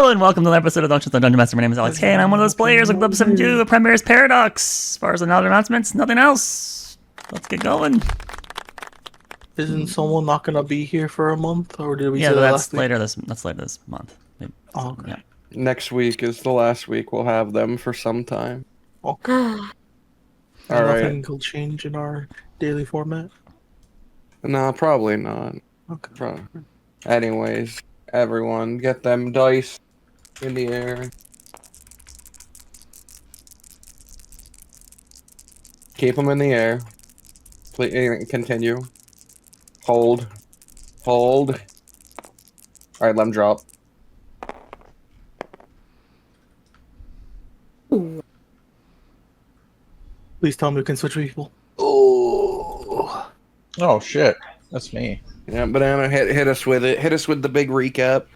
Hello and welcome to another episode of Dungeons & Dungeon Master. My name is Alex K, and I'm one of those players like Level 72 of Primerus Paradox. As far as another announcements, nothing else. Let's get going. Isn't someone not gonna be here for a month, or did we Yeah, say but that that's last week? later this month. Maybe. Oh, okay. Yeah. Next week is the last week we'll have them for some time. Okay. All right. Nothing will change in our daily format. No, probably not. Okay. Anyways, everyone, get them dice in the air. Keep them in the air. Please continue. Hold. Hold. All right, let them drop. Please tell me we can switch people. Oh. Oh shit, that's me. Yeah, Banana, hit us with it. Hit us with the big recap.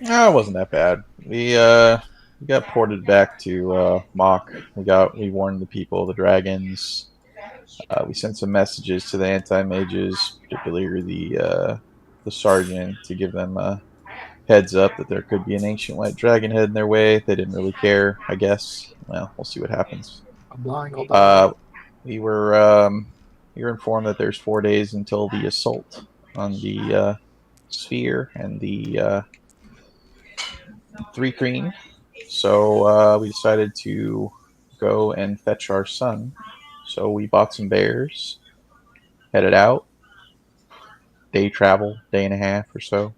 No, it wasn't that bad. We got ported back to Mach. We warned the people, the dragons. We sent some messages to the anti-mages, particularly the sergeant, to give them a heads up that there could be an ancient white dragon head in their way. They didn't really care, I guess. Well, we'll see what happens. I'm lying all day. We were informed that there's 4 days until the assault on the sphere and the Three Green. So we decided to go and fetch our son. So we bought some bears, headed out, day travel, day and a half or so.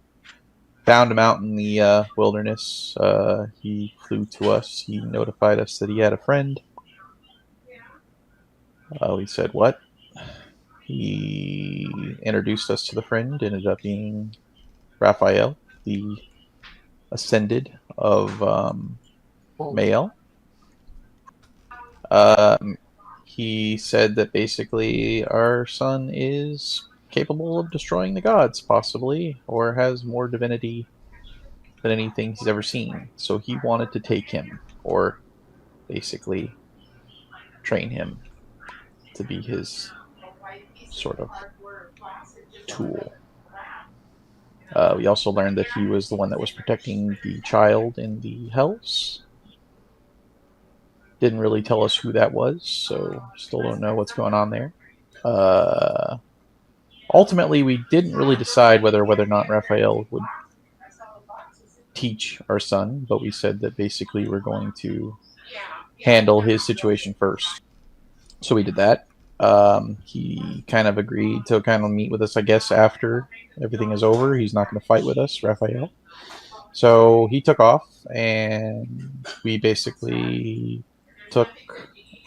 Found him out in the wilderness. He flew to us. He notified us that he had a friend. We said, what? He introduced us to the friend, ended up being Raphael, the Ascended of Mael. He said that basically our son is capable of destroying the gods, possibly, or has more divinity than anything he's ever seen. So he wanted to take him, or basically train him to be his sort of tool. We also learned that he was the one that was protecting the child in the hells. Didn't really tell us who that was, so still don't know what's going on there. Ultimately, we didn't really decide whether or not Raphael would teach our son, but we said that basically we're going to handle his situation first. So we did that. He kind of agreed to kind of meet with us, I guess, after everything is over. He's not going to fight with us, Raphael. So he took off, and we basically took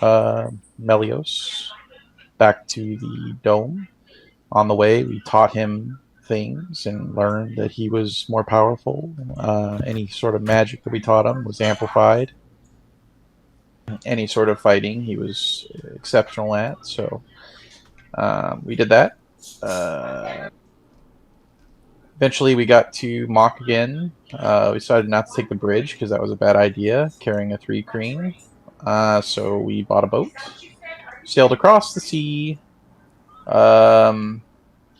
Melios back to the dome. On the way, we taught him things and learned that he was more powerful. Any sort of magic that we taught him was amplified. Any sort of fighting he was exceptional at. So we did that. Eventually, we got to Mach again. We decided not to take the bridge because that was a bad idea, carrying a 3 Kreen. So we bought a boat, sailed across the sea. He had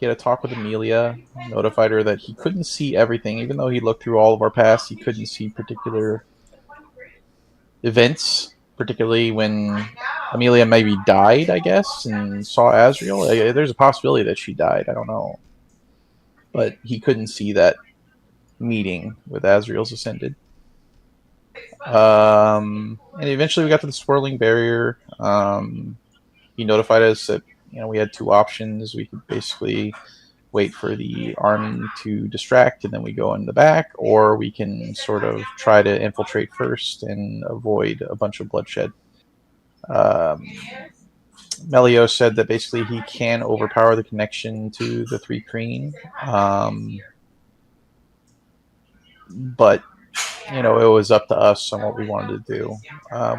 a talk with Amelia, notified her that he couldn't see everything. Even though he looked through all of our past, he couldn't see particular events, particularly when Amelia maybe died, I guess, and saw Azrael. There's a possibility that she died. I don't know. But he couldn't see that meeting with Azrael's Ascended. And eventually we got to the swirling barrier. He notified us that we had 2 options. We could basically wait for the army to distract and then we go in the back, or we can sort of try to infiltrate first and avoid a bunch of bloodshed. Melio said that basically he can overpower the connection to the 3 Kreen, but it was up to us on what we wanted to do.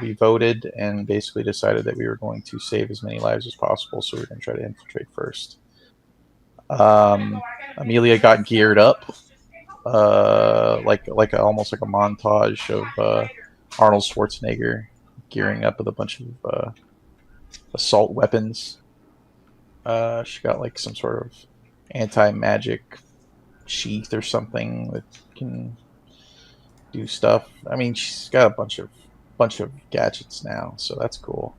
We voted and basically decided that we were going to save as many lives as possible, so we were going to try to infiltrate first. Amelia got geared up, almost like a montage of Arnold Schwarzenegger gearing up with a bunch of assault weapons. She got like some sort of anti-magic sheath or something that can do stuff. I mean, she's got a bunch of gadgets now, so that's cool.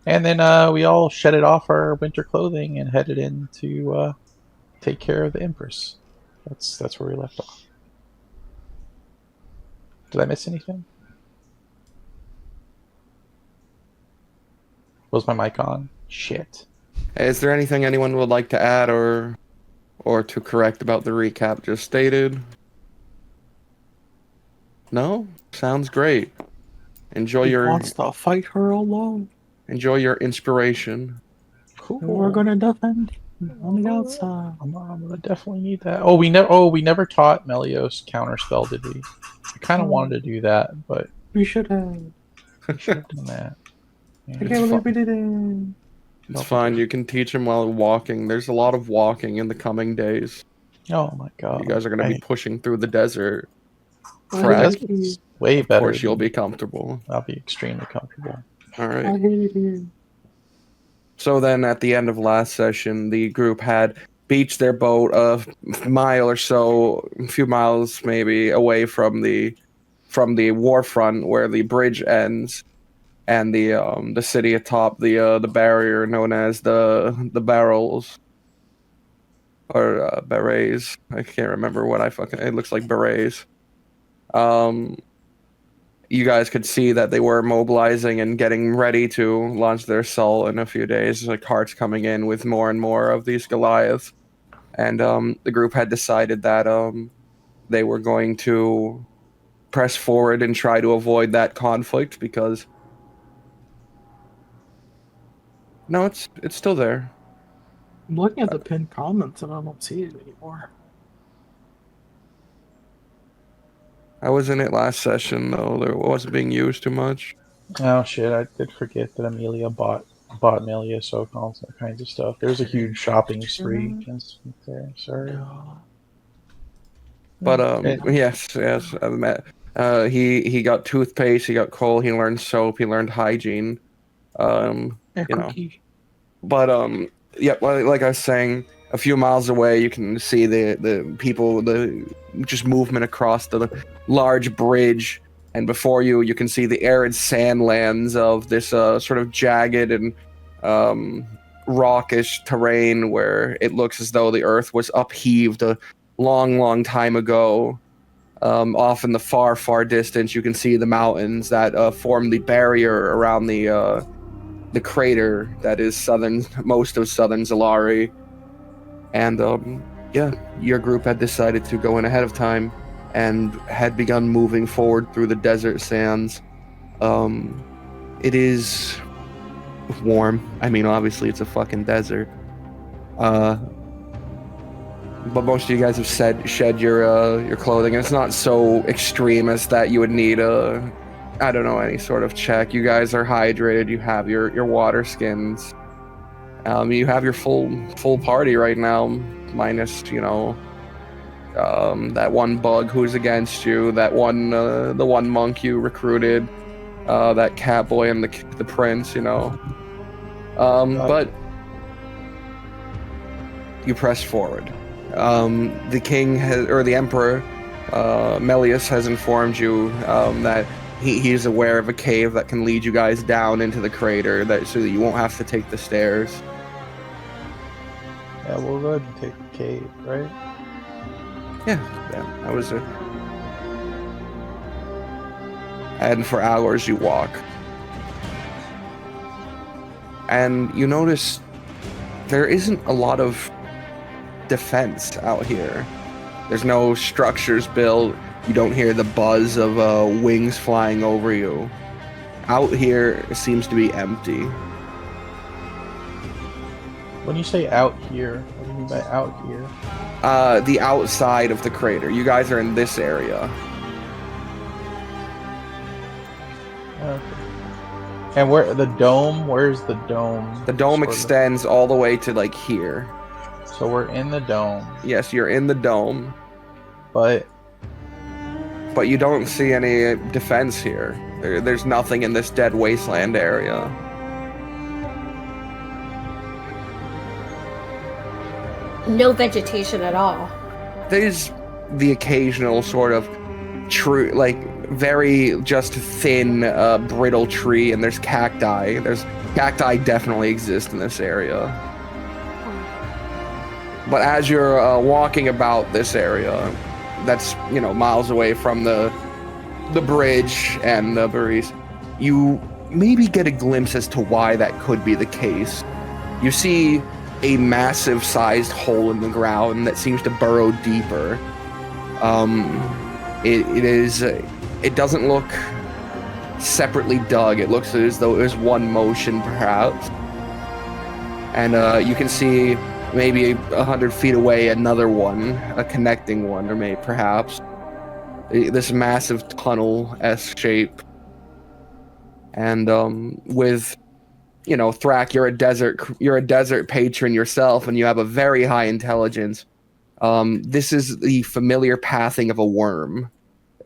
And then we all shedded off our winter clothing and headed in to take care of the Empress. That's where we left off. Did I miss anything? Was my mic on? Shit. Is there anything anyone would like to add or to correct about the recap just stated? No? Sounds great. Enjoy He your wants to fight her alone. inspiration. Cool. And we're gonna defend on the outside. I'm gonna definitely need that. Oh, we never taught Melios counterspell, did we? I kind of wanted to do that, but We should have. we should have done that. I Yeah. can't believe we didn't. It's fine. You can teach him while walking. There's a lot of walking in the coming days. Oh my god! You guys are going to be pushing through the desert. I Correct. hate it. Way Of better. course, you'll be comfortable. I'll be extremely comfortable. All I right. hate it here. So then, at the end of last session, the group had beached their boat a mile or so, a few miles maybe, away from the warfront where the bridge ends, and the city atop the barrier known as the barrels or berets. I can't remember what it looks like berets. You guys could see that they were mobilizing and getting ready to launch their assault in a few days. Like carts coming in with more and more of these Goliaths, and the group had decided that they were going to press forward and try to avoid that conflict because no, it's still there. I'm looking at the pinned comments and I don't see it anymore. I was in it last session though. It wasn't being used too much. Oh shit! I did forget that Amelia bought Amelia so all that kinds of stuff. There's a huge shopping spree there. Sorry. But Okay. yes, he got toothpaste, he got coal, he learned soap, he learned hygiene. And You know. cookie. But yeah, like I was saying, a few miles away, you can see the people, the just movement across the large bridge, and before you, you can see the arid sandlands of this sort of jagged and rockish terrain where it looks as though the earth was upheaved a long time ago. Off in the far distance, you can see the mountains that form the barrier around the crater that is most of southern Zalari. And yeah, your group had decided to go in ahead of time and had begun moving forward through the desert sands. It is warm. I mean, obviously it's a fucking desert. But most of you guys have shed your clothing. And it's not so extreme as that you would need I don't know, any sort of check. You guys are hydrated. You have your water skins. You have your full party right now, minus that one bug who's against you, that one the one monk you recruited, that cat boy and the prince, But you press forward. The king the emperor, Melius, has informed you that he's aware of a cave that can lead you guys down into the crater, so that you won't have to take the stairs. Yeah, we'll go ahead and take the cave, right? Yeah, that was it. And for hours you walk. And you notice there isn't a lot of defense out here. There's no structures built. You don't hear the buzz of wings flying over you. Out here, it seems to be empty. When you say out here, what do you mean by out here? The outside of the crater. You guys are in this area. Okay. And where's the dome? The dome Sort of. extends all the way to like here. So we're in the dome, Yes, you're in the dome, but but you don't see any defense here. There's nothing in this dead wasteland area. No vegetation at all. There's the occasional sort of true, like very just thin, brittle tree, and there's cacti. There's cacti definitely exist in this area. But as you're walking about this area, that's miles away from the bridge and the breeze, you maybe get a glimpse as to why that could be the case. You see a massive sized hole in the ground that seems to burrow deeper. It doesn't look separately dug. It looks as though it was one motion, perhaps. And you can see maybe 100 feet away another one, a connecting one, or maybe perhaps this massive tunnel-esque shape. And with Thrak, you're a desert patron yourself, and you have a very high intelligence. This is the familiar pathing of a worm,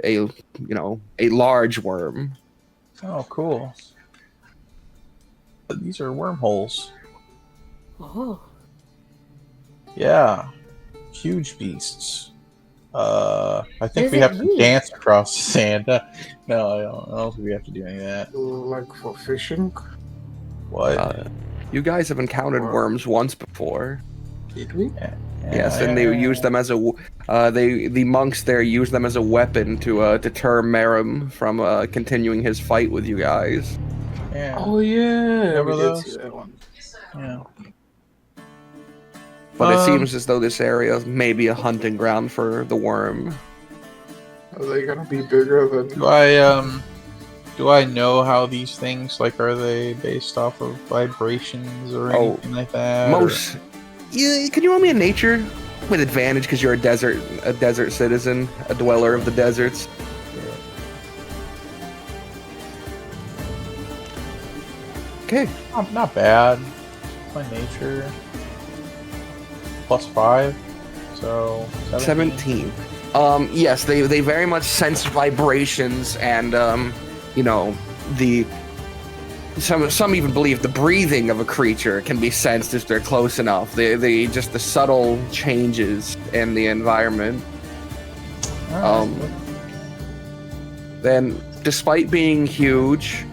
a large worm. Oh, cool. These are wormholes. Oh. Yeah, huge beasts. I think Is we it have to huge? dance across the sand. No, I don't think we have to do any of that. Like for fishing? What? You guys have encountered worms once before. Did we? Yes, and they use them as the monks there use them as a weapon to deter Merim from continuing his fight with you guys. Yeah. Oh yeah, Remember we did those? see that one. Yeah. But it seems as though this area may be a hunting ground for the worm. Are they gonna be bigger than? Do I know how these things, like, are they based off of vibrations or anything like that? Most. Yeah, can you roll me a nature with advantage because you're a desert citizen, a dweller of the deserts? Okay. Not bad. My nature. +5. So 17. 17. Yes, they very much sense vibrations, and some even believe the breathing of a creature can be sensed if they're close enough. They just the subtle changes in the environment. Then, despite being huge,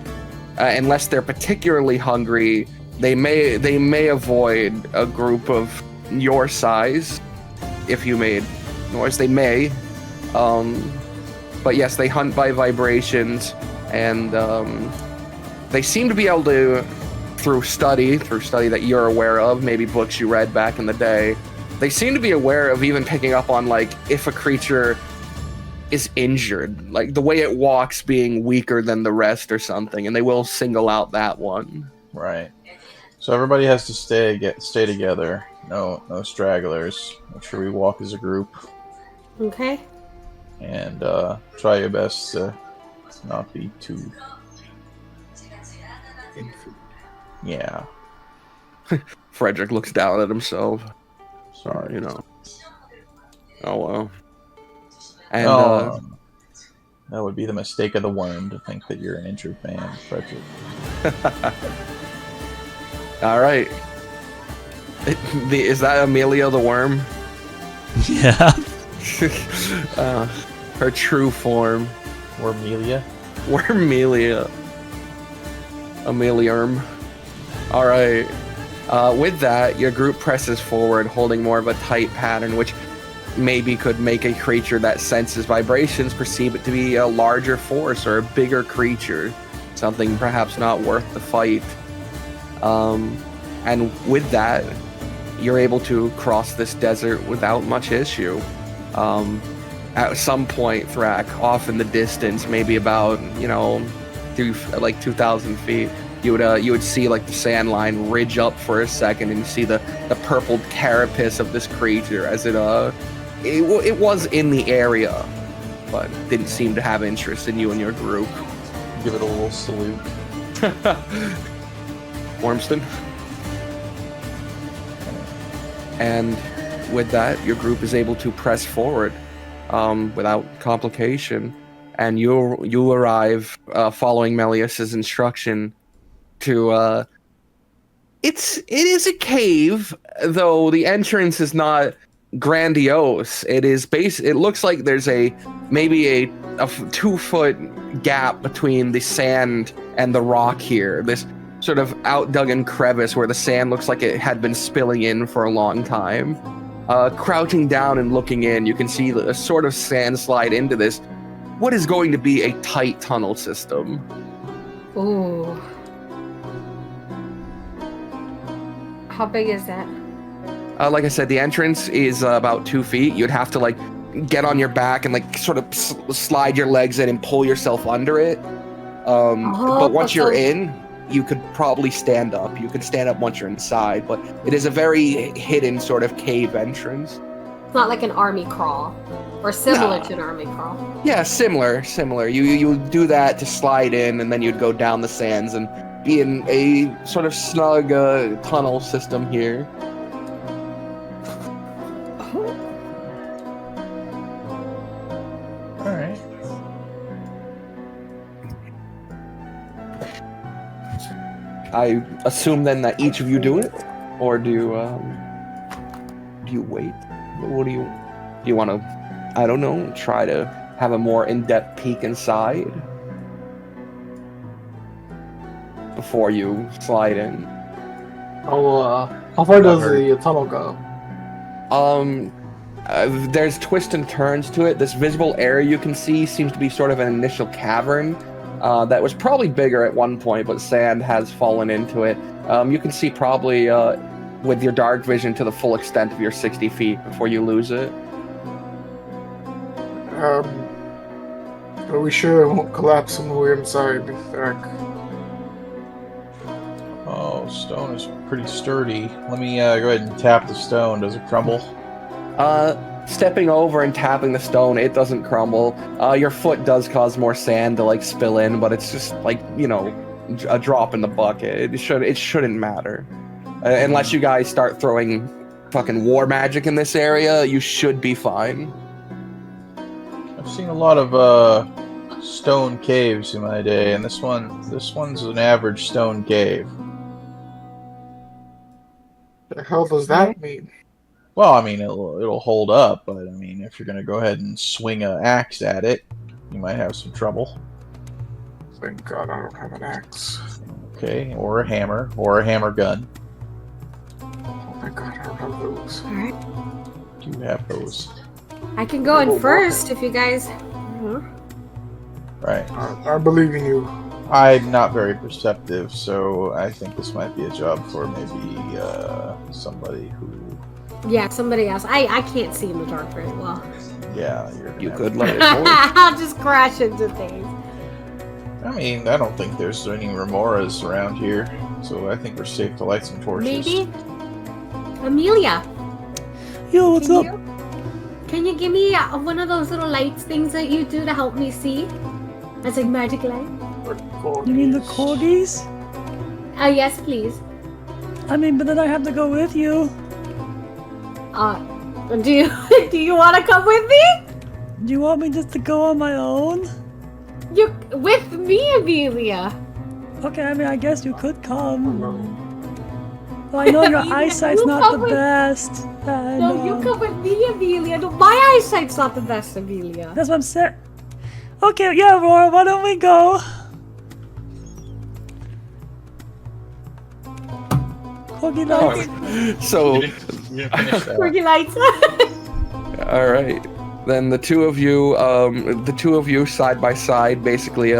unless they're particularly hungry, they may avoid a group of your size. If you made noise, they may. But yes, they hunt by vibrations, and they seem to be able to, through study that you're aware of, maybe books you read back in the day, they seem to be aware of even picking up on, like, if a creature is injured, like the way it walks being weaker than the rest or something, and they will single out that one. Right. So everybody has to stay together. No stragglers. Make sure we walk as a group. Okay. And try your best to not be too. Yeah. Frederick looks down at himself. Sorry. Oh well. And that would be the mistake of the worm to think that you're an injured man, Frederick. all right. Is that Amelia the worm? Yeah. Her true form. Wormelia. Wormelia. Ameliarm. All right. With that, your group presses forward, holding more of a tight pattern, which maybe could make a creature that senses vibrations perceive it to be a larger force or a bigger creature, something perhaps not worth the fight. And with that, you're able to cross this desert without much issue. At some point, Thrak, off in the distance, maybe about through like 2,000 feet, you would see like the sand line ridge up for a second, and you see the purpled carapace of this creature as it was in the area, but didn't seem to have interest in you and your group. Give it a little salute. Wormston. And with that, your group is able to press forward without complication, and you arrive following Melius's instruction to it is a cave, though the entrance is not grandiose. It looks like there's maybe a 2-foot gap between the sand and the rock here. This sort of outduggen crevice where the sand looks like it had been spilling in for a long time. Crouching down and looking in, you can see a sort of sand slide into this, what is going to be a tight tunnel system. Ooh. How big is that? Like I said, the entrance is about 2 feet. You'd have to like get on your back and like sort of slide your legs in and pull yourself under it. But once you're in, you could probably stand up. You could stand up once you're inside, but it is a very hidden sort of cave entrance. It's not like an army crawl, or similar Nah. to an army crawl. Yeah, similar. You do that to slide in, and then you'd go down the sands and be in a sort of snug tunnel system here. All right. I assume then that each of you do it, or do you wait? What do you want to? I don't know. Try to have a more in-depth peek inside before you slide in. How far does the tunnel go? There's twists and turns to it. This visible area you can see seems to be sort of an initial cavern that was probably bigger at one point, but sand has fallen into it. You can see probably with your dark vision to the full extent of your 60 feet before you lose it. Are we sure it won't collapse when we're inside, Eric? Oh, stone is pretty sturdy. Let me go ahead and tap the stone. Does it crumble? Stepping over and tapping the stone, it doesn't crumble. Your foot does cause more sand to like spill in, but it's just like, you know, a drop in the bucket. It shouldn't matter. Unless you guys start throwing fucking war magic in this area, you should be fine. I've seen a lot of stone caves in my day, and this one's an average stone cave. The hell does that mean? Well, I mean, it'll hold up, but I mean, if you're gonna go ahead and swing an axe at it, you might have some trouble. Thank God I don't have an axe. Okay, or a hammer gun. Oh my God, I don't have those. Alright. Do have those, I can go in first if you guys. right? I believe in you. I'm not very perceptive, so I think this might be a job for maybe somebody who. Yeah, somebody else. I can't see in the dark very well. Yeah, You have could to- let it hold. I'll just crash into things. I mean, I don't think there's any remoras around here, so I think we're safe to light some torches. Maybe. Amelia, Yo, what's up? can you give me one of those little lights things that you do to help me see? That's like magic light. You mean the corgis? Yes, please. I mean, but then I have to go with you. Do you do you want to come with me? Do you want me just to go on my own? You with me, Amelia? Okay, I mean, I guess you could come. Well, I know your Amelia, eyesight's you not come the with- best. I No, know. you come with me, Amelia. No, my eyesight's not the best, Amelia. That's what I'm saying. Okay, yeah, Aurora, why don't we go? Corgi lights. So, You didn't finish that. Quirky lights. all right. Then the two of you side by side, basically,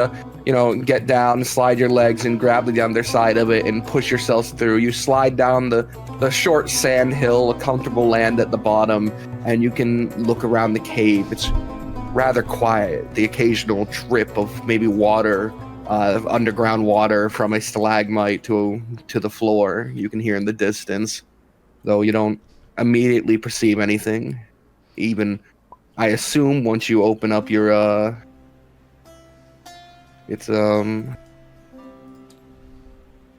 get down, slide your legs, and grab the underside of it and push yourselves through. You slide down the short sand hill, a comfortable land at the bottom, and you can look around the cave. It's rather quiet. The occasional drip of maybe water, underground water from a stalagmite to the floor you can hear in the distance, though you don't immediately perceive anything. Even, I assume, once you open up your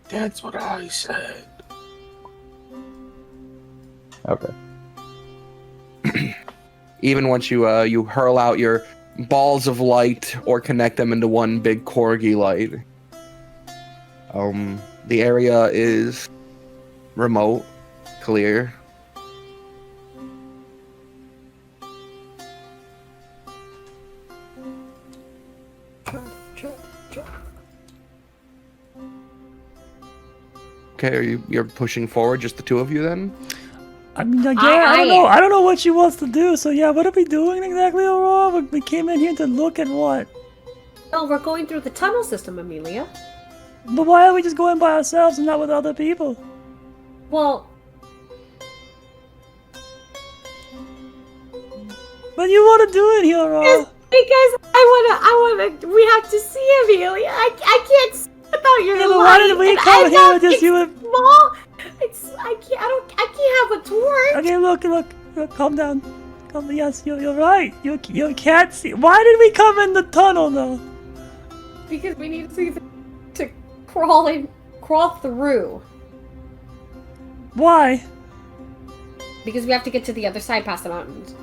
That's what I said. Okay. even once you hurl out your balls of light or connect them into one big corgi light, the area is remote, clear. Okay, you're pushing forward, just the two of you then? I mean, I don't know. I don't know what she wants to do. So yeah, what are we doing exactly, Aurora? We came in here to look at what? No, we're going through the tunnel system, Amelia. But why are we just going by ourselves and not with other people? Well, What do you want to do in here, Aurora? because we have to see Amelia. I can't see without your Yeah, but light. why did we and come I here know with just it's you and- small. I can't have a torch. Okay, look, calm down. Yes, you're right. You can't see. Why did we come in the tunnel though? Because we need to crawl through. Why? Because we have to get to the other side past the mountains.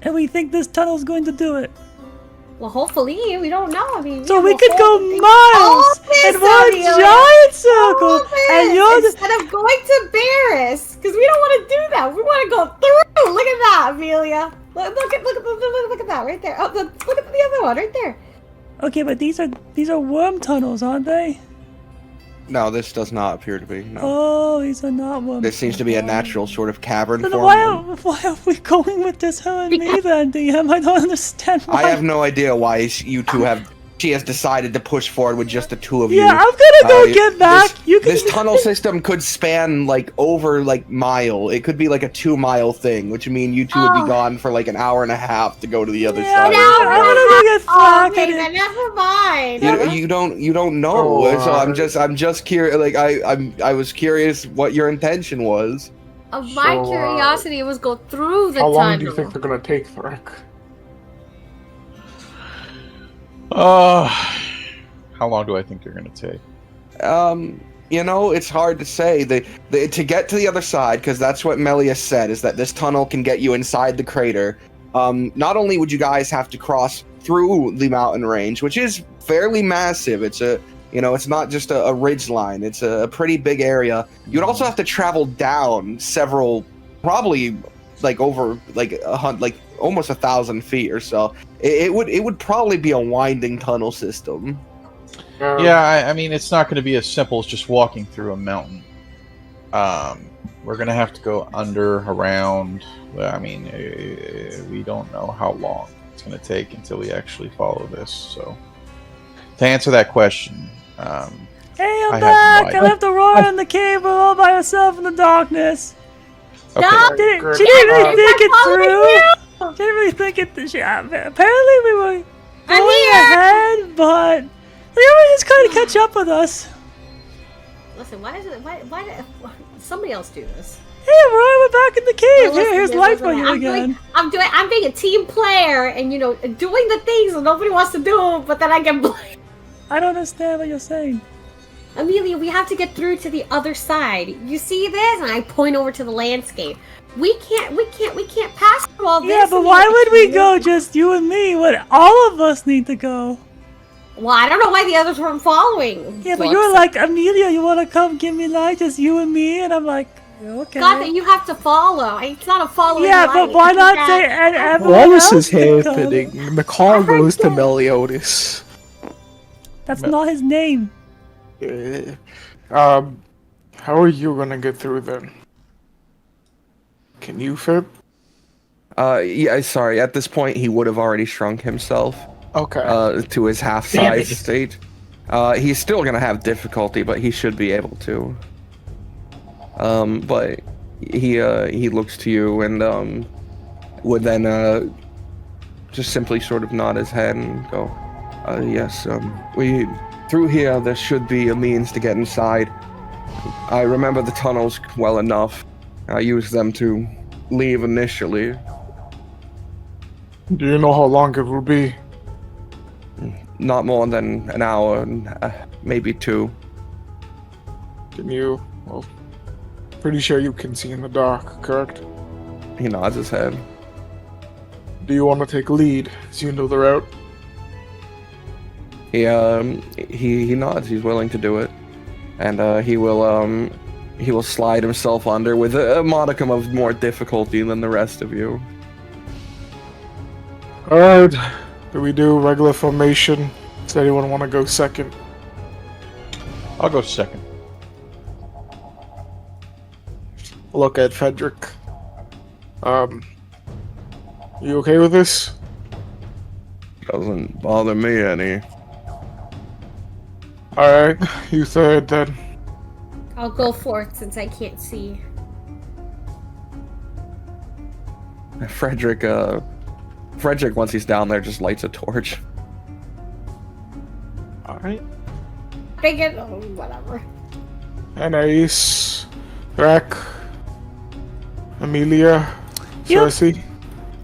And we think this tunnel's going to do it. Well, hopefully, we don't know. I mean, So yeah, we we'll could go hold- miles Hold this, in one Amelia. giant circle, Hold this, and you're the. instead of going to Barris, because we don't want to do that. We want to go through. Look at that, Amelia. Look at that right there. Oh, look at the other one right there. Okay, but these are worm tunnels, aren't they? No, this does not appear to be. No. Oh, these are not worm. This seems to be a natural sort of cavern Then form. why are we going with this her and me then, DM? I don't understand why. I have no idea why you two have. She has decided to push forward with just the two of you. Yeah, I'm gonna go get back. This tunnel system could span like over like mile. It could be like a 2-mile thing, which would mean you two would be gone for like an hour and a half to go to the other Yeah, side. I wanna go get Oh, back. okay, then never mind. You don't know. Oh, So I'm just curious. Like I was curious what your intention was. Of my So, curiosity was go through the How tunnel. long do you think they're gonna take, Thrak? How long do I think you're going to take? It's hard to say. To get to the other side, because that's what Melius said, is that this tunnel can get you inside the crater. Not only would you guys have to cross through the mountain range, which is fairly massive. It's it's not just a ridge line. It's a pretty big area. You'd also have to travel down several, probably like over like almost 1,000 feet or so. It would probably be a winding tunnel system. Yeah, I mean, it's not going to be as simple as just walking through a mountain. We're going to have to go under, around. I mean, we don't know how long it's going to take until we actually follow this. So, to answer that question, Hey, I'm I have back. no I idea. left Aurora in the cave all by herself in the darkness. okay, She didn't really think it through. She didn't really think it. Apparently, we were going ahead, but they always just kind of catch up with us. Listen, why did somebody else do this? Hey, Aurora, we're back in the cave. Listen, Here's listen, life for listen, you again. I'm being a team player, and doing the things that nobody wants to do, but then I get blamed. I don't understand what you're saying. Amelia, we have to get through to the other side. You see this? And I point over to the landscape. We can't pass through all this. Yeah, but why would we go just you and me when all of us need to go? Well, I don't know why the others weren't following. Yeah, but you were like, Amelia, you want to come give me light, just you and me? And I'm like, okay. God, that you have to follow. It's not a following. Yeah, light. but why not say and everyone What else is can come? happening? The call goes to Meliodas. That's not his name. How are you gonna get through then? Can you fit? Yeah, sorry. At this point, he would have already shrunk himself Okay. to his half-size state. He's still gonna have difficulty, but he should be able to. But he looks to you and would then just simply sort of nod his head and go, yes, we through here there should be a means to get inside. I remember the tunnels well enough. I used them to leave initially. Do you know how long it will be? Not more than an hour, maybe 2. Can you? Well, pretty sure you can see in the dark, correct? He nods his head. Do you want to take lead, so you know the route? He nods. He's willing to do it, and he will slide himself under with a modicum of more difficulty than the rest of you. Alright, Do we do regular formation? Does anyone want to go second? I'll go second. Look at Frederick. You okay with this? Doesn't bother me any. Alright, you third then. I'll go fourth since I can't see. Frederick, once he's down there, just lights a torch. Alright. Figured, oh, whatever. Anais, Rack, Amelia, Yep. Cersei.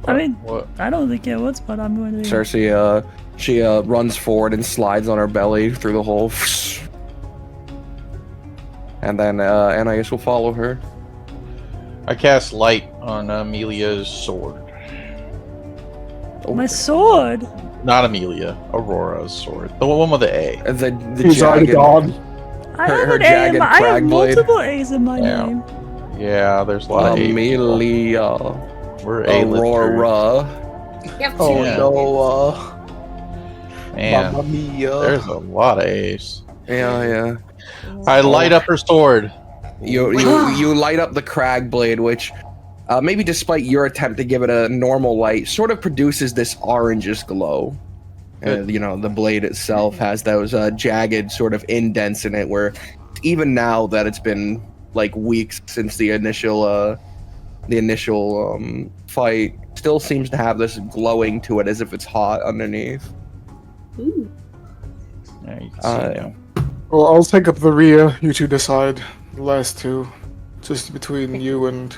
I mean, What? I don't think it was, but I'm going to be. Cersei, she runs forward and slides on her belly through the hole. And then Anais will follow her. I cast light on Amelia's sword. My sword. Not Amelia, Aurora's sword. The one with the A. The He's already jagged, gone. I Her- have her an A in jagged my, I have crag blade. multiple A's in my Yeah. name. Yeah, there's a lot of A's. Amelia, We're A-listers. Aurora. You have two. Oh Yeah. no, Man, Mamma Mia. there's a lot of A's. Yeah. I light up her sword. You light up the crag blade, which maybe despite your attempt to give it a normal light, sort of produces this orangish glow. Good. You know, the blade itself has those jagged sort of indents in it, where even now that it's been like weeks since the initial fight, still seems to have this glowing to it as if it's hot underneath. Ooh. Yeah, you can see now. Well, I'll take up the rear. You two decide. The last two. Just between you and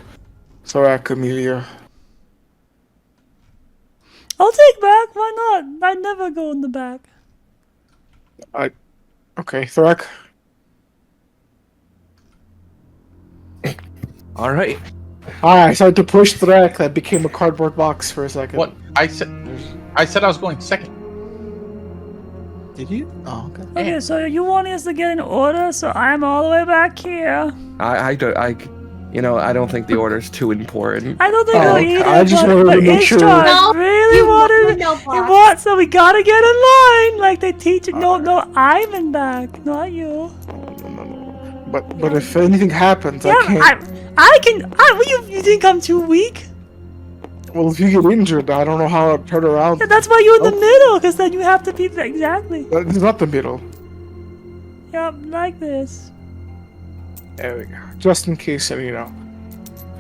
Thorak, Amelia. I'll take back. Why not? I never go in the back. Okay, Thorak. All right. I started to push Thorak. That became a cardboard box for a second. What? I said I was going second. Did you? Oh, okay. Okay, so you wanting us to get in order, so I'm all the way back here. I don't think the order's too important. I don't think Oh, so okay. either. I just wanted to make sure. No, really you wanted no it. box. Want, so we gotta get in line, like they teach it. No, I'm in back, not you. No. But if anything happens, Yeah, I can't. I can. You think I'm too weak? Well, if you get injured, I don't know how to turn around. Yeah, that's why you're in the middle, because then you have to be exactly. It's not the middle. Yeah, like this. There we go. Just in case,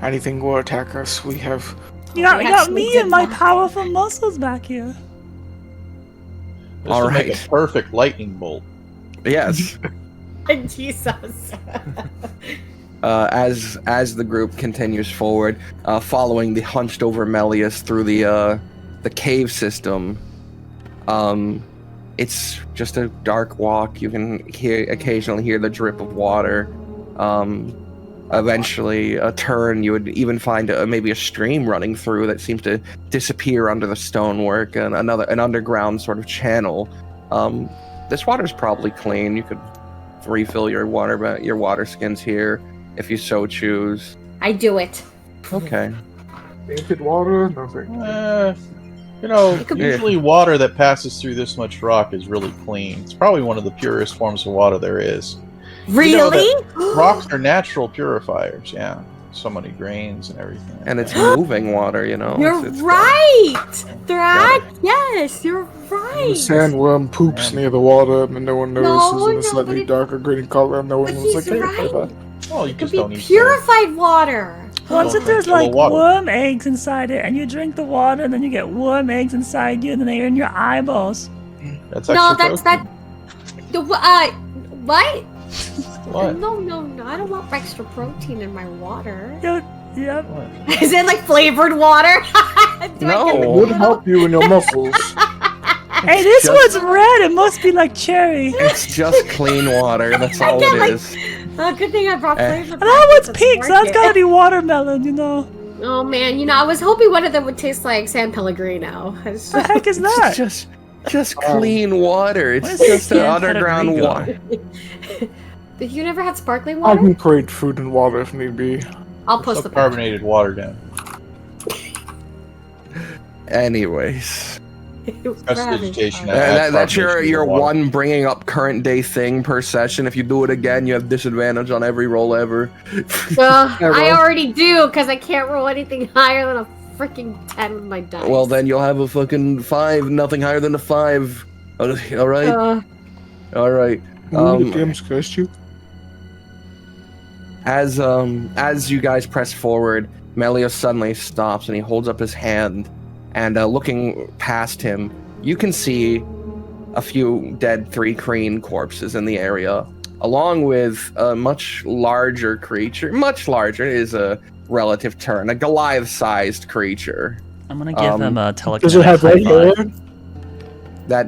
anything will attack us, we have. You got actually me did and my that. powerful muscles back here. This All would make right. a perfect lightning bolt. Yes. Jesus. As the group continues forward, following the hunched over Melius through the cave system, it's just a dark walk. You can occasionally hear the drip of water. Eventually, a turn, you would even find maybe a stream running through that seems to disappear under the stonework, and an underground sort of channel. This water's probably clean. You could refill your water skins here if you so choose. I do it. Okay. Tainted water? Nothing. Usually water that passes through this much rock is really clean. It's probably one of the purest forms of water there is. Really? Rocks are natural purifiers, yeah. So many grains and everything. And it's moving water, you know. You're It's right! Thrak, yes, you're right. The sandworm poops near the water, and no one notices, and a no, slightly but it- darker green color, and no one but was like, he's hey, right. bye-bye. Well, you It just could don't be need purified water. Once if there's drink like the water. worm eggs inside it, and you drink the water, and then you get worm eggs inside you, and then they're in your eyeballs. That's No, extra that's protein. what? What? No, I don't want extra protein in my water. Yep. What? Is it like flavored water? Do I No. get It the would little- help you in your muscles. Hey, this just- one's red. It must be like cherry. It's just clean water. That's all get, it like- is. Oh, good thing I brought Eh. flavor. And that one's packets pink, at so the that's gotta be watermelon, you know. Oh man, I was hoping one of them would taste like San Pellegrino. It's What the heck is It's that? just clean water. It's What is just this? underground Pedrigo. water. You never had sparkling I water? can create food and water if need be. I'll post the Carbonated water down. Anyways, Prestidigitation. That's your one bringing up current day thing per session. If you do it again, you have disadvantage on every roll ever. I already do, because I can't roll anything higher than a freaking 10 with my dice. Well, then you'll have a fucking 5, nothing higher than a 5. All right? All right. The game's cursed you. As you guys press forward, Melius suddenly stops and he holds up his hand, and looking past him, you can see a few dead 3 Kreen corpses in the area, along with a much larger creature. Much larger is a relative term. A Goliath-sized creature. I'm gonna give him a telekinetic Does it have high red five. hair? That.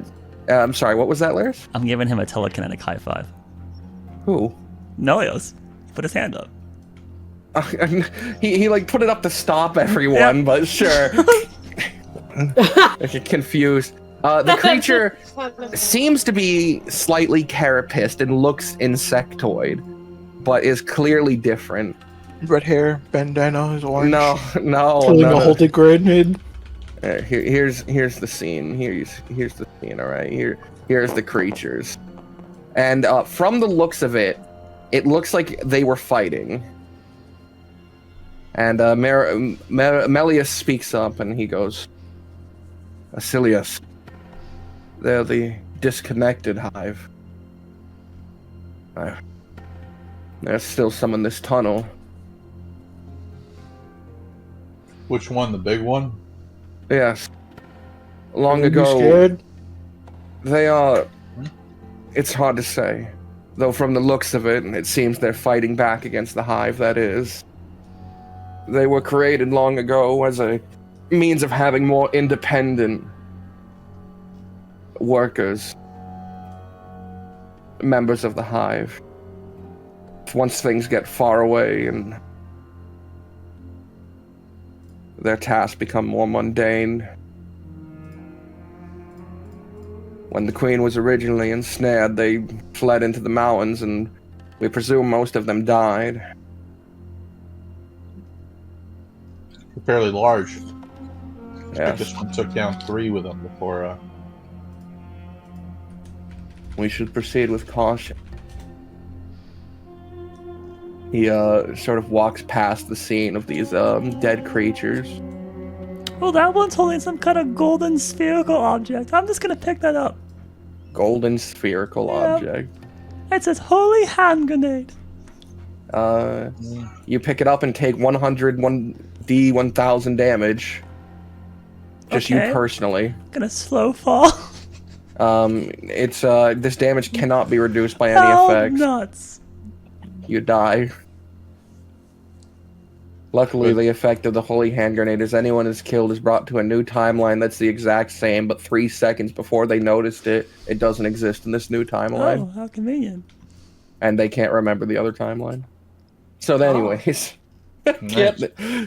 I'm sorry. What was that, Laris? I'm giving him a telekinetic high five. Who? Nelios. Put his hand up. He like put it up to stop everyone, Yeah. but sure. I get confused. The creature seems to be slightly carapaced and looks insectoid, but is clearly different. Red hair, bandana, is orange. No. Holding a holding grenade. Here's the scene. Here's the scene. All right. Here's the creatures, and from the looks of it, it looks like they were fighting. And Melius speaks up and he goes, Asilius, they're the disconnected hive. There's still some in this tunnel. Which one? The big one? Yes. Long Are you ago, scared? they are... It's hard to say. Though from the looks of it, it seems they're fighting back against the hive, that is. They were created long ago as a means of having more independent workers, members of the hive. Once things get far away and their tasks become more mundane. When the queen was originally ensnared, they fled into the mountains, and we presume most of them died. They're fairly large. Yes. This one took down 3 with them before. We should proceed with caution. He sort of walks past the scene of these dead creatures. Well, that one's holding some kind of golden spherical object. I'm just gonna pick that up. Golden spherical object. It says holy hand grenade. You pick it up and take 1,000 damage. Just Okay. you personally. Gonna slow fall. It's this damage cannot be reduced by any Hell effect. nuts. You die. Luckily, the effect of the holy hand grenade is anyone is killed is brought to a new timeline that's the exact same, but 3 seconds before they noticed it, it doesn't exist in this new timeline. Oh, how convenient. And they can't remember the other timeline. So anyways, Nice.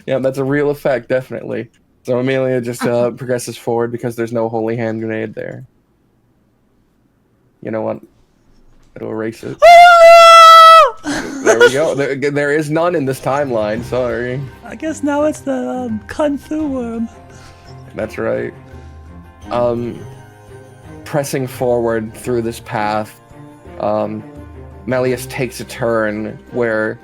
yeah, that's a real effect, definitely. So Amelia just progresses forward because there's no holy hand grenade there. You know what? It'll erase it. There we go. There is none in this timeline, sorry. I guess now it's the Kung Fu worm. That's right. Pressing forward through this path, Melius takes a turn where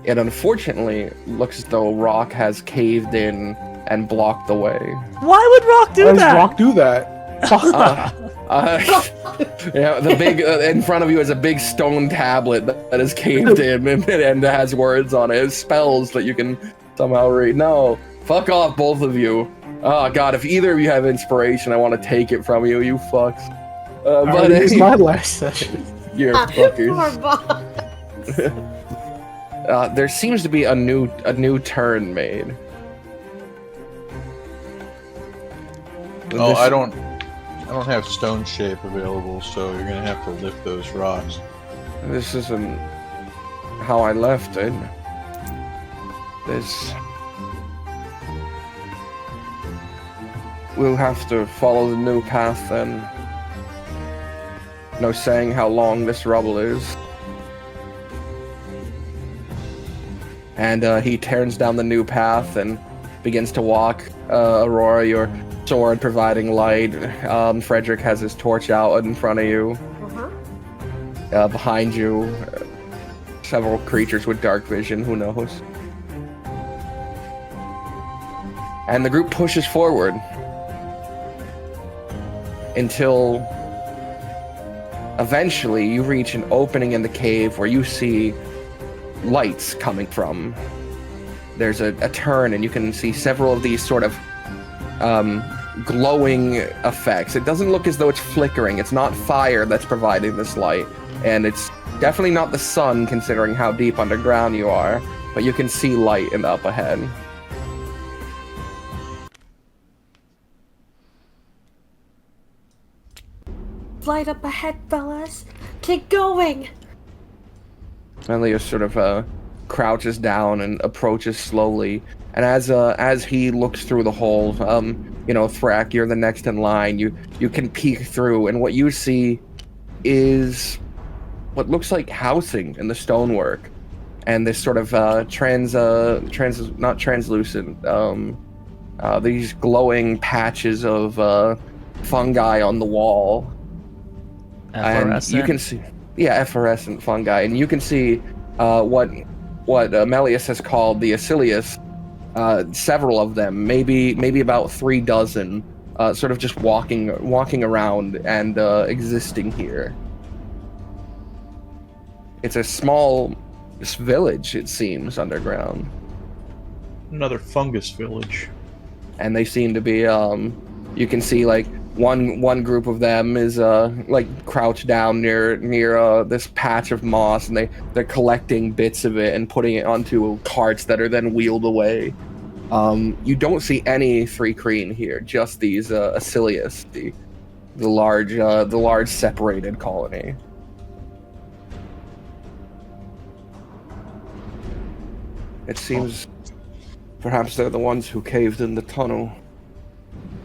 it unfortunately looks as though rock has caved in and blocked the way. Why would Rock do Why does that? Rock do that? Yeah, the big in front of you is a big stone tablet that is caved in and has words on it. It has spells that you can somehow read. No, fuck off, both of you. Oh god, if either of you have inspiration, I want to take it from you, you fucks. But It's my last session. you're Poor fuckers. boss. There seems to be a new turn made. Oh, I don't have stone shape available, so you're gonna have to lift those rocks. This isn't how I left it. We'll have to follow the new path then. No saying how long this rubble is. And he turns down the new path and begins to walk. Aurora, you're sword providing light. Frederick has his torch out in front of you. Behind you, several creatures with dark vision, who knows. And the group pushes forward until eventually you reach an opening in the cave where you see lights coming from. There's a turn and you can see several of these sort of glowing effects. It doesn't look as though it's flickering. It's not fire that's providing this light. And it's definitely not the sun, considering how deep underground you are. But you can see light in the up ahead. Light up ahead, fellas. Keep going. Elias sort of crouches down and approaches slowly. And as he looks through the hole, Thrak, you're the next in line. You can peek through, and what you see is what looks like housing in the stonework, and this sort of not translucent, these glowing patches of fungi on the wall. And you can see, efflorescent fungi, and you can see what Melius has called the Acilius. Several of them, maybe about 3 dozen, sort of just walking around and existing here. It's a small village, it seems, underground. Another fungus village. And they seem to be, you can see, like, one group of them is, crouched down near this patch of moss, and they're collecting bits of it and putting it onto carts that are then wheeled away. You don't see any 3 Kreen here, just these, Acilius, the large separated colony. It seems perhaps they're the ones who caved in the tunnel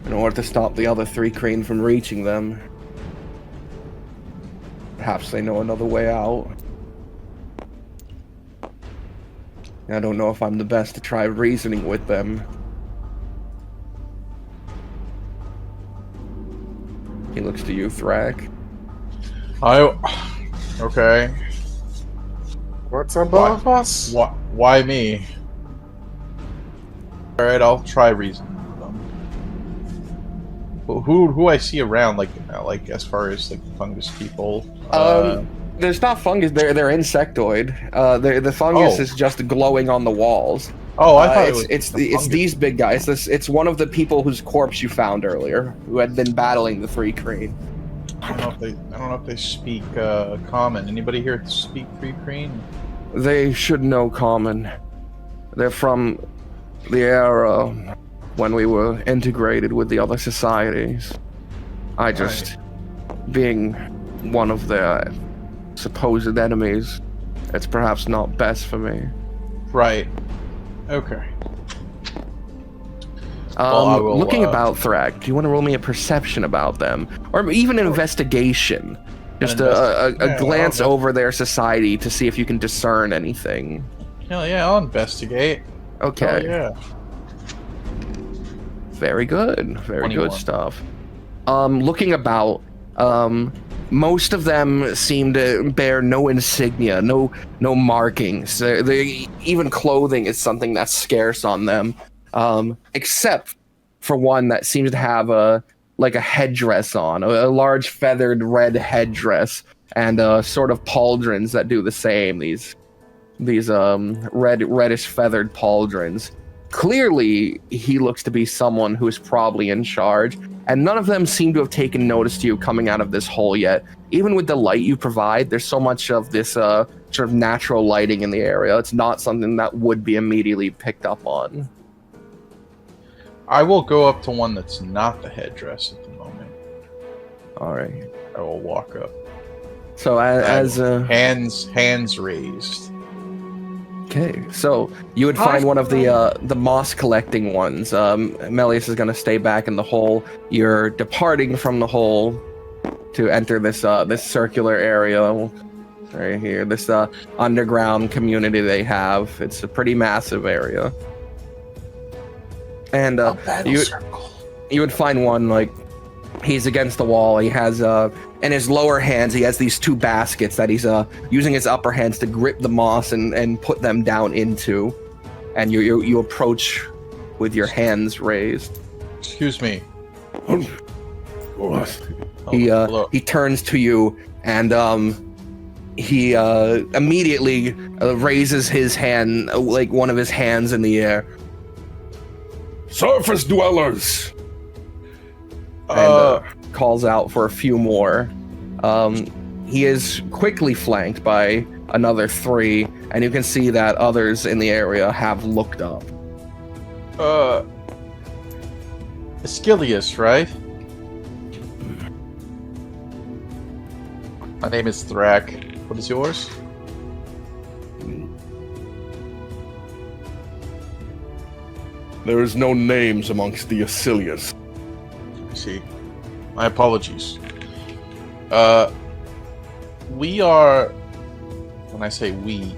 in order to stop the other 3 Kreen from reaching them. Perhaps they know another way out. I don't know if I'm the best to try reasoning with them. He looks to you, Thrak. Okay. What's above us? Why me? Alright, I'll try reasoning with them. But who I see around, like as far as like fungus people? There's not fungus. They're insectoid. The fungus is just glowing on the walls. Oh, I thought it's these big guys. It's one of the people whose corpse you found earlier, who had been battling the 3 Kreen. I don't know if they speak common. Anybody here speak 3 Kreen? They should know common. They're from the era when we were integrated with the other societies. I just, being one of their supposed enemies, it's perhaps not best for me. Right. Okay. Looking about Thrak, do you want to roll me a perception about them? Or even an investigation? Just a glance over their society to see if you can discern anything. Hell yeah, I'll investigate. Okay. Oh, yeah. Very good. Very 21. good stuff. Looking about, most of them seem to bear no insignia, no markings. They even clothing is something that's scarce on them, except for one that seems to have a headdress on, a large feathered red headdress, and sort of pauldrons that do the same. These reddish feathered pauldrons. Clearly, he looks to be someone who is probably in charge, and none of them seem to have taken notice to you coming out of this hole yet. Even with the light you provide, there's so much of this sort of natural lighting in the area. It's not something that would be immediately picked up on. I will go up to one that's not the headdress at the moment. All right. I will walk up. So hands raised. Okay, so you would find one of the moss collecting ones. Melius is going to stay back in the hole. You're departing from the hole to enter this circular area right here. This underground community they have. It's a pretty massive area. And You would find one like he's against the wall. He has in his lower hands he has these 2 baskets that he's using his upper hands to grip the moss and put them down into. And you approach with your hands raised. Excuse me. He turns to you and he immediately raises his hand, like one of his hands in the air. Surface dwellers! And calls out for a few more. He is quickly flanked by another 3, and you can see that others in the area have looked up. Aeschylus, right? My name is Thrak. What is yours? There is no names amongst the Aeschylus. I see. My apologies. We are... When I say we,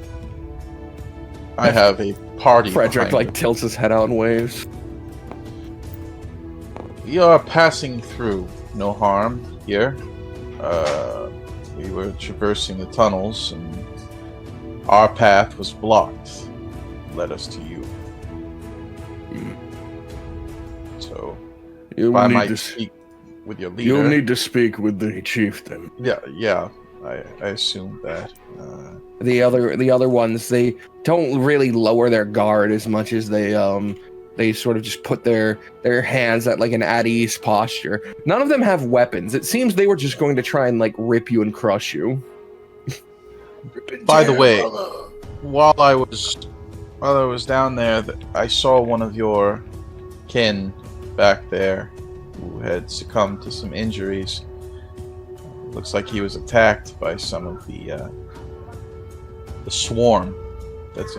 I have a party. Frederick behind like tilts his head out and waves. We are passing through. No harm here. We were traversing the tunnels, and our path was blocked. Led us to you. So, You if I need might to speak with your leader. You'll need to speak with the chieftain. Yeah. I assume that. The other ones, they don't really lower their guard as much as they sort of just put their hands at like an at ease posture. None of them have weapons. It seems they were just going to try and like rip you and crush you. By the way, while I was down there, I saw one of your kin back there who had succumbed to some injuries. Looks like he was attacked by some of the swarm that's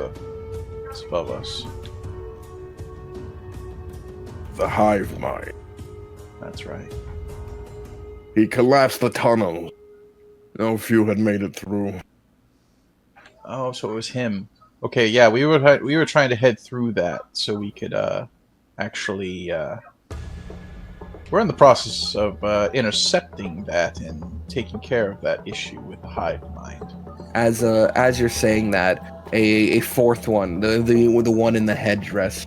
above us. The hive mind. That's right. He collapsed the tunnel. No few had made it through. Oh, so it was him. Okay, yeah, we were trying to head through that so we could actually. We're in the process of intercepting that and taking care of that issue with the hive mind. As you're saying that, a 4th one, the one in the headdress,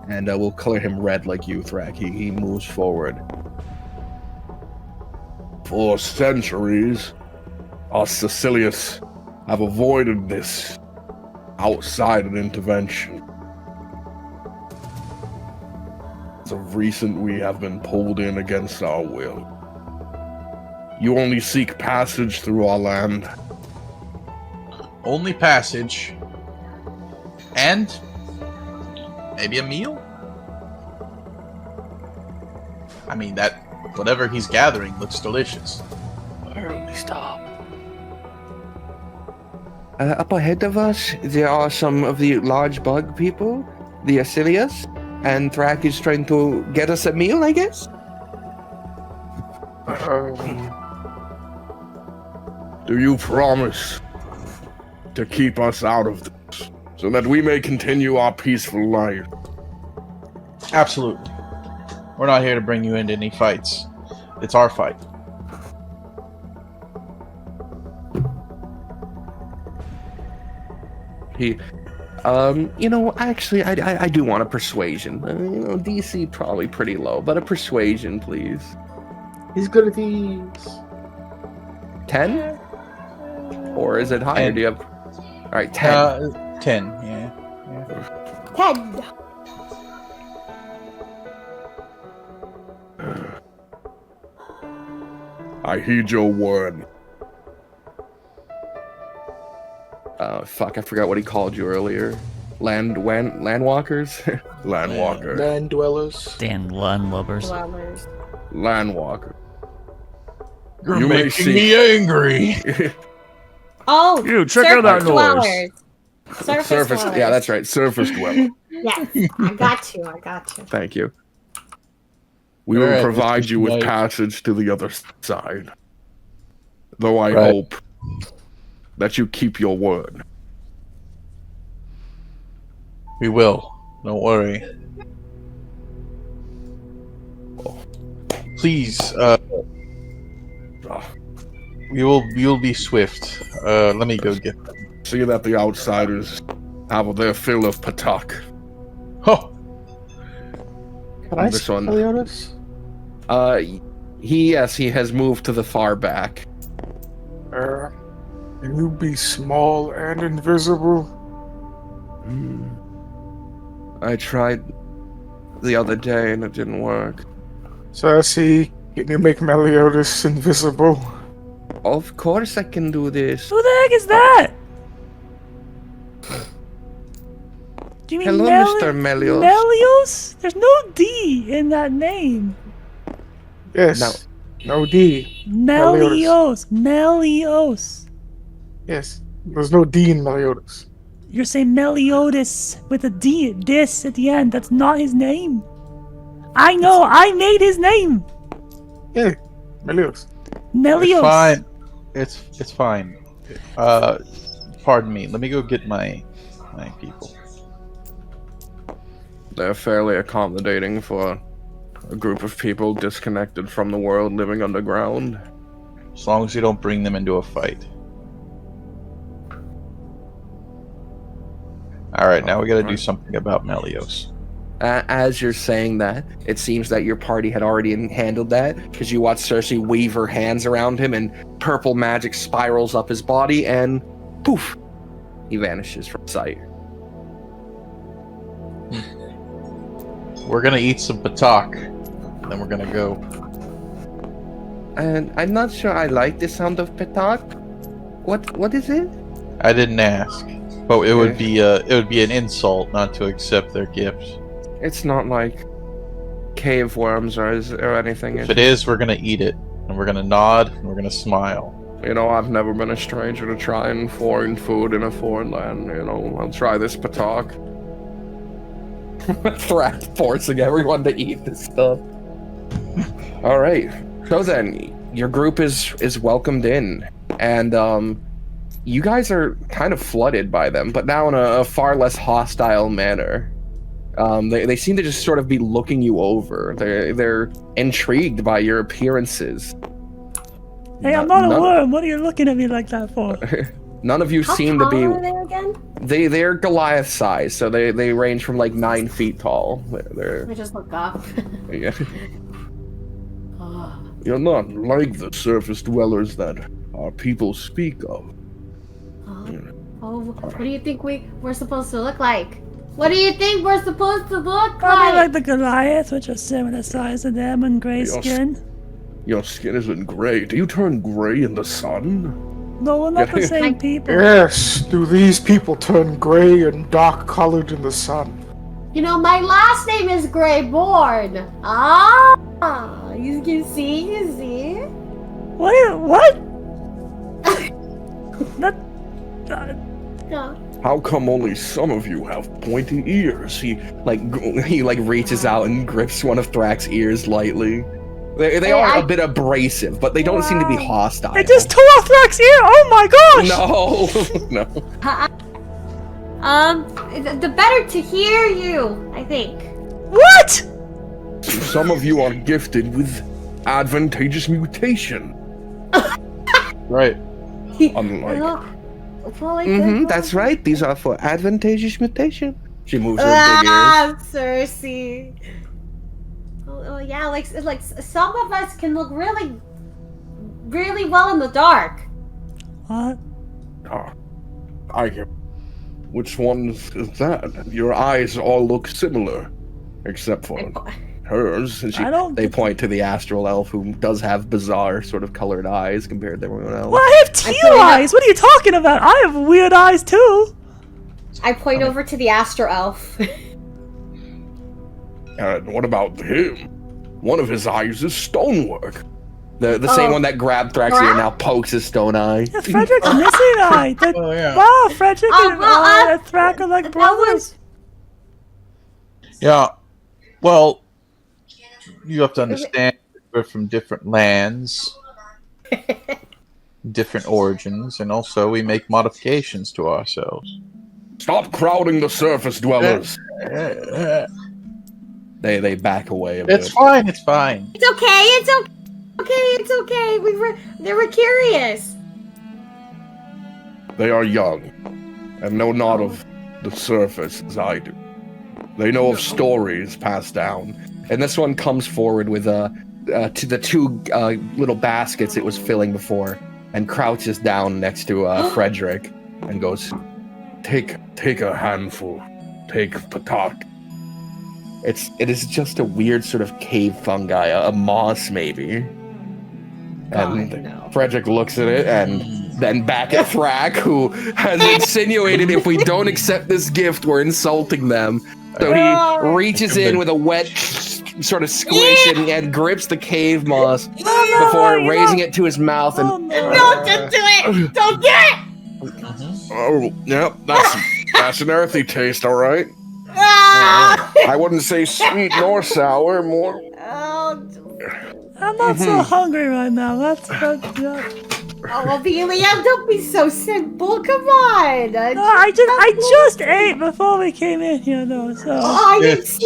and we'll color him red like you, Thrak. He moves forward. For centuries, us Sicilius have avoided this outside an intervention. As of recent, we have been pulled in against our will. You only seek passage through our land. Only passage. And maybe a meal? I mean, that whatever he's gathering looks delicious. Early stop. Up ahead of us, there are some of the large bug people, the Aeschylus, and Thrak is trying to get us a meal, I guess? Do you promise to keep us out of this, so that we may continue our peaceful life? Absolutely. We're not here to bring you into any fights. It's our fight. He, actually, I do want a persuasion. DC probably pretty low, but a persuasion, please. He's good at these. 10? Or is it higher? 10. Do you have... Alright, 10. 10, yeah. Ted. I heed your word. Fuck, I forgot what he called you earlier. Landwalkers? Landwalker. Land dwellers. Dan Lunlubbers. Dwellers. Landwalker. You're You may making see- me angry. Oh, You, check out that surface noise. dwellers. Surface Surface, dwellers. yeah, that's right. Surface dweller. Yes, I got you. Thank you. We will Alright, provide you with Mr. Knight. passage to the other side. Though I Right. hope that you keep your word. We will. Don't worry. Please, Ah, you'll be swift. Let me go get them. see that the outsiders have their fill of patak. Oh, Can I This see one. Meliodas? He has moved to the far back. Can you be small and invisible? I tried the other day and it didn't work. Cersei, can you make Meliodas invisible? Of course I can do this. Who the heck is that? Do you mean Hello, Mr. Melios. Melios? There's no D in that name. Yes. No D. Melios. Melios. Yes. There's no D in Meliodas. You're saying Meliodas with a D, dis at the end. That's not his name. I know. I made his name. Yeah. Meliodas. Melios. it's fine. It's fine. Pardon me. Let me go get my people. They're fairly accommodating for a group of people disconnected from the world living underground. As long as you don't bring them into a fight. Alright, now we gotta do something about Melios. As you're saying that, it seems that your party had already handled that, because you watch Cersei weave her hands around him and purple magic spirals up his body, and poof, he vanishes from sight. We're gonna eat some patak, then we're gonna go. And I'm not sure I like the sound of petak. What is it? I didn't ask, but it would be an insult not to accept their gift. It's not like cave worms or anything. If it is, we're gonna eat it, and we're gonna nod, and we're gonna smile. You know, I've never been a stranger to trying foreign food in a foreign land. You know, I'll try this patak. Thrack forcing everyone to eat this stuff. All right. So then, your group is welcomed in, and you guys are kind of flooded by them, but now in a far less hostile manner. They seem to just sort of be looking you over. They're intrigued by your appearances. Hey, I'm not a worm. What are you looking at me like that for? None of you How seem to tall be. are they again? They're Goliath size, so they range from like 9 feet tall. They're I just look up. yeah. Oh. You're not like the surface dwellers that our people speak of. Oh, what do you think we're supposed to look like? What do you think we're supposed to look Probably like like? the Goliath, which are similar size to them and gray skin. Your skin isn't gray. Do you turn gray in the sun? No, we're not the Yeah. same people. Yes. Do these people turn gray and dark colored in the sun? You know, my last name is Greyborn. Ah, you see? What? That. Yeah. How come only some of you have pointy ears? He reaches out and grips one of Thrax's ears lightly. They are a bit abrasive, but they don't seem to be hostile. I just tore off Thrax's ear! Oh my gosh! No. The better to hear you, I think. What? Some of you are gifted with advantageous mutation. Right. Unlike That's right. These are for advantageous mutation. She moves her big ears. Cersei. Oh yeah, like some of us can look really, really well in the dark. What? I can. Which ones is that? Your eyes all look similar, except for hers. And I don't they get- point to the astral elf, who does have bizarre sort of colored eyes compared to everyone else. Well, I have teal eyes! What are you talking about? I have weird eyes too! I point over to the Astro Elf. And what about him? One of his eyes is stonework. The same one that grabbed Thrax's ear now pokes his stone eye. Yeah, Frederick's missing an eye! Oh, yeah. Wow, Frederick and Thrak are like that brothers! Yeah. Well, you have to understand we're from different lands, different origins, and also we make modifications to ourselves. Stop crowding the surface dwellers. They back away a bit. It's fine. It's fine. It's okay. It's okay. It's okay. They were curious. They are young, and know not of the surface as I do. They know of stories passed down. And this one comes forward with to the two little baskets it was filling before, and crouches down next to Frederick, and goes, Take a handful. Take Patak. It is just a weird sort of cave fungi, a moss maybe. And no. Frederick looks at it and then back at Thrak, who has insinuated if we don't accept this gift, we're insulting them. So he reaches in with a wet sort of squish and grips the cave moss before raising it to his mouth and Don't just do it! Don't do it! Oh, yep, that's an earthy taste, all right. Ah! I wouldn't say sweet nor sour, more. Oh, I'm not so hungry right now. That's yeah. oh, Amelia, don't be so simple. Come on. No, I just ate before we came in here, though. So Oh,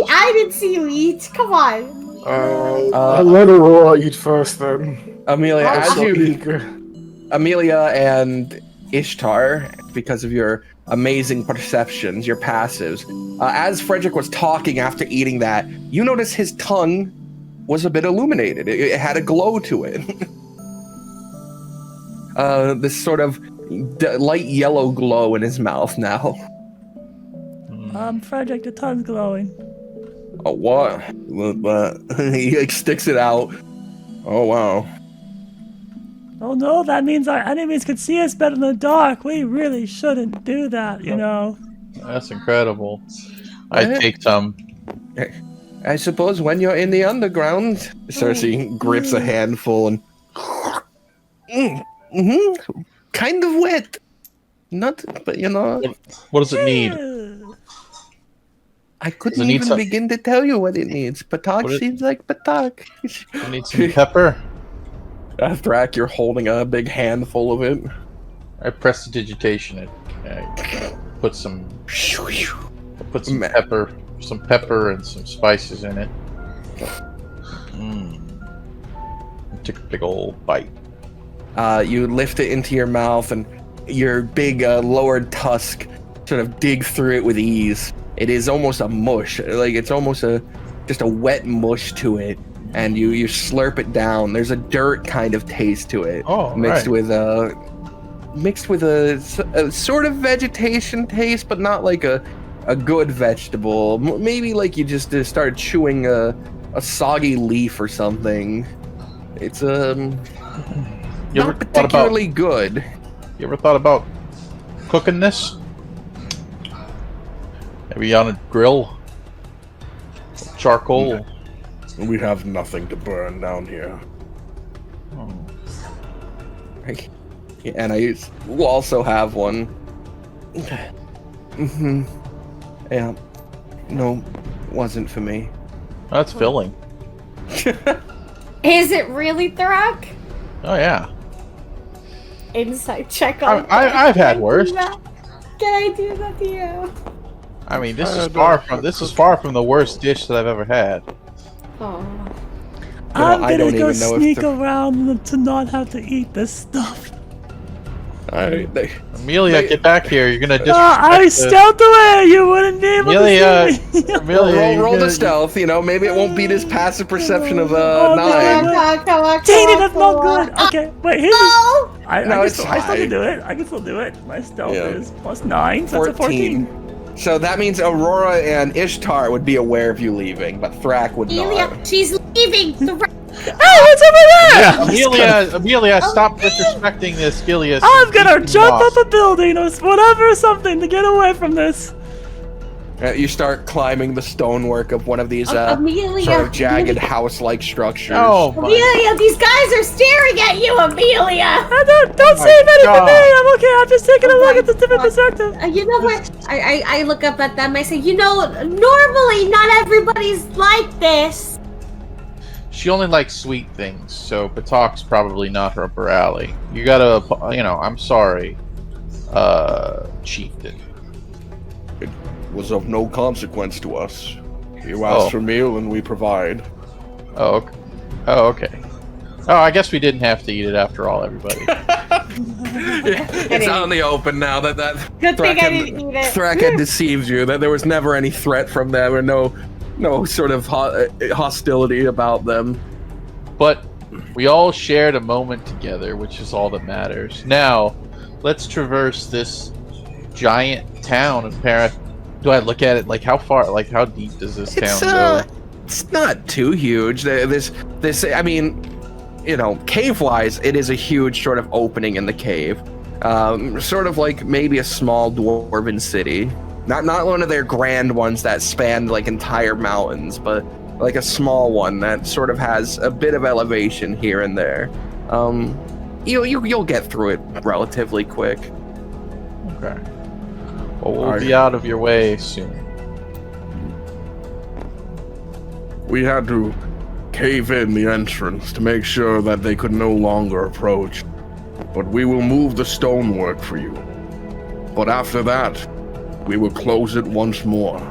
I didn't see you eat. Come on. I'll let Aurora eat first then. Amelia, I'm as so you eager. Amelia and Ishtar, because of your amazing perceptions, your passives, as Frederick was talking after eating that, you notice his tongue was a bit illuminated. It had a glow to it. This sort of light yellow glow in his mouth now. Frederick, the tongue's glowing. Oh, what? He like, sticks it out. Oh, wow. Oh no, that means our enemies can see us better in the dark. We really shouldn't do that, you know. That's incredible. I take some. I suppose when you're in the underground, Cersei grips a handful and kind of wet. Not, but you know, What does it need? I couldn't Does it need even some- begin to tell you what it needs. Patak What it- seems like Patak. It needs some pepper. Thrak, you're holding a big handful of it. I prestidigitation it. I put some Ma- pepper and some spices in it. I took a big old bite. You lift it into your mouth, and your big lowered tusk sort of dig through it with ease. It is almost a mush, like it's almost just a wet mush to it, and you slurp it down. There's a dirt kind of taste to it, mixed with a sort of vegetation taste, but not like a good vegetable. Maybe like you just started chewing a soggy leaf or something. It's not particularly good. You ever thought about cooking this? Maybe on a grill? Charcoal? We have nothing to burn down here. And I will also have one. Yeah. No, wasn't for me. That's filling. Is it really Thrak? Oh yeah. Insight check on. I've had worse. Can I do that to you? I mean, this is far from the worst dish that I've ever had. Oh. I'm I gonna don't go even know if sneak the- around to not have to eat this stuff. Amelia, get back here! You're gonna I disrespect stealthed away. You wouldn't be able Amelia, to see me. Amelia, roll the stealth. You know, maybe it won't beat his passive perception of Oh, 9. Come on, Dang it, that's not good. Okay, wait, here's Oh! I it's still can fine. do it. I can still do it. My stealth Yeah. is +9, so that's a 14. So that means Aurora and Ishtar would be aware of you leaving, but Thrak would Amelia, not. she's leaving. Hey, what's over there? Amelia, stop disrespecting this Gilius. I'm gonna jump up a building or whatever or something to get away from this. You start climbing the stonework of one of these Amelia, sort of jagged Amelia. house-like structures. Oh, my Amelia, these guys are staring at you, Amelia. Don't say anything God. to me. I'm okay. I'm just taking a Oh look my at the different God. perspective. You know what? I look up at them. I say, you know, normally not everybody's like this. She only likes sweet things, so Patak's probably not her upper alley. You gotta, I'm sorry, chieftain. Was of no consequence to us. You ask Oh. for meal and we provide. Oh, okay. Oh, okay. Oh, I guess we didn't have to eat it after all, everybody. It's out in the open now that Good thing I Thraken- didn't eat it. Thraka deceived you. That there was never any threat from them, or no sort of hostility about them. But we all shared a moment together, which is all that matters. Now, let's traverse this giant town of Paris. Do I look at it like how far? Like how deep does this town go? It's not too huge. This. I mean, cave-wise, it is a huge sort of opening in the cave. Sort of like maybe a small dwarven city. Not one of their grand ones that span like entire mountains, but like a small one that sort of has a bit of elevation here and there. You'll get through it relatively quick. Okay. Well, we'll be out of your way soon. We had to cave in the entrance to make sure that they could no longer approach. But we will move the stonework for you. But after that, we will close it once more.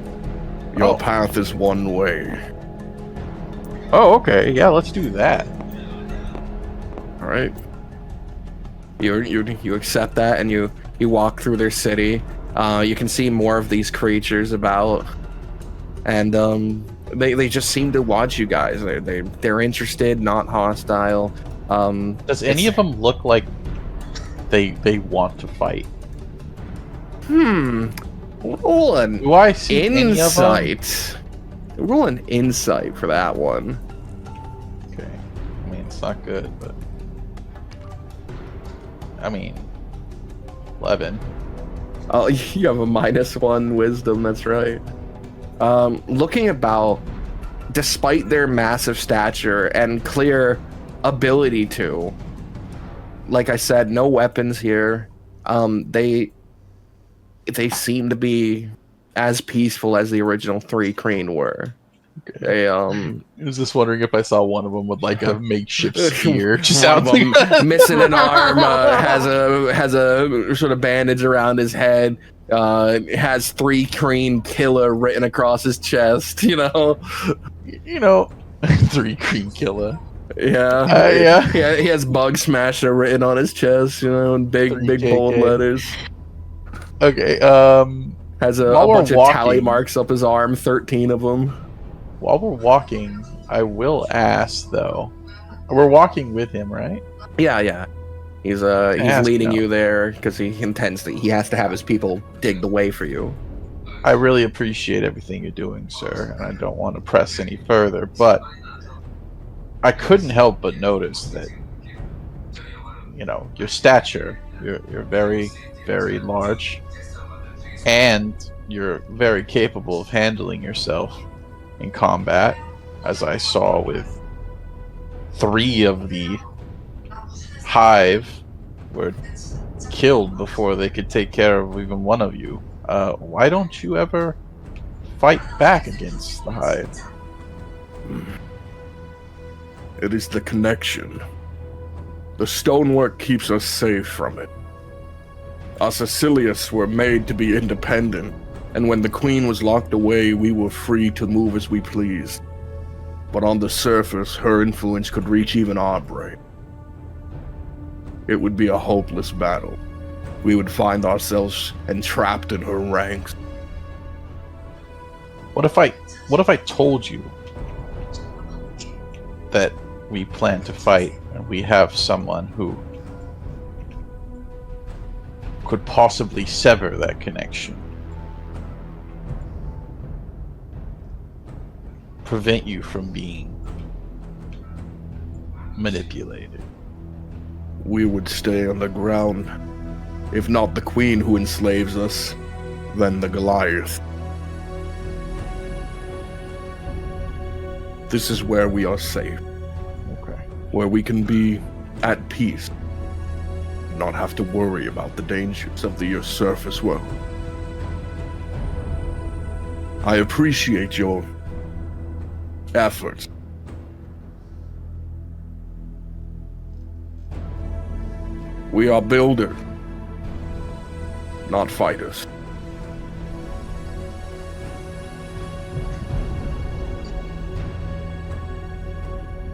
Your path is one way. Oh, okay. Yeah, let's do that. All right. You accept that, and you walk through their city. You can see more of these creatures about, and they just seem to watch you guys. They're interested, not hostile. Does any of them look like they want to fight? Roll an Do I see any of them? insight. Roll an insight for that one. Okay. I mean, it's not good, but I mean, 11. Oh, you have a -1 wisdom. That's right. Looking about, despite their massive stature and clear ability to, like I said, no weapons here. They seem to be as peaceful as the original 3 Kreen were. They I was just wondering if I saw one of them with like a makeshift spear. Just one out of them missing an arm, has a sort of bandage around his head, has 3 Kreen killer written across his chest. 3 Kreen killer. Yeah. He has Bug Smasher written on his chest, in big 3KK. bold letters. Okay. Has a While we're bunch of tally walking- marks up his arm, 13 of them. While we're walking, I will ask though. We're walking with him, right? Yeah. He's Ask leading now. you there because he intends that he has to have his people dig the way for you. I really appreciate everything you're doing, sir, and I don't want to press any further, but I couldn't help but notice that your stature, you're very, very large, and you're very capable of handling yourself in combat, as I saw with 3 of the hive were killed before they could take care of even one of you. Why don't you ever fight back against the hive? It is the connection. The stonework keeps us safe from it. Us Asilius were made to be independent, and when the queen was locked away, we were free to move as we pleased. But on the surface, her influence could reach even our brain. It would be a hopeless battle. We would find ourselves entrapped in her ranks. What if I told you that we plan to fight and we have someone who could possibly sever that connection? Prevent you from being manipulated. We would stay on the ground. If not the queen who enslaves us, then the Goliath. This is where we are safe. Okay. Where we can be at peace. Not have to worry about the dangers of the surface world. I appreciate your efforts. We are builders, not fighters.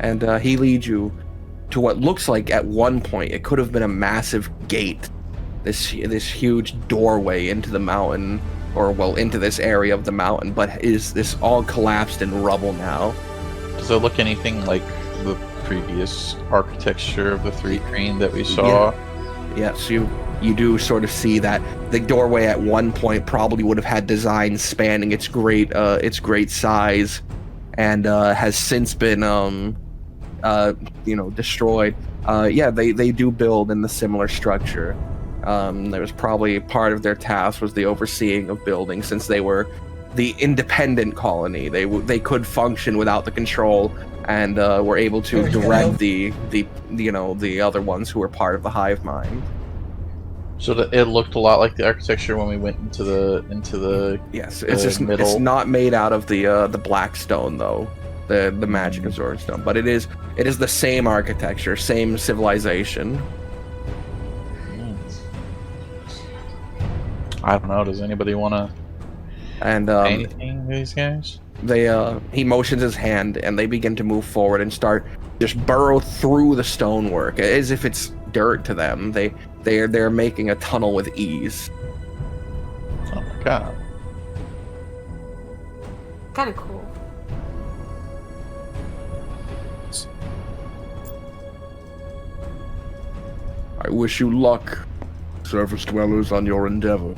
and he leads you to what looks like at one point it could have been a massive gate. This huge doorway into the mountain, or well, into this area of the mountain, but is this all collapsed in rubble now? Does it look anything like the previous architecture of the Three Crane that we saw? Yes, you do sort of see that the doorway at one point probably would have had designs spanning its great size, and has since been destroyed. They do build in the similar structure. There was probably part of their task was the overseeing of buildings, since they were the independent colony. They could function without the control, and were able to direct the other ones who were part of the hive mind. So it looked a lot like the architecture when we went into the yes. It's just middle. It's not made out of the black stone though, the magic absorbing stone, but it is the same architecture, same civilization. I don't know. Does anybody want to And say anything to these guys? he motions his hand, and they begin to move forward and start just burrow through the stonework as if it's dirt to them. They're making a tunnel with ease. Oh my god. Kind of cool. I wish you luck, surface dwellers, on your endeavor.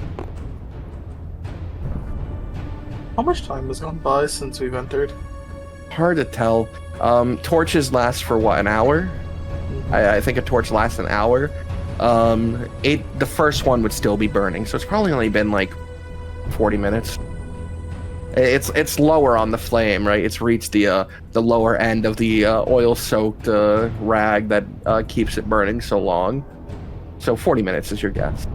How much time has gone by since we've entered? Hard to tell. Torches last for what, an hour? I think a torch lasts an hour. The first one would still be burning, so it's probably only been like 40 minutes. It's lower on the flame, right? It's reached the lower end of the oil-soaked rag that keeps it burning so long. So 40 minutes is your guess.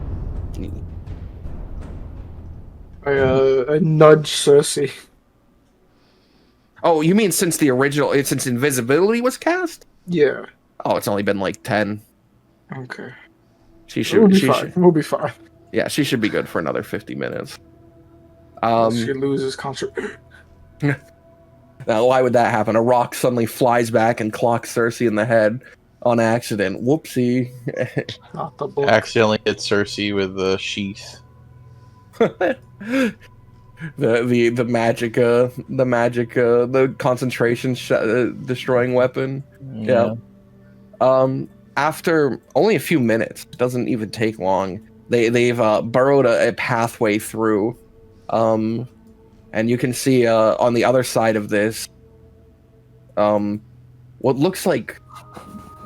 I nudge Cersei. Oh, you mean since invisibility was cast? Yeah. Oh, it's only been like 10. Okay. We'll be fine. Yeah, she should be good for another 50 minutes. She loses Now, why would that happen? A rock suddenly flies back and clocks Cersei in the head on accident. Whoopsie. Not the book. Accidentally hit Cersei with the sheath. the concentration destroying weapon. Yeah. After only a few minutes, it doesn't even take long. They've burrowed a pathway through, and you can see on the other side of this, what looks like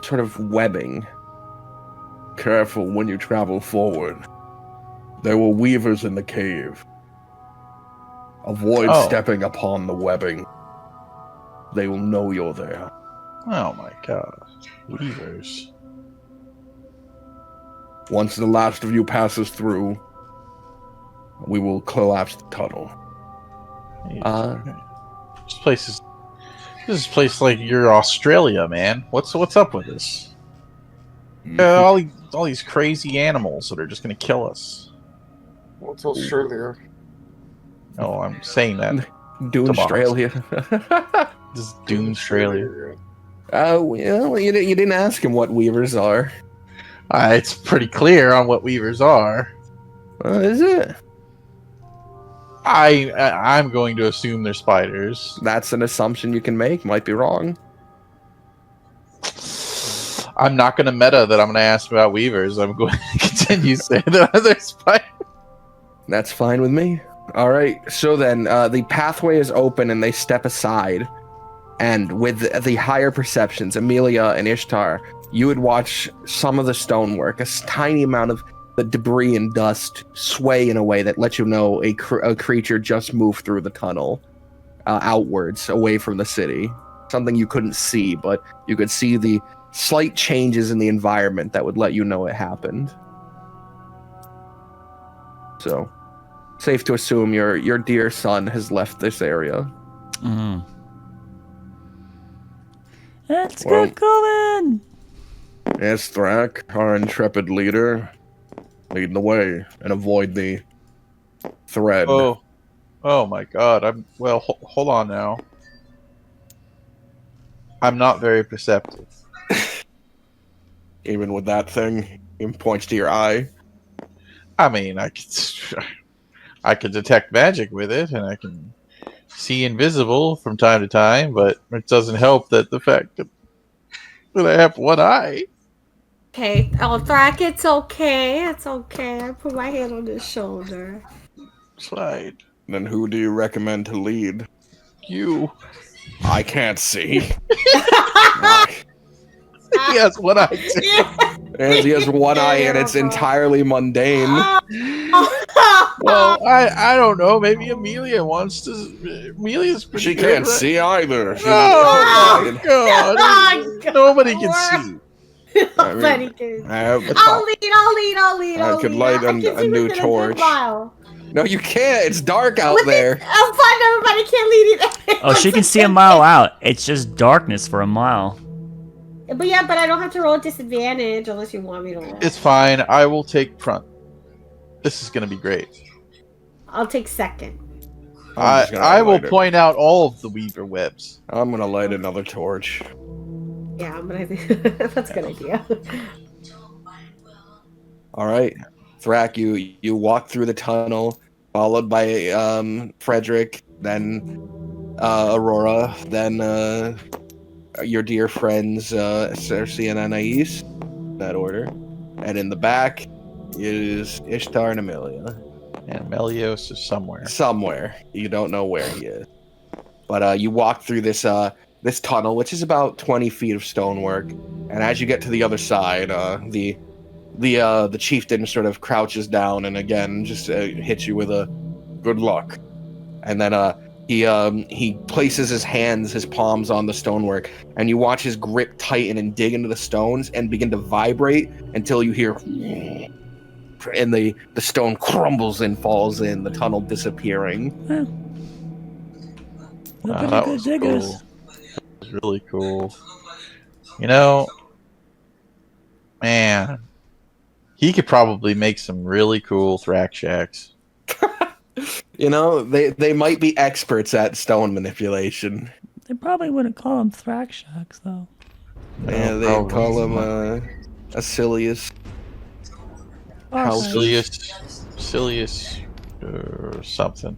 sort of webbing. Careful when you travel forward. There were weavers in the cave. Avoid stepping upon the webbing. They will know you're there. Oh my god. Weavers. Once the last of you passes through, we will collapse the tunnel. This is a place like you're Australia, man. What's up with this? All these crazy animals that are just gonna kill us. What's Australia? No, I'm saying that. Dune Australia. This is Doom Australia. Well, you didn't ask him what weavers are. It's pretty clear on what weavers are. Is it? I'm going to assume they're spiders. That's an assumption you can make. Might be wrong. I'm not going to meta that I'm going to ask about weavers. I'm going to continue saying that they're spiders. That's fine with me. All right. So then the pathway is open and they step aside. And with the higher perceptions, Amelia and Ishtar, you would watch some of the stonework, a tiny amount of the debris and dust sway in a way that lets you know a creature just moved through the tunnel outwards, away from the city. Something you couldn't see, but you could see the slight changes in the environment that would let you know it happened. So, safe to assume your dear son has left this area. Mm-hmm. Let's get going! Yes, Thrak, our intrepid leader, lead the way and avoid the thread. Oh my god. Hold on now. I'm not very perceptive. Even with that thing, he points to your eye. I mean, I could detect magic with it, and I can see invisible from time to time, but it doesn't help that the fact that I have one eye. Okay, Thrak, it's okay. It's okay. I put my hand on his shoulder. It's fine. Then who do you recommend to lead? You. I can't see. He has one eye too. And he has one eye, and it's entirely mundane. Well, I don't know. Maybe Amelia wants to. Amelia's pretty She good, can't right? see either. She's Oh, God. Oh, God. Nobody can see. Nobody can. I I'll lead. I could light I can a see new within a good torch. mile. No, you can't. It's dark out there. I'm fine. Everybody can't lead it. Oh, she can see a mile out. It's just darkness for a mile. But yeah, but I don't have to roll a disadvantage unless you want me to roll. It's fine. I will take front. This is going to be great. I'll take second. I will point out all of the weaver webs. I'm gonna light another torch. Yeah, but I think that's a good idea. All right, Thrak, you walk through the tunnel, followed by Frederick, then Aurora, then your dear friends Cersei and Anais, in that order, and in the back is Ishtar and Amelia. And Melios is somewhere. Somewhere. You don't know where he is. But you walk through this this tunnel, which is about 20 feet of stonework. And as you get to the other side, the chieftain sort of crouches down and again just hits you with a good luck. And then he places his palms on the stonework, and you watch his grip tighten and dig into the stones and begin to vibrate until you hear, and the stone crumbles and falls in, the tunnel disappearing. That was cool. That was really cool. You know, man, he could probably make some really cool Thrak shacks. You know, they might be experts at stone manipulation. They probably wouldn't call them Thrak Shacks, though. Yeah, they probably. call him Acilius. Silius, something.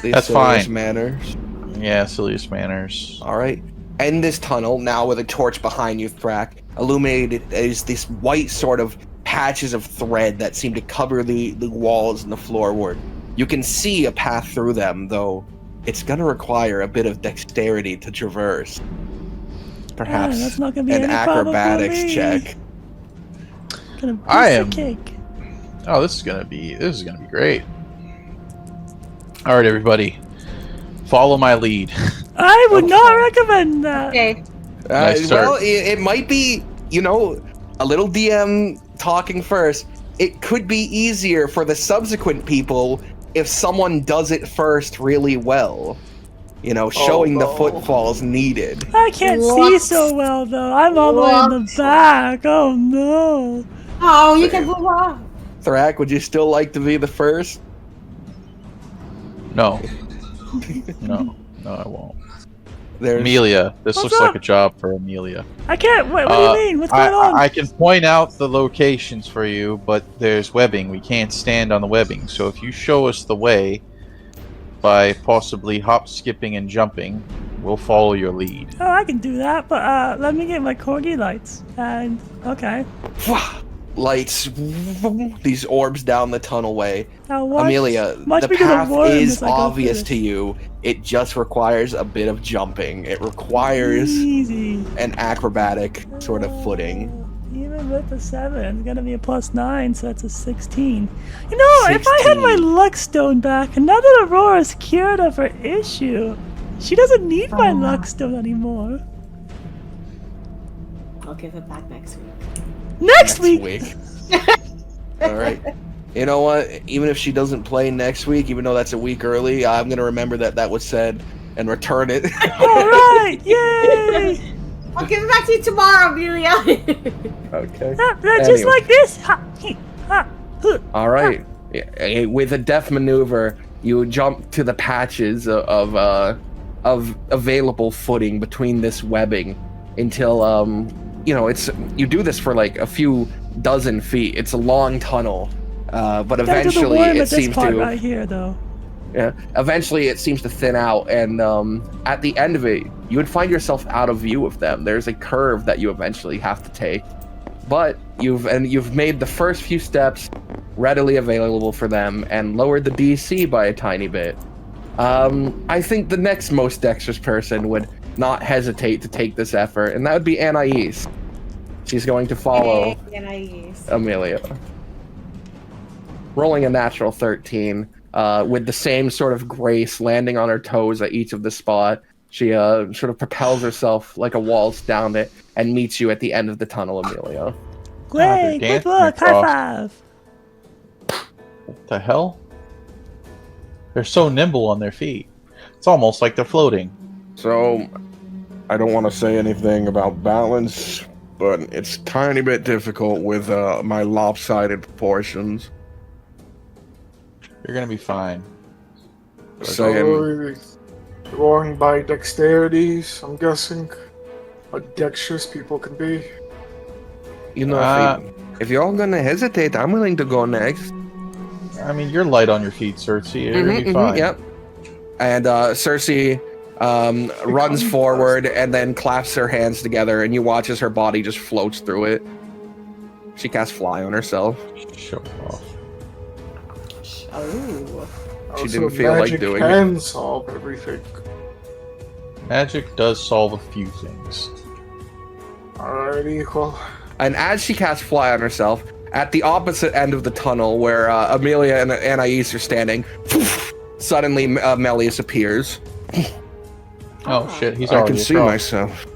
The That's Acilius fine. Manors. Yeah, Silius Manors. All right. In this tunnel, now with a torch behind you, Thrak, illuminated is this white sort of patches of thread that seem to cover the walls and the floorwork. You can see a path through them, though it's going to require a bit of dexterity to traverse. Perhaps that's not gonna be an any problem for acrobatics me. check. Gonna piece I of am- cake. Oh, this is gonna be great. All right, everybody, follow my lead. I would not recommend that. Okay. Nice start. Well, it might be, you know, a little DM talking first. It could be easier for the subsequent people if someone does it first really well. You know, showing the footfalls needed. I can't see so well, though. I'm all the way in the back. Oh, no. Oh, you can move on. Thrak, would you still like to be the first? No, no, I won't. There's Amelia, this What's looks up? like a job for Amelia. I can't. What do you mean? What's going on? I can point out the locations for you, but there's webbing. We can't stand on the webbing. So if you show us the way by possibly hop, skipping, and jumping, we'll follow your lead. Oh, I can do that, but let me get my corgi lights. And okay. lights, these orbs down the tunnelway. Now watch, Amelia, watch the me do the path worm is as I go obvious through to you. It just requires a bit of jumping. It requires Easy. an acrobatic sort of footing. Even with the 7, it's gonna be a +9, so that's a 16. You know, if I had my 16. luck stone back, now that Aurora's cured of her issue, she doesn't need my luck stone anymore. I'll give it back next week. Next week. All right. You know what? Even if she doesn't play next week, even though that's a week early, I'm gonna remember that was said and return it. All right, yay! I'll give it back to you tomorrow, Amelia. Okay. Just Anyway. like this. Ha, he, ha, huh. All right. With a deft maneuver, you jump to the patches of of available footing between this webbing until you do this for like a few dozen feet. It's a long tunnel, but eventually it seems to right here, though. Yeah, eventually it seems to thin out, and at the end of it, you would find yourself out of view of them. There's a curve that you eventually have to take, but you've made the first few steps readily available for them and lowered the DC by a tiny bit. I think the next most dexterous person would not hesitate to take this effort, and that would be Anais. She's going to follow Amelia. Rolling a natural 13, with the same sort of grace, landing on her toes at each of the spot. She sort of propels herself like a waltz down it and meets you at the end of the tunnel, Amelia. Great, good work, high five. What the hell? They're so nimble on their feet. It's almost like they're floating. So, I don't want to say anything about balance, but it's a tiny bit difficult with my lopsided proportions. You're gonna be fine. Saying, Going by dexterities, I'm guessing. How dexterous people can be. You know, if you're all gonna hesitate, I'm willing to go next. I mean, you're light on your feet, Cersei. You're gonna be fine. Yep. And Cersei runs forward and then claps her hands together, and you watch as her body just floats through it. She casts Fly on herself. Show off. Oh. She didn't feel like doing it. Magic can solve everything. Magic does solve a few things. Alrighty, well. And as she casts Fly on herself, at the opposite end of the tunnel where Amelia and Anais are standing, suddenly Melius appears. Oh shit, he's I already can see across. myself.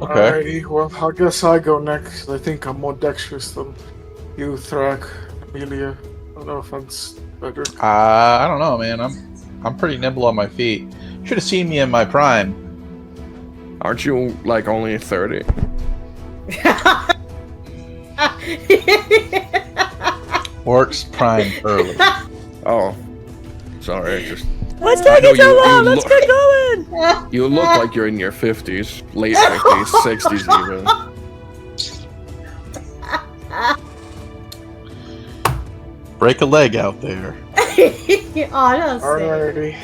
Okay. Alrighty, well, I guess I go next. I think I'm more dexterous than you, Thrak, Amelia. I don't know if that's better. I don't know, man. I'm pretty nimble on my feet. Should have seen me in my prime. Aren't you, like, only 30? Orcs prime early. Oh. Sorry, I just... What's I know taking so long? you Let's get going. You look like you're in your 50s. Late 50s, 60s even. Break a leg out there. Honestly. Alrighty.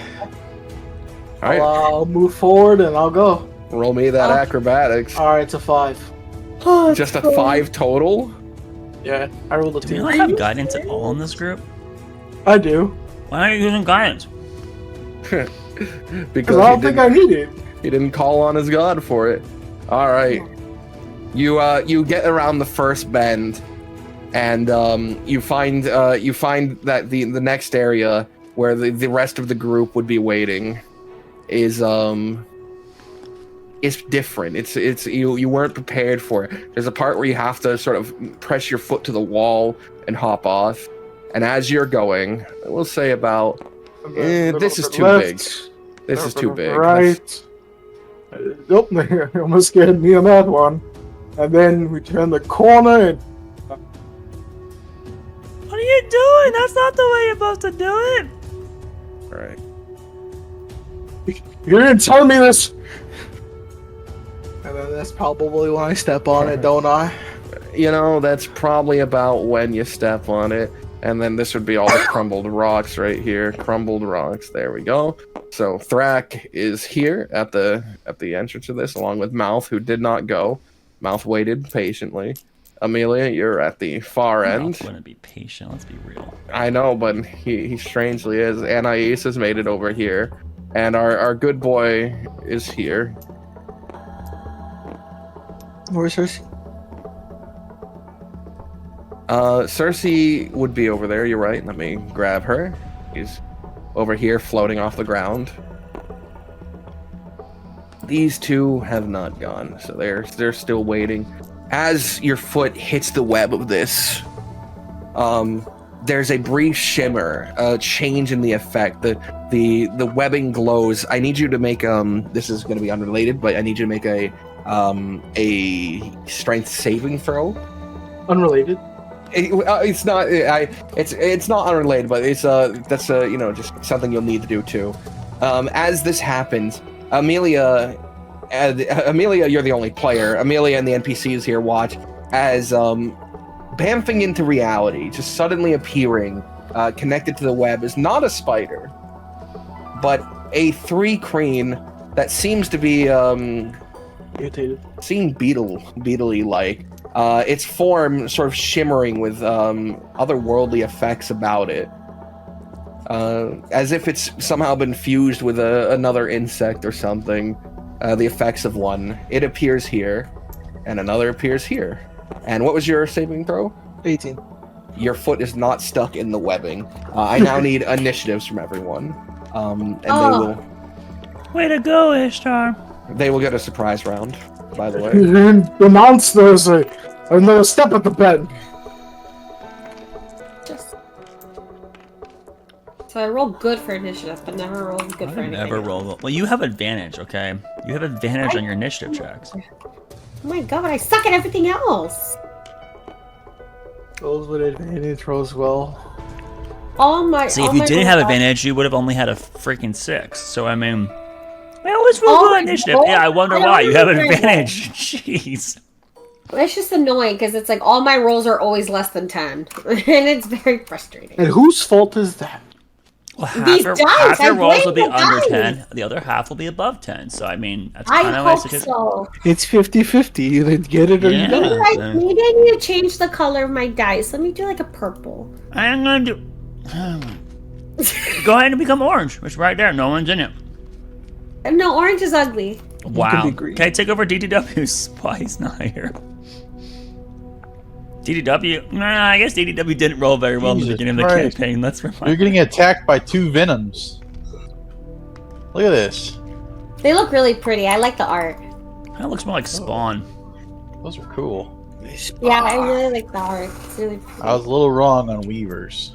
Alright, I'll move forward and I'll go. roll me that acrobatics. Alright, it's a 5. Just a 5 total? Yeah, I rolled a Do we 2. not have guidance at all in this group? I do. Why aren't you using guidance? Because I don't think I need it. He didn't call on his god for it. All right. You get around the first bend, and you find that the next area where the rest of the group would be waiting is different. It's you weren't prepared for it. There's a part where you have to sort of press your foot to the wall and hop off. And as you're going, we'll say about this is too big. This is too big. Right. Nope, they almost scared me on that one. And then we turn the corner and... What are you doing? That's not the way you're supposed to do it. All right. You didn't tell me this! And then that's probably when I step on it, don't I? You know, that's probably about when you step on it. And then this would be all the crumbled rocks right here. Crumbled rocks. There we go. So Thrak is here at the entrance of this, along with Mouth, who did not go. Mouth waited patiently. Amelia, you're at the far end. I'm gonna be patient. Let's be real. I know, but he strangely is. Anais has made it over here, and our good boy is here. Where's Cersei? Cersei would be over there. You're right. Let me grab her. He's over here, floating off the ground. These two have not gone, so they're still waiting. As your foot hits the web of this, there's a brief shimmer, a change in the effect. The webbing glows. I need you to make this is going to be unrelated, but I need you to make a strength saving throw. Unrelated. It's not. It's not unrelated, but it's that's just something you'll need to do too. As this happens, Amelia, you're the only player. Amelia and the NPCs here watch as bamfing into reality, just suddenly appearing, connected to the web, is not a spider, but a 3-crane that seems to be Irritated. seem beetle-y like. Its form sort of shimmering with otherworldly effects about it. As if it's somehow been fused with another insect or something. The effects of one. It appears here, and another appears here. And what was your saving throw? 18. Your foot is not stuck in the webbing. I now need initiatives from everyone. They will Way to go, Ishtar. get a surprise round, by the way. The monsters are another step at the bed. So I roll good for initiative, but never roll good for anything. Never roll. Well, you have advantage, okay? You have advantage on your initiative checks. Oh my god, I suck at everything else. Rolls with advantage, rolls well. See, if you didn't have advantage, you would have only had a freaking 6. So, I mean... I always roll good initiative. Yeah, I wonder why. You have advantage. Jeez. It's just annoying, because it's like all my rolls are always less than 10. And it's very frustrating. And whose fault is that? Well, These half dice, your I rolls will be blame the under dice. 10. The other half will be above 10. So, I mean, that's I kind of hope so. It's 50-50. You either get it or you Yeah. don't. Maybe I need to change the color of my dice. Let me do like a purple. I'm going to do... Go ahead and become orange. It's right there. No one's in it. No, orange is ugly. Wow. be green. Okay, take over DDW's spot. He's not here. DDW? Nah, I guess DDW didn't roll very well in the Jesus beginning of the Christ. campaign. Let's You're remind. getting attacked by 2 venoms. Look at this. They look really pretty. I like the art. That looks more like Spawn. Those are cool. Yeah, I really like the art. It's really pretty. I was a little wrong on weavers.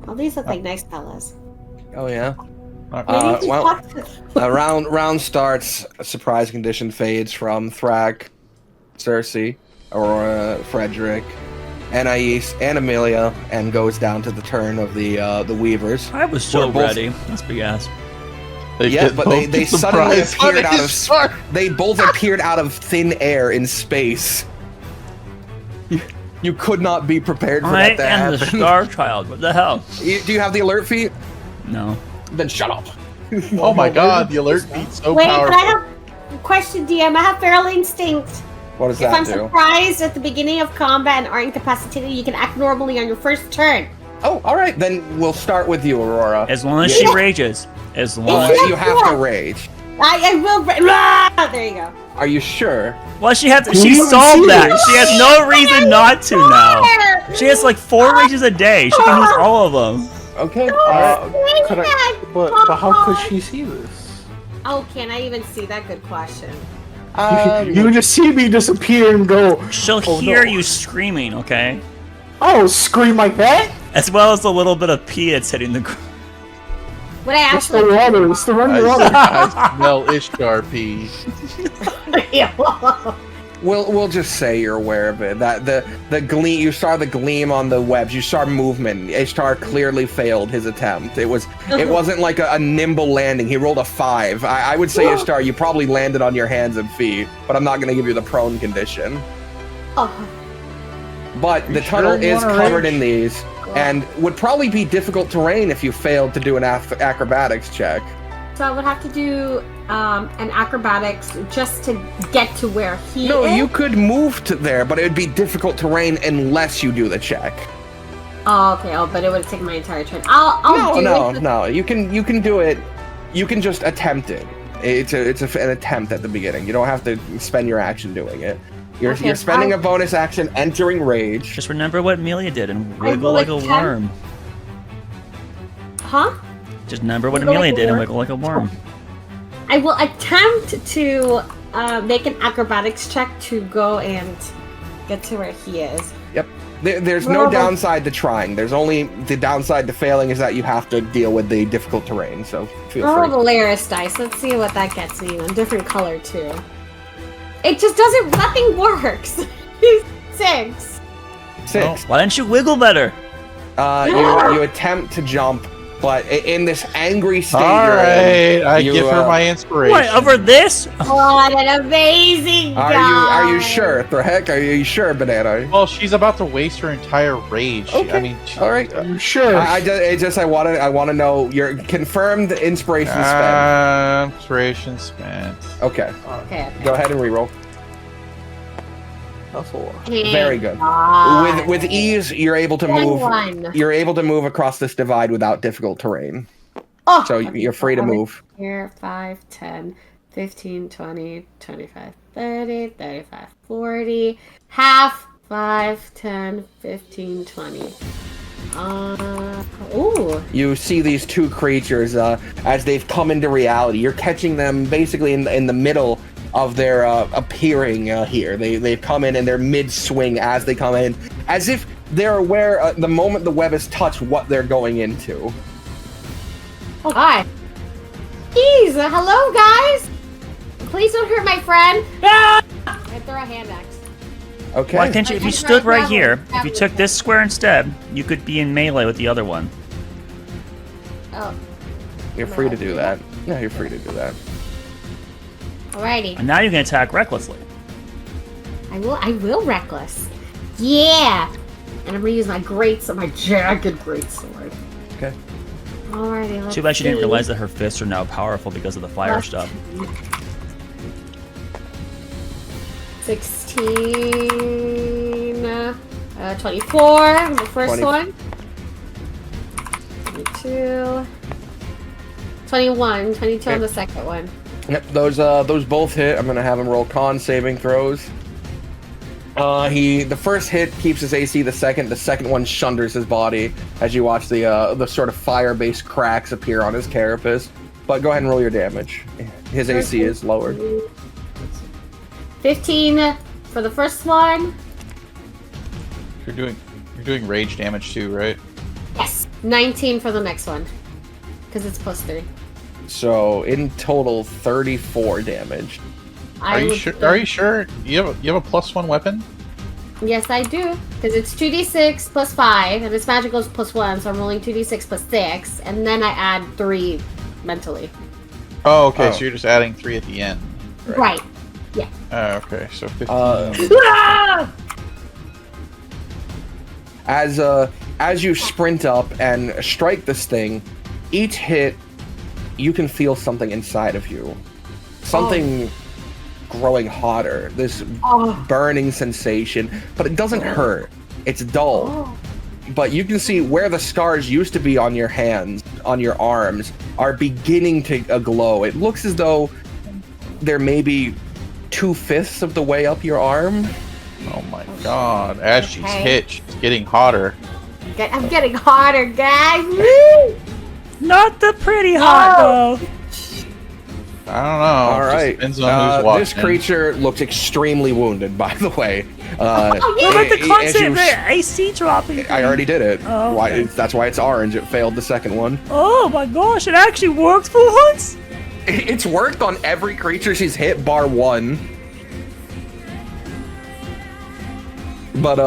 All these look like nice fellas. Oh yeah. Not Maybe really. you should well- talk to- Round starts. A surprise condition fades from Thrak, Cersei, Aurora, Frederick, Anais, and Amelia, and goes down to the turn of the Weavers. I was so We're both- ready. Let's be honest. Yeah, but they get suddenly surprised by appeared out this shark. of they both appeared out of thin air in space. You could not be prepared for I that to am the happen. Star Child. What the hell? Do you have the alert feat? No. Then shut up. Oh my god, the alert feat's so Wait, but I powerful. have a question, DM. I have feral instinct. What does If that I'm do? surprised at the beginning of combat and are incapacitated, you can act normally on your first turn. Oh, all right. Then we'll start with you, Aurora. As long as she rages. As long Well, as... Yeah. you have to rage. I will. There you go. Are you sure? Well, she has to, Who she even solved see that. this? She has no reason not to now. She has like 4 rages a day. She can use all of them. Okay. Could I, but how could she see this? Oh, can I even see that? Good question. You can just see me disappear and go, She'll Oh, hear no. you screaming, okay? oh, scream like that? As well as the little bit of pee that's hitting the ground. Would I It's the actually? water. It's the running water. I smell Ishtar pee. We'll just say you're aware of it. That the gleam, you saw the gleam on the webs. You saw movement. Ishtar clearly failed his attempt. It wasn't like a nimble landing. He rolled a 5. I would say Ishtar, you probably landed on your hands and feet, but I'm not going to give you the prone condition. Oh, But the sure tunnel you is wanna covered rage? in these, and would probably be difficult terrain if you failed to do an acrobatics check. so I would have to do an acrobatics just to get to where he No, is. you could move to there, but it would be difficult terrain unless you do the check. Oh, okay. Oh, but it would take my entire turn. I'll do it. No. You can do it. You can just attempt it. It's an attempt at the beginning. You don't have to spend your action doing it. You're Okay, spending a bonus action entering rage. Just remember what Amelia did and I wiggle will like a attempt- worm. Huh? Just remember what Wiggle like Amelia a did and worm? wiggle like a worm. I will attempt to make an acrobatics check to go and get to where he is. Yep. There's no Well, downside to trying. There's only the downside to failing is that you have to deal with the difficult terrain. So feel I'll free. roll Valeris dice. Let's see what that gets me. A different color too. It just doesn't. Nothing works. He's 6. 6. Why didn't you wiggle better? You attempt to jump, but in this angry state Alright, I you, give her my inspiration. What, over this? What an amazing guy. Are you sure? The heck, are you sure, Banana? Well, she's about to waste her entire rage. Okay. I mean, All right. Are you sure? I want to know your confirmed inspiration spent. Inspiration spent. Okay. Okay. Go ahead and reroll. A 4. Very good. God. With ease, you're able to move. 21. You're able to move across this divide without difficult terrain. Oh, So you're free to move. Here, 5, 10, 15, 20, 25, 30, 35, 40. Half, 5, 10, 15, 20. Ooh. You see these two creatures as they've come into reality. You're catching them basically in the middle of their appearing here. They've come in and they're mid-swing as they come in, as if they're aware the moment the web is touched what they're going into. Oh, hi. Jeez, hello, guys. Please don't hurt my friend. Ah! I throw a hand axe. Okay. Why can't you? If you stood right here, if you took this square instead, you could be in melee with the other one. Oh, You're free to do that. Yeah, you're free to do that. alrighty. And now you can attack recklessly. I will reckless. Yeah. And I'm gonna use my jagged greatsword. Okay. Alrighty, let's Too bad she didn't see. realize that her fists are now powerful because of the fire stuff. 16, 24, the first 20. one. 22, 21, 22 on the second one. Yep, those both hit. I'm gonna have him roll con saving throws. The first hit keeps his AC. The second one shunders his body as you watch the sort of fire-based cracks appear on his carapace. But go ahead and roll your damage. His AC is lowered. 15 for the first one. You're doing rage damage too, right? Yes. 19 for the next one. Because it's plus 3. So in total, 34 damage. Are you sure? Are you sure? You have a +1 weapon? Yes, I do. Because it's 2d6 plus 5, and this magic goes plus 1, so I'm rolling 2d6 plus 6, and then I add 3 mentally. Oh, okay. Oh. So you're just adding 3 at the end. Right. Oh, okay. So 15. Ah! As you sprint up and strike this thing, each hit, you can feel something inside of you. Something growing hotter. This burning sensation, but it doesn't hurt. It's dull. But you can see where the scars used to be on your hands, on your arms, are beginning to glow. It looks as though they're maybe 2/5 of the way up your arm. Oh my god. As she's hit, she's getting hotter. I'm getting hotter, guys. Woo! Not the pretty hot though. I don't know. All right. Depends on who's watching. This creature looks extremely wounded, by the way. Oh, What about the as constant you- AC dropping? I already did it. Oh, Why? okay. That's why it's orange. It failed the second one. Oh my gosh, it actually worked for once. It's worked on every creature she's hit, bar one. But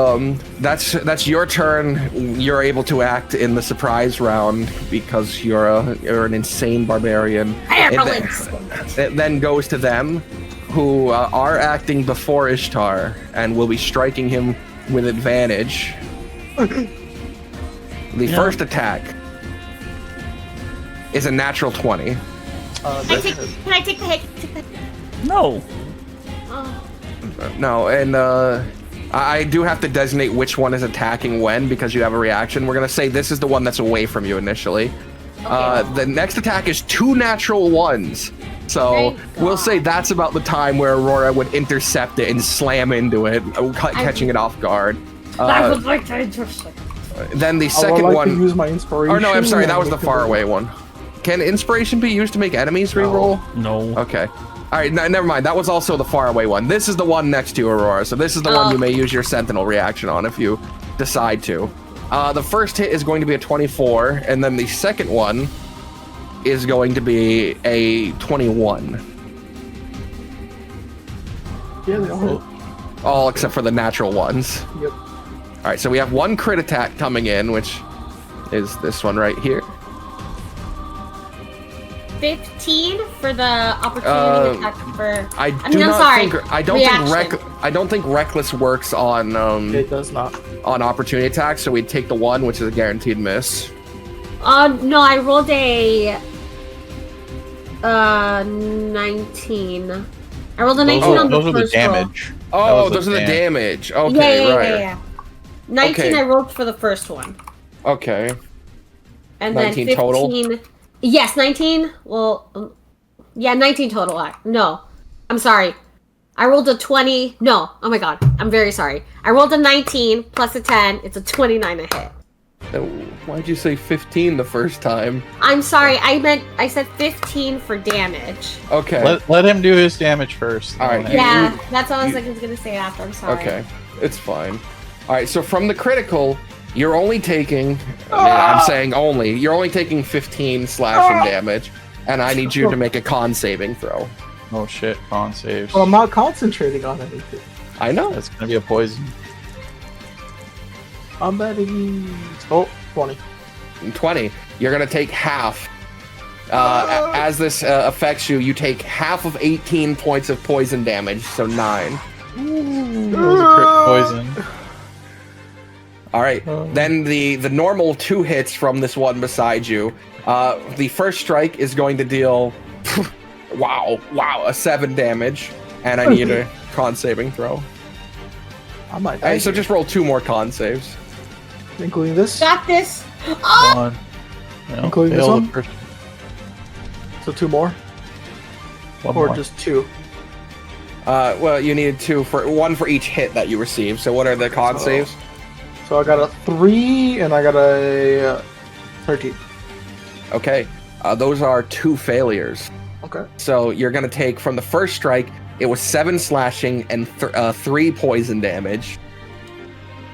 that's your turn. You're able to act in the surprise round because you're an insane barbarian. It then goes to them, who are acting before Ishtar and will be striking him with advantage. The first attack is a natural 20. Can I take the hit? No. Oh. No, and I do have to designate which one is attacking when because you have a reaction. We're gonna say this is the one that's away from you initially. The next attack is 2 natural 1s. So we'll say that's about the time where Aurora would intercept it and slam into it, catching it off guard. That was like interesting. Then the I would second like one. to use my inspiration. Oh no, I'm sorry, that was the and far away one. Can inspiration be used to make enemies reroll? No. Okay. All right, never mind. That was also the far away one. This is the one next to Aurora, so this is the one you may use your Sentinel reaction on if you decide to. The first hit is going to be a 24, and then the second one is going to be a 21. Yeah, they all hit. All except for the natural ones. Yep. All right, so we have one crit attack coming in, which is this one right here. 15 for the opportunity attack for. I don't think reckless works on It does not. on opportunity attacks, so we'd take the one, which is a guaranteed miss. No, I rolled a 19. I rolled a 19 on the those are the first roll. damage. Oh, those are the damage. Okay, Yeah, right. yeah. 19 Okay. I rolled for the first one. Okay. And then 19 15. total? Yes, 19. Well, yeah, 19 total. No, I'm sorry. I rolled a 20. No, oh my god. I'm very sorry. I rolled a 19 plus a 10. It's a 29 a hit. Why'd you say 15 the first time? I'm sorry. I said 15 for damage. Okay. Let him do his damage first. All right. Yeah, that's what I was gonna say after. I'm sorry. Okay, it's fine. All right, so from the critical, you're only taking, I'm saying only, you're only taking 15 slashing damage, and I need you to make a con saving throw. Oh shit, con saves. Well, I'm not concentrating on anything. I know. That's gonna be a poison. I'm betting. Oh, 20. 20. You're going to take half. As this affects you, you take half of 18 points of poison damage, so 9. That was a crit poison. All right, then the normal 2 hits from this one beside you. The first strike is going to deal, a 7 damage, and I need a con saving throw. I might All die. right, so just roll 2 more con saves. Including this? Got this. Oh! One. No, Including this fail the one? first- So 2 more? One Or more. just 2? Well, you needed 2 for 1 for each hit that you received. So what are the con So- saves? So I got a 3 and I got a 13. Okay, those are 2 failures. Okay. So you're gonna take from the first strike, it was 7 slashing and 3 poison damage.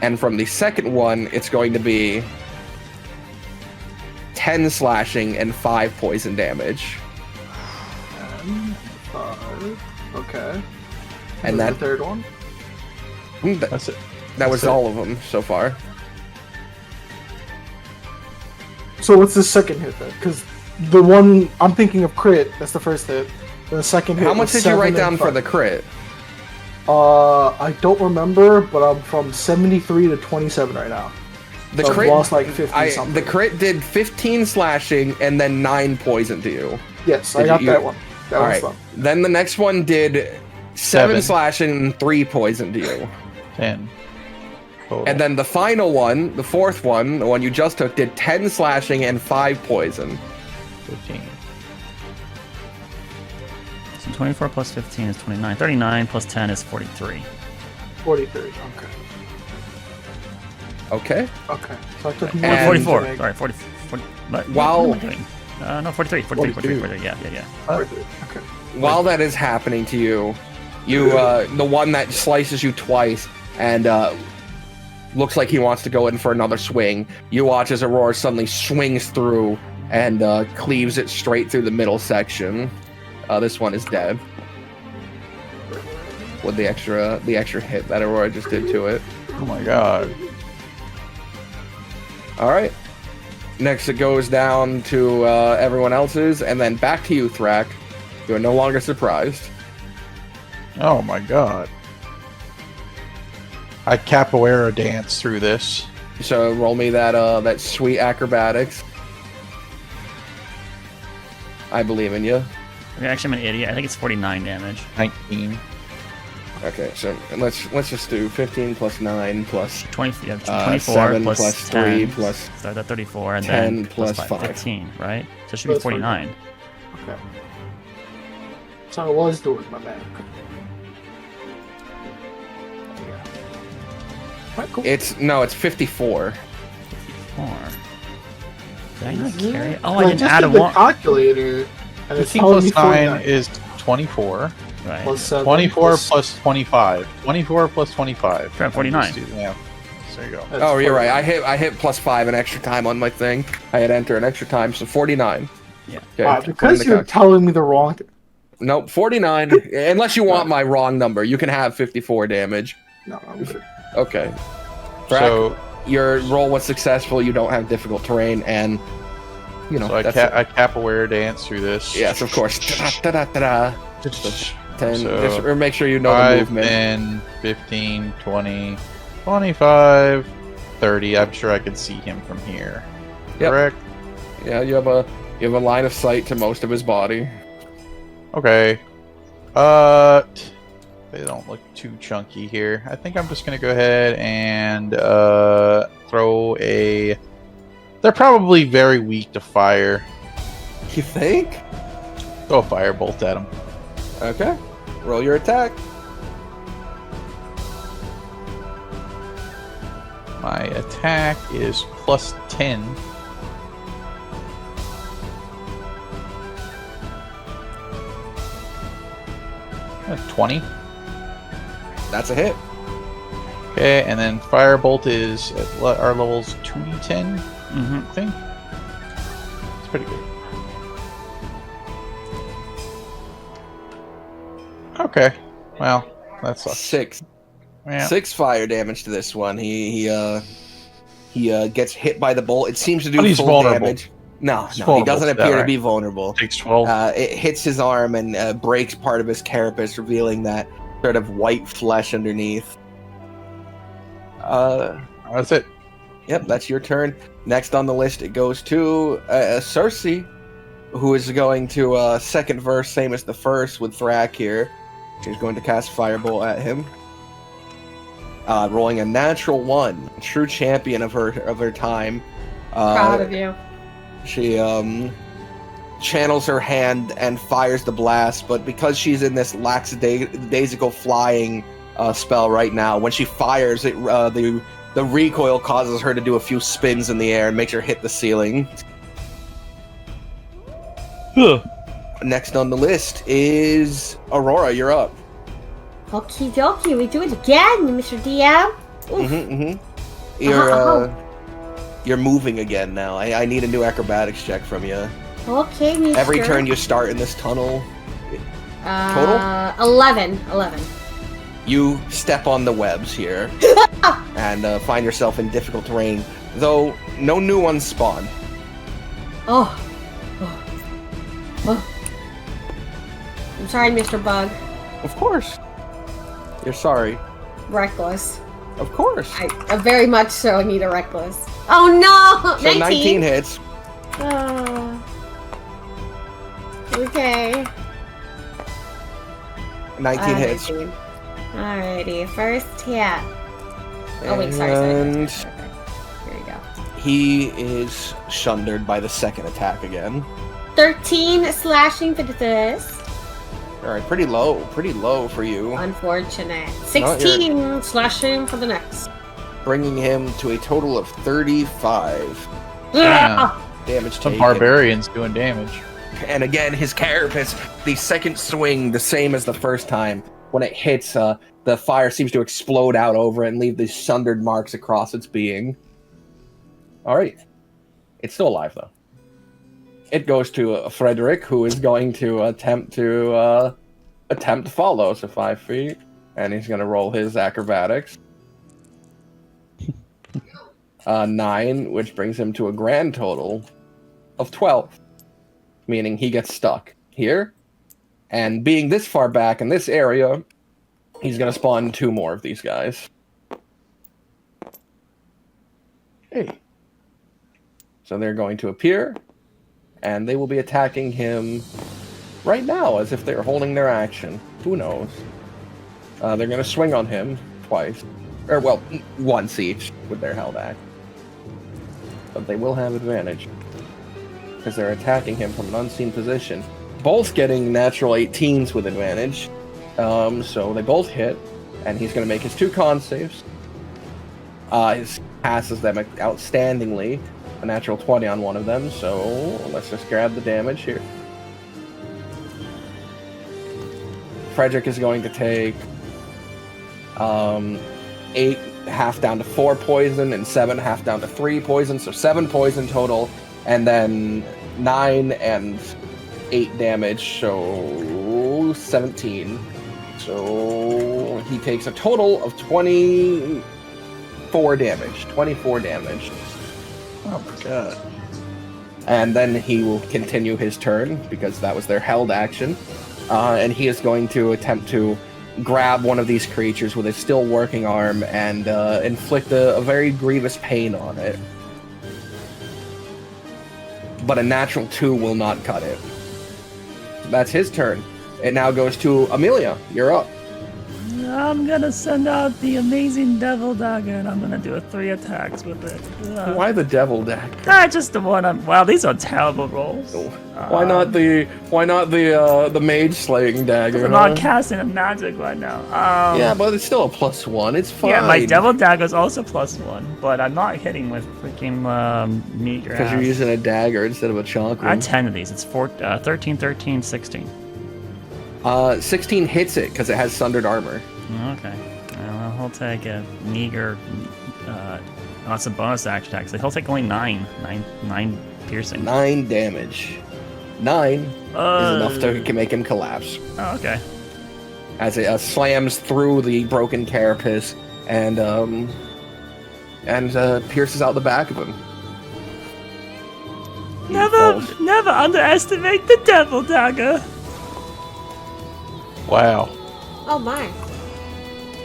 And from the second one, it's going to be 10 slashing and 5 poison damage. 10, 5. Okay. And the that third one? That's it. that was That's it. all of them so far. So what's the second hit then? Because the one I'm thinking of crit, that's the first hit. The second hit. How much was did you 7 write down and for 5. the crit? I don't remember, but I'm from 73 to 27 right now. The So I've crit, lost like 50 something. the crit did 15 slashing and then 9 poison to you. Yes, Did I got you- that one. That All one's right. fun. Then the next one did 7 7. slashing and 3 poison to you. 10. Total. And then the final one, the fourth one, the one you just took, did 10 slashing and 5 poison. 15. So 24 plus 15 is 29. 39 plus 10 is 43. 43. Okay. Okay. Okay. So I took more And- 44. to make- Sorry, 40. What Wow. am I doing? No, 43. 43. 43. Yeah. Okay. While that is happening to you, the one that slices you twice and looks like he wants to go in for another swing, you watch as Aurora suddenly swings through and cleaves it straight through the middle section. This one is dead. With the extra hit that Aurora just did to it. Oh my god. All right. Next, it goes down to everyone else's, and then back to you, Thrak. You are no longer surprised. Oh my god. I capoeira dance through this. So roll me that sweet acrobatics. I believe in you. Okay, actually, I'm an idiot. I think it's 49 damage. 19. Okay, so let's just do 15 plus 9 plus 20, yeah, 24 7 plus, plus 10, 3 plus start at 34, and 10 then plus plus 5. 15, right? So it should be Plus 49. Okay. So I was doing my man. Yeah. Alright, cool. it's 54. 54. Did I not Yeah. carry? Oh, Well, I didn't just add a did the one. calculator, and it's 15 telling plus me 9 49. is 24. Right. Plus 7 24 plus- plus 25. 24 plus 25. Right, 49. Just do the math. There you go. That's Oh, you're right. 49. I hit plus 5 an extra time on my thing. I had enter an extra time, so 49. Yeah. Okay. Alright, put in because the you're calc- telling me the wrong thing. Nope, 49. Unless you want my wrong number, you can have 54 damage. No, I'm good. Okay. So your roll was successful. You don't have difficult terrain, and you know. So I capoeira dance through this. Yes, of course. Ta-da. 10. So Just make sure you know the 5, movement. 10, 15, 20, 25, 30. I'm sure I could see him from here. Yep. Correct? Yeah, you have a line of sight to most of his body. Okay. They don't look too chunky here. I think I'm just gonna go ahead and throw a. They're probably very weak to fire. You think? Throw a firebolt at them. Okay. Roll your attack. My attack is plus 10. That's 20. That's a hit. Okay, and then firebolt is at our levels 2d10. I think it's pretty good. Okay, well that sucks. 6. Yeah. 6 fire damage to this one. He gets hit by the bolt. It seems to do But he's full vulnerable. damage. No, He's he vulnerable doesn't to that, appear to right? be vulnerable. Takes 12. It hits his arm and breaks part of his carapace, revealing that sort of white flesh underneath. That's it. Yep, that's your turn. Next on the list, it goes to Cersei, who is going to second verse, same as the first with Thrak here. She's going to cast Firebolt at him. Rolling a natural 1, true champion of her time. Proud of you. She channels her hand and fires the blast, but because she's in this lackadaisical flying spell right now, when she fires it, the recoil causes her to do a few spins in the air and makes her hit the ceiling. Next on the list is Aurora. You're up. Okie dokie, we do it again, Mr. DM. Oof. You're moving again now. I need a new acrobatics check from you. Okay, Mr. Every turn you start in this tunnel. Total? 11. You step on the webs here and find yourself in difficult terrain, though no new ones spawn. Oh. I'm sorry, Mr. Bug. Of course. You're sorry. Reckless. Of course. I very much so need a reckless. Oh no! So 19 hits. Okay. 19 hits. 19. Alrighty, first hit. Oh wait, sorry. And Here we go. he is shundered by the second attack again. 13 slashing for this. Alright, pretty low for you. Unfortunate. 16 slashing for the next. Bringing him to a total of 35 Yeah. damage Some taken. barbarians doing damage. And again, his carapace, the second swing, the same as the first time. When it hits, the fire seems to explode out over it and leave these sundered marks across its being. Alright. It's still alive, though. It goes to Frederick, who is going to attempt to follow, so 5 feet. And he's going to roll his acrobatics. 9, which brings him to a grand total of 12. Meaning he gets stuck here. And being this far back in this area, he's going to spawn 2 more of these guys. Hey. So they're going to appear, and they will be attacking him right now as if they're holding their action. Who knows? They're going to swing on him twice. Or, well, once each with their held action. But they will have advantage. Because they're attacking him from an unseen position. Both getting natural 18s with advantage. So they both hit. And he's going to make his 2 con saves. His passes them outstandingly. A natural 20 on one of them. So let's just grab the damage here. Frederick is going to take 8 half down to 4 poison and 7 half down to 3 poison. So 7 poison total. And then 9 and 8 damage, so 17. So he takes a total of 20 24 damage. 24 damage. Oh my god. And then he will continue his turn, because that was their held action. And he is going to attempt to grab one of these creatures with his still working arm and inflict a very grievous pain on it. But a natural 2 will not cut it. That's his turn. It now goes to Amelia. You're up. I'm gonna send out the amazing devil dagger, and I'm gonna do 3 attacks with it. Why the devil dagger? Just the one. Wow, these are terrible rolls. Why not the mage slaying dagger? I'm not casting a magic right now. Yeah, but it's still a +1. It's fine. Yeah, my devil dagger is also +1, but I'm not hitting with freaking meager. Because you're using a dagger instead of a chakra. I had 10 of these. It's 13, 13, 16. 16 hits it because it has sundered armor. Okay. Well, he'll take a meager. That's a bonus action attack. So he'll take only 9 piercing. 9 damage. 9 is enough to make him collapse. Oh, okay. As it slams through the broken carapace and pierces out the back of him. He falls. Never underestimate the devil dagger. Wow. Oh my.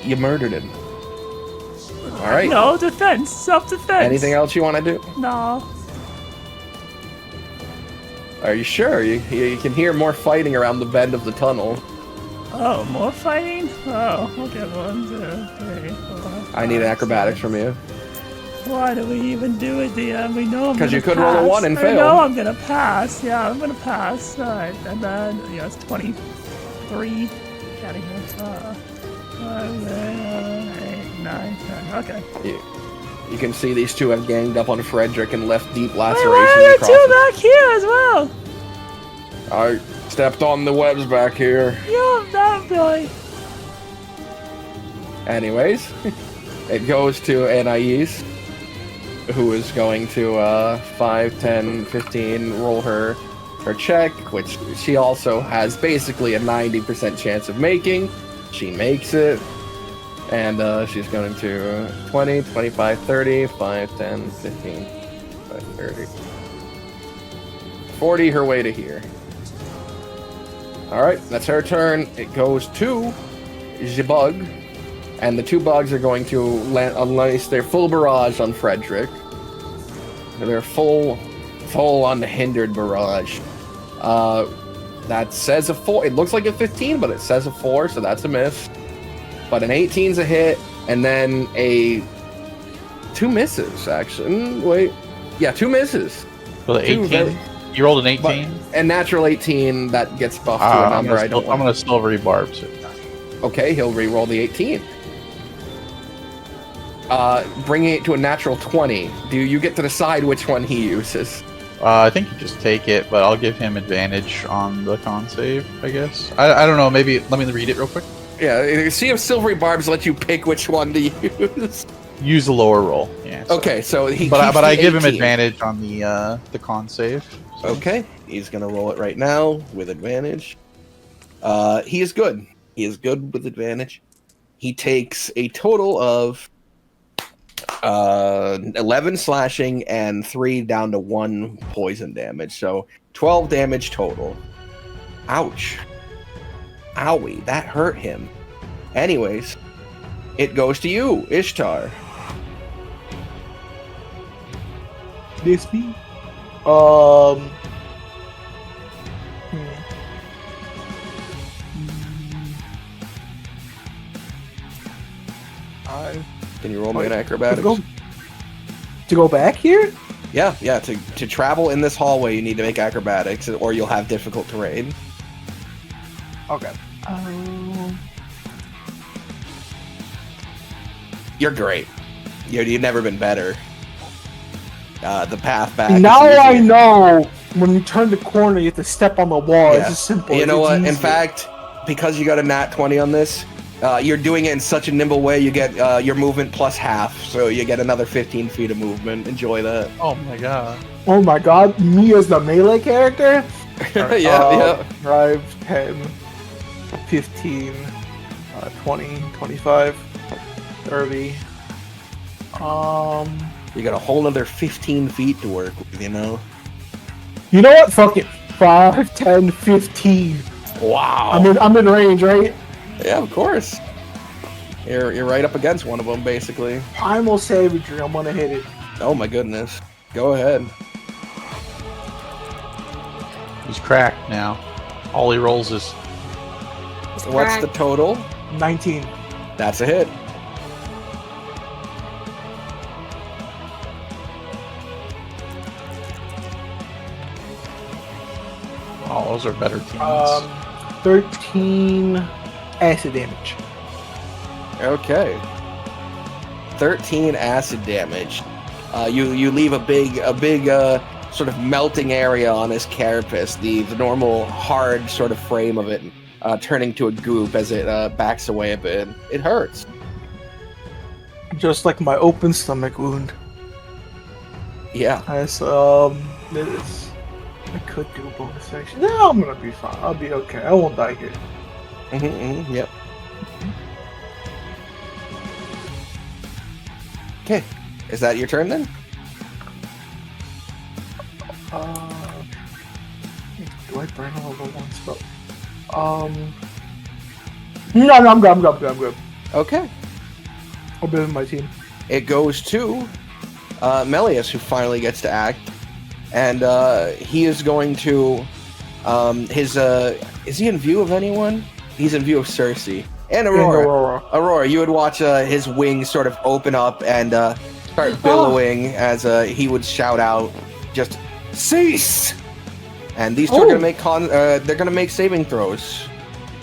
You murdered him. All right. No, defense. Self-defense. Anything else you want to do? No. Are you sure? You can hear more fighting around the bend of the tunnel. Oh, more fighting? Oh, okay. 1, 2, 3, 4. I need acrobatics from you. Why do we even do it, DM? We know I'm gonna pass. Because you could roll a 1 and fail. I know I'm gonna pass. Yeah, I'm gonna pass. Alright, and then, yeah, it's 23. Counting here. 5, 8, 9, 10. Okay. You can see these two have ganged up on Frederick and left deep Wait, lacerations why are there across two it. back here as well? I stepped on the webs back here. Yeah, that boy. Anyways, it goes to Anais, who is going to 5, 10, 15 roll her check, which she also has basically a 90% chance of making. She makes it. And she's going to 20, 25, 30, 5, 10, 15, 5, 30. 40 her way to here. Alright, that's her turn. It goes to the bug. And the 2 bugs are going to unleash their full barrage on Frederick. Their full unhindered barrage. That says a 4. It looks like a 15, but it says a 4, so that's a miss. But an 18's a hit, and then 2 misses, actually. Wait. Yeah, 2 misses. So the 18? You rolled an 18? And natural 18, that gets buffed to a number I don't want. I'm going to silvery barbs it. Okay, he'll re-roll the 18. Bringing it to a natural 20. Do you get to decide which one he uses? I think you just take it, but I'll give him advantage on the con save, I guess. I don't know, maybe let me read it real quick. Yeah, see if Silvery Barbs let you pick which one to use. Use the lower roll. Yeah. So. Okay, so he. But I give him 18. advantage on the con save. So. Okay, he's gonna roll it right now with advantage. He is good. He is good with advantage. He takes a total of 11 slashing and 3 down to 1 poison damage. So 12 damage total. Ouch. Owie, that hurt him. Anyways, it goes to you, Ishtar. This me? Can you roll me an acrobatics? To go back here? Yeah. To travel in this hallway, you need to make acrobatics, or you'll have difficult terrain. Okay. You're great. You've never been better. The path back. Now is I easier. know. When you turn the corner, you have to step on the wall. Yeah. It's just simple. You know It's what? In easier. fact, because you got a nat 20 on this, you're doing it in such a nimble way. You get your movement plus half, so you get another 15 feet of movement. Enjoy that. Oh my god. Oh my god, me as the melee character? Yeah. 5, 10, 15, 20, 25, 30, You got a whole nother 15 feet to work with, you know? You know what? Fuck it. 5, 10, 15. Wow. I'm in range, right? Yeah, of course. You're right up against one of them, basically. Primal Savagery. I'm gonna hit it. Oh my goodness. Go ahead. He's cracked now. All he rolls is What's the total? 19. That's a hit. oh, those are better teams. 13 acid damage. Okay. 13 acid damage. You leave a big sort of melting area on his carapace, the normal hard sort of frame of it, turning to a goop as it backs away a bit. It hurts. Just like my open stomach wound. Yeah. This, I could do a bonus action. No, I'm gonna be fine. I'll be okay. I won't die here. Yep. Okay. Is that your turn then? Do I burn all over one spell? No, I'm good. Okay. I'll be with my team. It goes to Melius, who finally gets to act, and he is going to is he in view of anyone? He's in view of Cersei and Aurora. Aurora, you would watch his wings sort of open up and start billowing as he would shout out, "Just cease!" And these two are gonna make saving throws.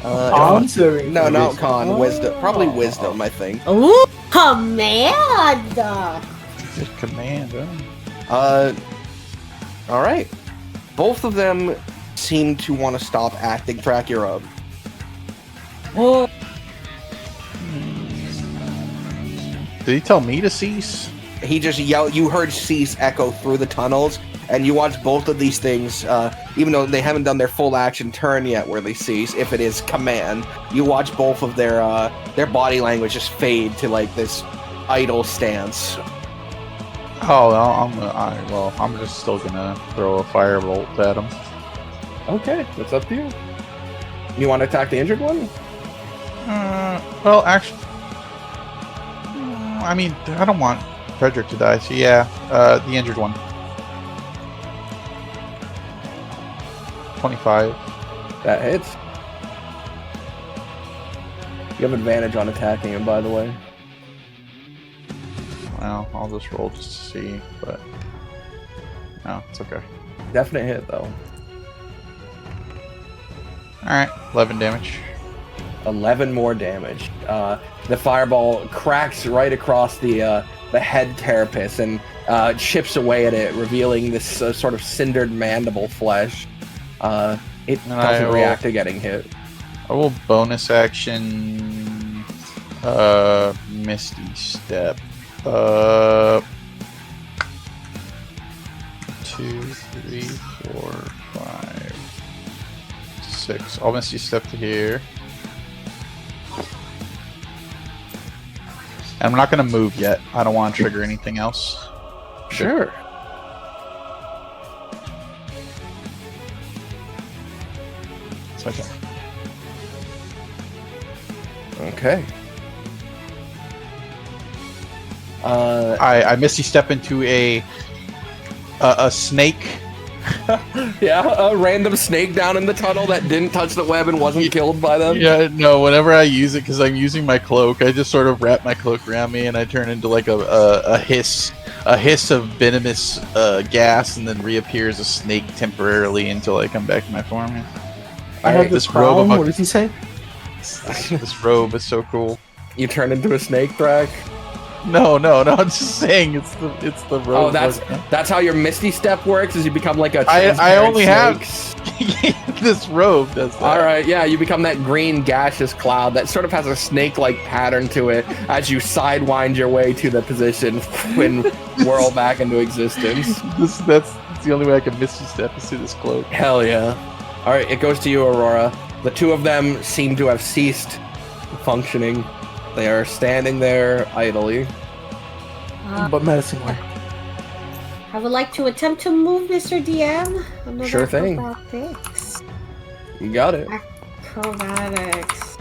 Saving. No, not con. Wisdom, probably wisdom. I think. Ooh, command! Good command, huh? All right. Both of them seem to want to stop acting. Track, you're up. Oh. Did he tell me to cease? He just yelled. You heard cease echo through the tunnels, and you watch both of these things, even though they haven't done their full action turn yet where they cease, if it is command, you watch both of their body language just fade to like this idle stance. Oh, well, I'm just still gonna throw a firebolt at him. Okay, that's up to you. You want to attack the injured one? Well, actually, I mean, I don't want Frederick to die, so yeah, the injured one. 25. That hits. You have advantage on attacking him, by the way. Well, I'll just roll just to see, but no, it's okay. Definite hit, though. Alright, 11 damage. 11 more damage. The fireball cracks right across the head carapace and chips away at it, revealing this sort of cindered mandible flesh. It doesn't react to getting hit. I will bonus action Misty Step. 2, 3, 4, 5, 6. I'll Misty Step to here. And I'm not going to move yet. I don't want to trigger anything else. Sure. It's okay. Okay. I Misty Step into a snake. Yeah, a random snake down in the tunnel that didn't touch the web and wasn't killed by them. Yeah, no, whenever I use it, because I'm using my cloak, I just sort of wrap my cloak around me and I turn into like a hiss of venomous gas, and then reappear as a snake temporarily until I come back to my form. I have this robe. What does he say? This robe is so cool. You turn into a snake, Thrak? No, I'm just saying it's the robe. Oh, that's how your Misty Step works, is you become like a I only snake. have this robe does that. Alright, yeah, you become that green gaseous cloud that sort of has a snake-like pattern to it as you sidewind your way to the position and whirl back into existence. That's the only way I can Misty Step is through this cloak. Hell yeah. Alright, it goes to you, Aurora. The two of them seem to have ceased functioning. They are standing there idly. but menacingly. I would like to attempt to move, Mr. DM. Another Sure thing. acrobatics. You got it. Acrobatics.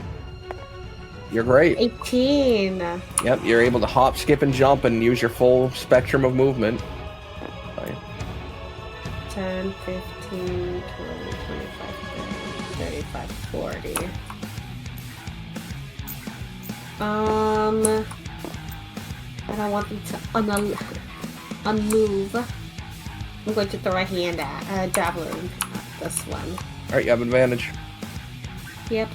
You're great. 18. Yep, you're able to hop, skip, and jump and use your full spectrum of movement. Fine. 10, 15, 20, 25, 30, 35, 40. And I want them to unmove. I'm going to throw a hand at javelin at this one. Alright, you have advantage. Yep.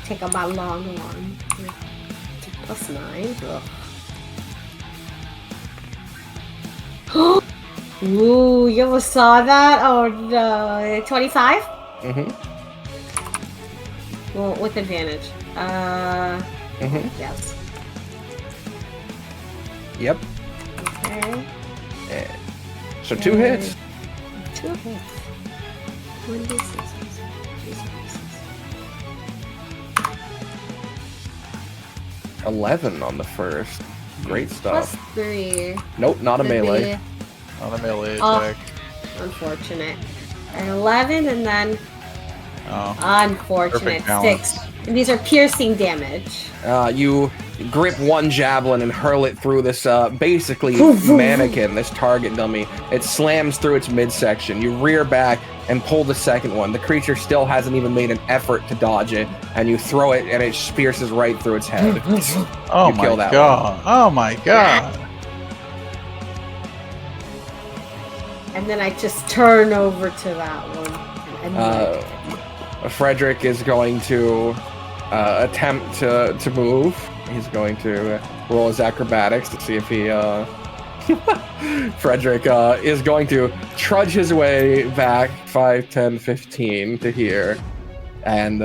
Take out my long one. Plus 9. Ugh. Ooh, you almost saw that? Oh no. 25? Mm-hmm. Well, with advantage. Yes. Yep. Okay. So 2 hits. 2 hits. 1d6. 11 on the first. Great stuff. Plus 3. Nope, not a melee. On a melee Oh. attack. Unfortunate. An 11 and then Oh. unfortunate Perfect balance. 6. And these are piercing damage. You grip one javelin and hurl it through this basically mannequin, this target dummy. It slams through its midsection. You rear back and pull the second one. The creature still hasn't even made an effort to dodge it, and you throw it and it pierces right through its head. Oh You kill my that god. Oh my god. And then I just turn over to that one. And Frederick is going to attempt to move. He's going to roll his acrobatics to see if he Frederick is going to trudge his way back 5, 10, 15 to here. And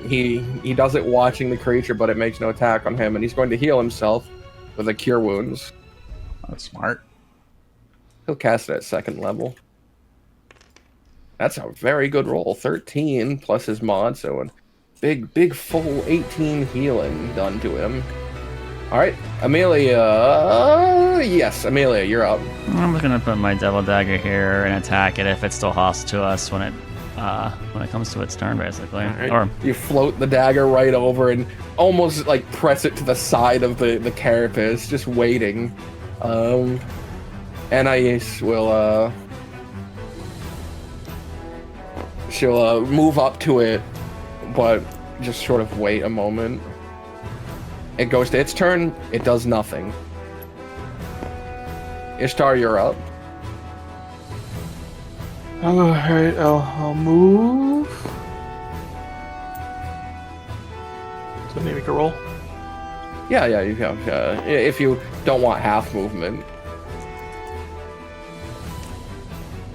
he does it watching the creature, but it makes no attack on him, and he's going to heal himself with a Cure Wounds. That's smart. He'll cast it at 2nd level. That's a very good roll. 13 plus his mod, so a big full 18 healing done to him. Alright, Amelia. Yes, Amelia, you're up. I'm just gonna put my Devil Dagger here and attack it if it's still hostile to us when it comes to its turn, basically. Right. Or You float the dagger right over and almost like press it to the side of the carapace, just waiting. Anais will she'll move up to it, but just sort of wait a moment. It goes to its turn, it does nothing. Ishtar, you're up. Alright, I'll move. So I need to make a roll. Yeah, you have. If you don't want half movement,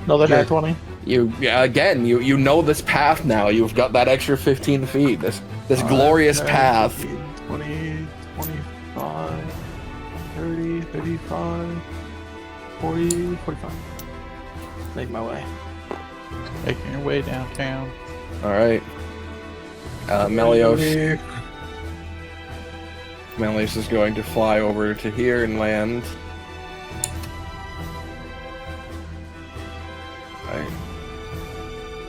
Another Yeah. nat 20. you know this path now. You've got that extra 15 feet. This glorious path. 20, 25, 30, 35, 40, 45. Make my way. Making your way downtown. All right. Melios is going to fly over to here and land.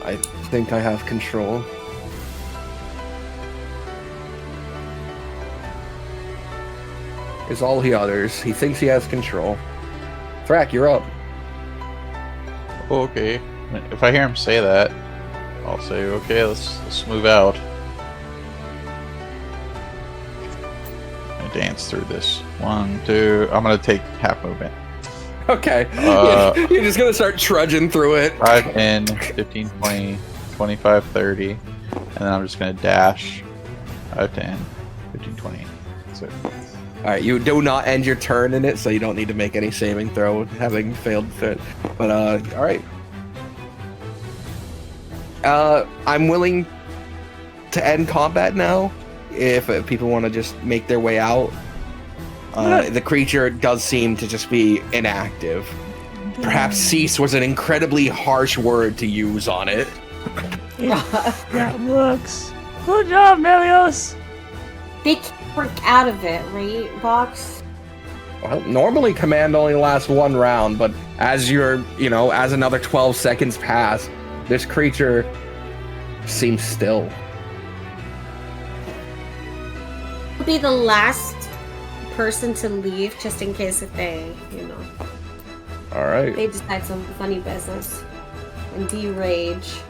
I think I have control. Is all he utters. He thinks he has control. Thrak, you're up. Okay. If I hear him say that, I'll say, okay, let's move out. I dance through this. 1, 2. I'm gonna take half movement. Okay. You're just gonna start trudging through it. 5, 10, 15, 20, 25, 30. And then I'm just gonna dash. 5, 10, 15, 20. So, Alright, you do not end your turn in it, so you don't need to make any saving throw, having failed fit. But, alright. I'm willing to end combat now, if people want to just make their way out. The creature does seem to just be inactive. Perhaps cease was an incredibly harsh word to use on it. That works. Good job, Melios. They can't work out of it, right, Box? Well, normally command only lasts 1 round, but as as another 12 seconds pass, this creature seems still. I'll be the last person to leave, just in case if they, All right. they decide some funny business and derage.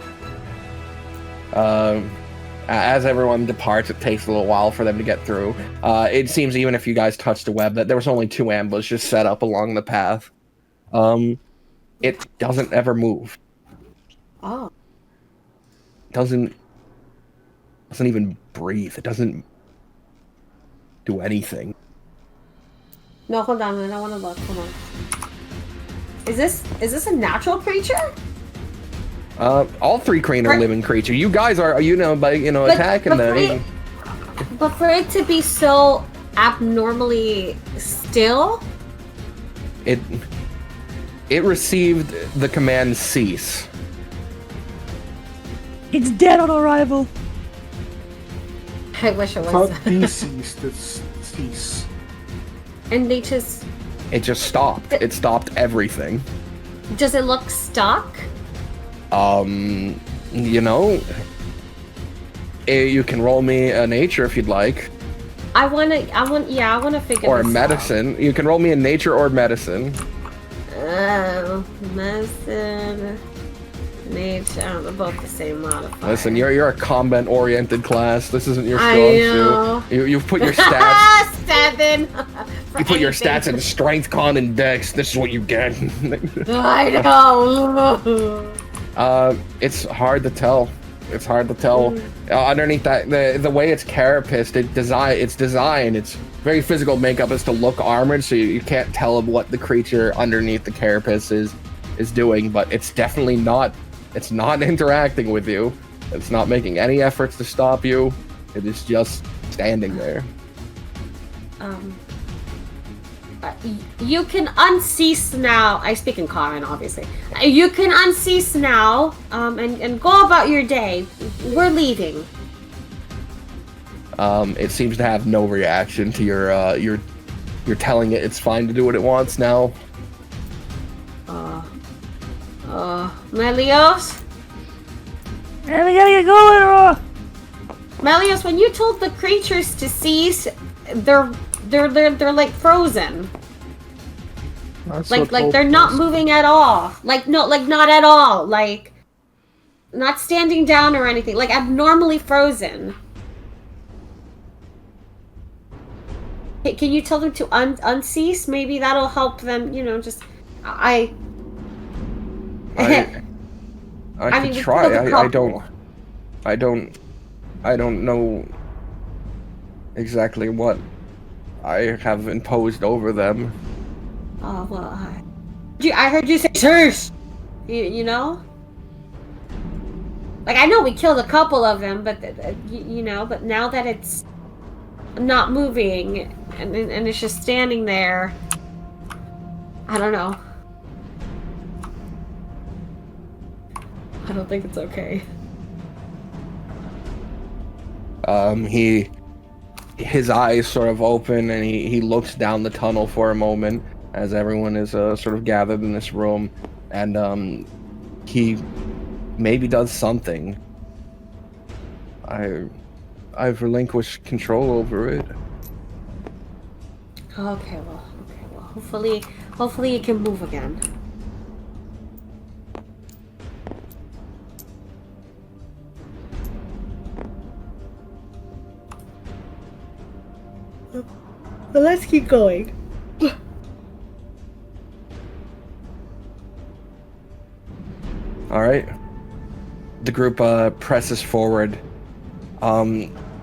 As everyone departs, it takes a little while for them to get through. It seems even if you guys touched the web, that there was only 2 ambushes set up along the path. It doesn't ever move. Oh. Doesn't even breathe. It doesn't do anything. No, hold on, I don't want to look. Hold on. Is this a natural creature? All 3 crane are living creature. You guys are, attacking them. But for it to be so abnormally still, It received the command cease. It's dead on arrival. I wish it It's was. not deceased, it's cease. And they just, It just stopped. It stopped everything. does it look stuck? You can roll me a nature if you'd like. I want to figure Or this medicine. You can roll me a nature or medicine. Medicine, nature, I don't know, both the same modifier. Listen, you're a combat-oriented class. This isn't your I strong know. suit. You've put your stats. 7. You put your stats in strength, con, and dex. This is what you get. I know. It's hard to tell. It's hard to tell. Underneath that, the way it's carapaced, its design, its very physical makeup is to look armored, so you can't tell what the creature underneath the carapace is doing. But it's definitely not. It's not interacting with you. It's not making any efforts to stop you. It is just standing there. You can uncease now. I speak in common, obviously. You can uncease now, and go about your day. We're leaving. It seems to have no reaction to your telling it it's fine to do what it wants now. Melios? And we gotta get going, or Melios, when you told the creatures to cease, they're like frozen. That's Like what they're hope not is. moving at all. Like not at all. Like not standing down or anything. Like abnormally frozen. Hey, can you tell them to uncease? Maybe that'll help them. Just I I could mean, we try. killed a couple. I don't know exactly what I have imposed over them. Oh well, I heard you say "Sirs." You know. Like I know we killed a couple of them, but but now that it's not moving and it's just standing there, I don't know. I don't think it's okay. His eyes sort of open and he looks down the tunnel for a moment as everyone is sort of gathered in this room, and he maybe does something. I've relinquished control over it. Okay, well, hopefully it can move again. But let's keep going. All right. The group presses forward.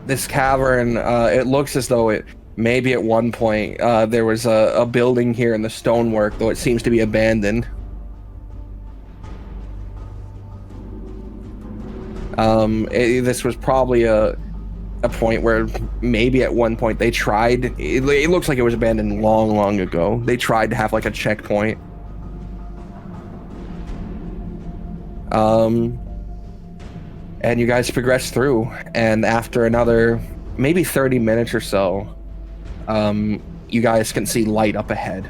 This cavern, it looks as though it maybe at one point there was a building here in the stonework, though it seems to be abandoned. This was probably a point where maybe at one point they tried. It looks like it was abandoned long ago. They tried to have like a checkpoint. And you guys progress through, and after another maybe 30 minutes or so, you guys can see light up ahead.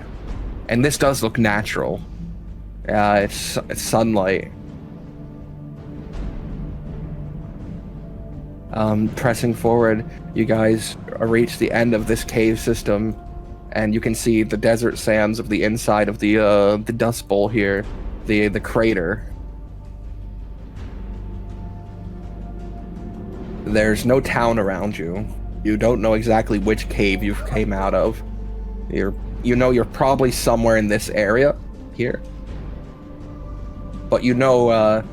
And this does look natural. It's sunlight. Pressing forward, you guys reach the end of this cave system, and you can see the desert sands of the inside of the Dust Bowl here, the crater. There's no town around you. You don't know exactly which cave you came out of. You're probably somewhere in this area here. But you know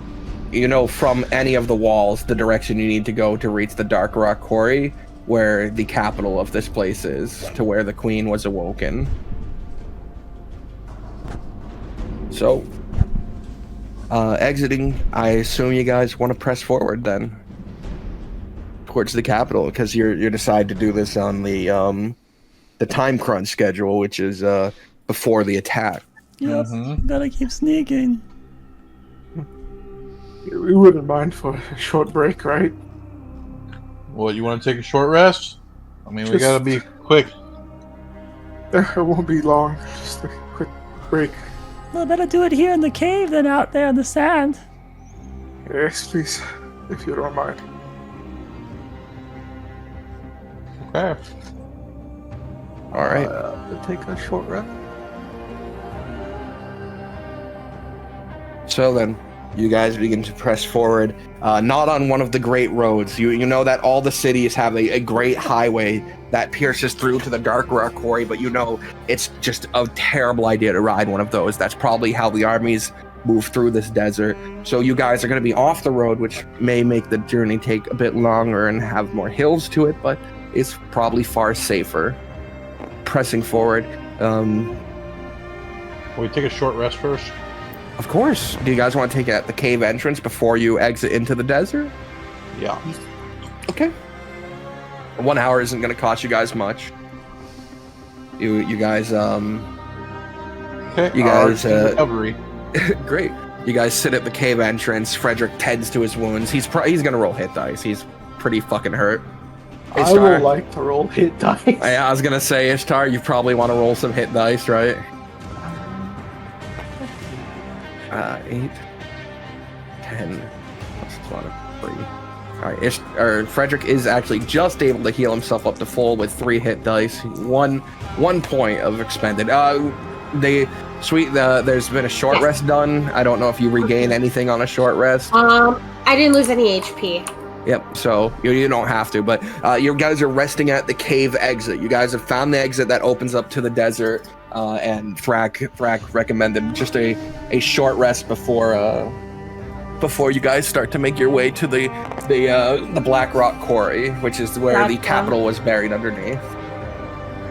from any of the walls the direction you need to go to reach the Dark Rock Quarry, where the capital of this place is, to where the Queen was awoken. So, exiting, I assume you guys want to press forward then towards the capital, because you decide to do this on the time crunch schedule, which is before the attack. Yep, gotta keep sneaking. We wouldn't mind for a short break, right? Well, you want to take a short rest? I mean, we gotta be quick. It won't be long. Just a quick break. Well, better do it here in the cave than out there in the sand. Yes, please, if you don't mind. Okay. All right. We'll take a short rest. So then, you guys begin to press forward, not on one of the great roads. You know that all the cities have a great highway that pierces through to the Dark Rock Quarry, but you know it's just a terrible idea to ride one of those. That's probably how the armies move through this desert. So you guys are going to be off the road, which may make the journey take a bit longer and have more hills to it, but it's probably far safer. Pressing forward. Will we take a short rest first? Of course. Do you guys want to take it at the cave entrance before you exit into the desert? Yeah. Okay. 1 hour isn't going to cost you guys much. You guys Okay. You guys, recovery. great. You guys sit at the cave entrance. Frederick tends to his wounds. He's going to roll hit dice. He's pretty fucking hurt. I Ishtar. would like to roll hit dice. I was going to say, Ishtar, you probably want to roll some hit dice, right? 8, 10, plus 3. Alright, Frederick is actually just able to heal himself up to full with 3 hit dice. One point of expended. There's been a short rest done. I don't know if you regain anything on a short rest. I didn't lose any HP. Yep, so you don't have to, but you guys are resting at the cave exit. You guys have found the exit that opens up to the desert, and Thrak recommended just a short rest before you guys start to make your way to the Black Rock Quarry, which is where the capital was buried underneath.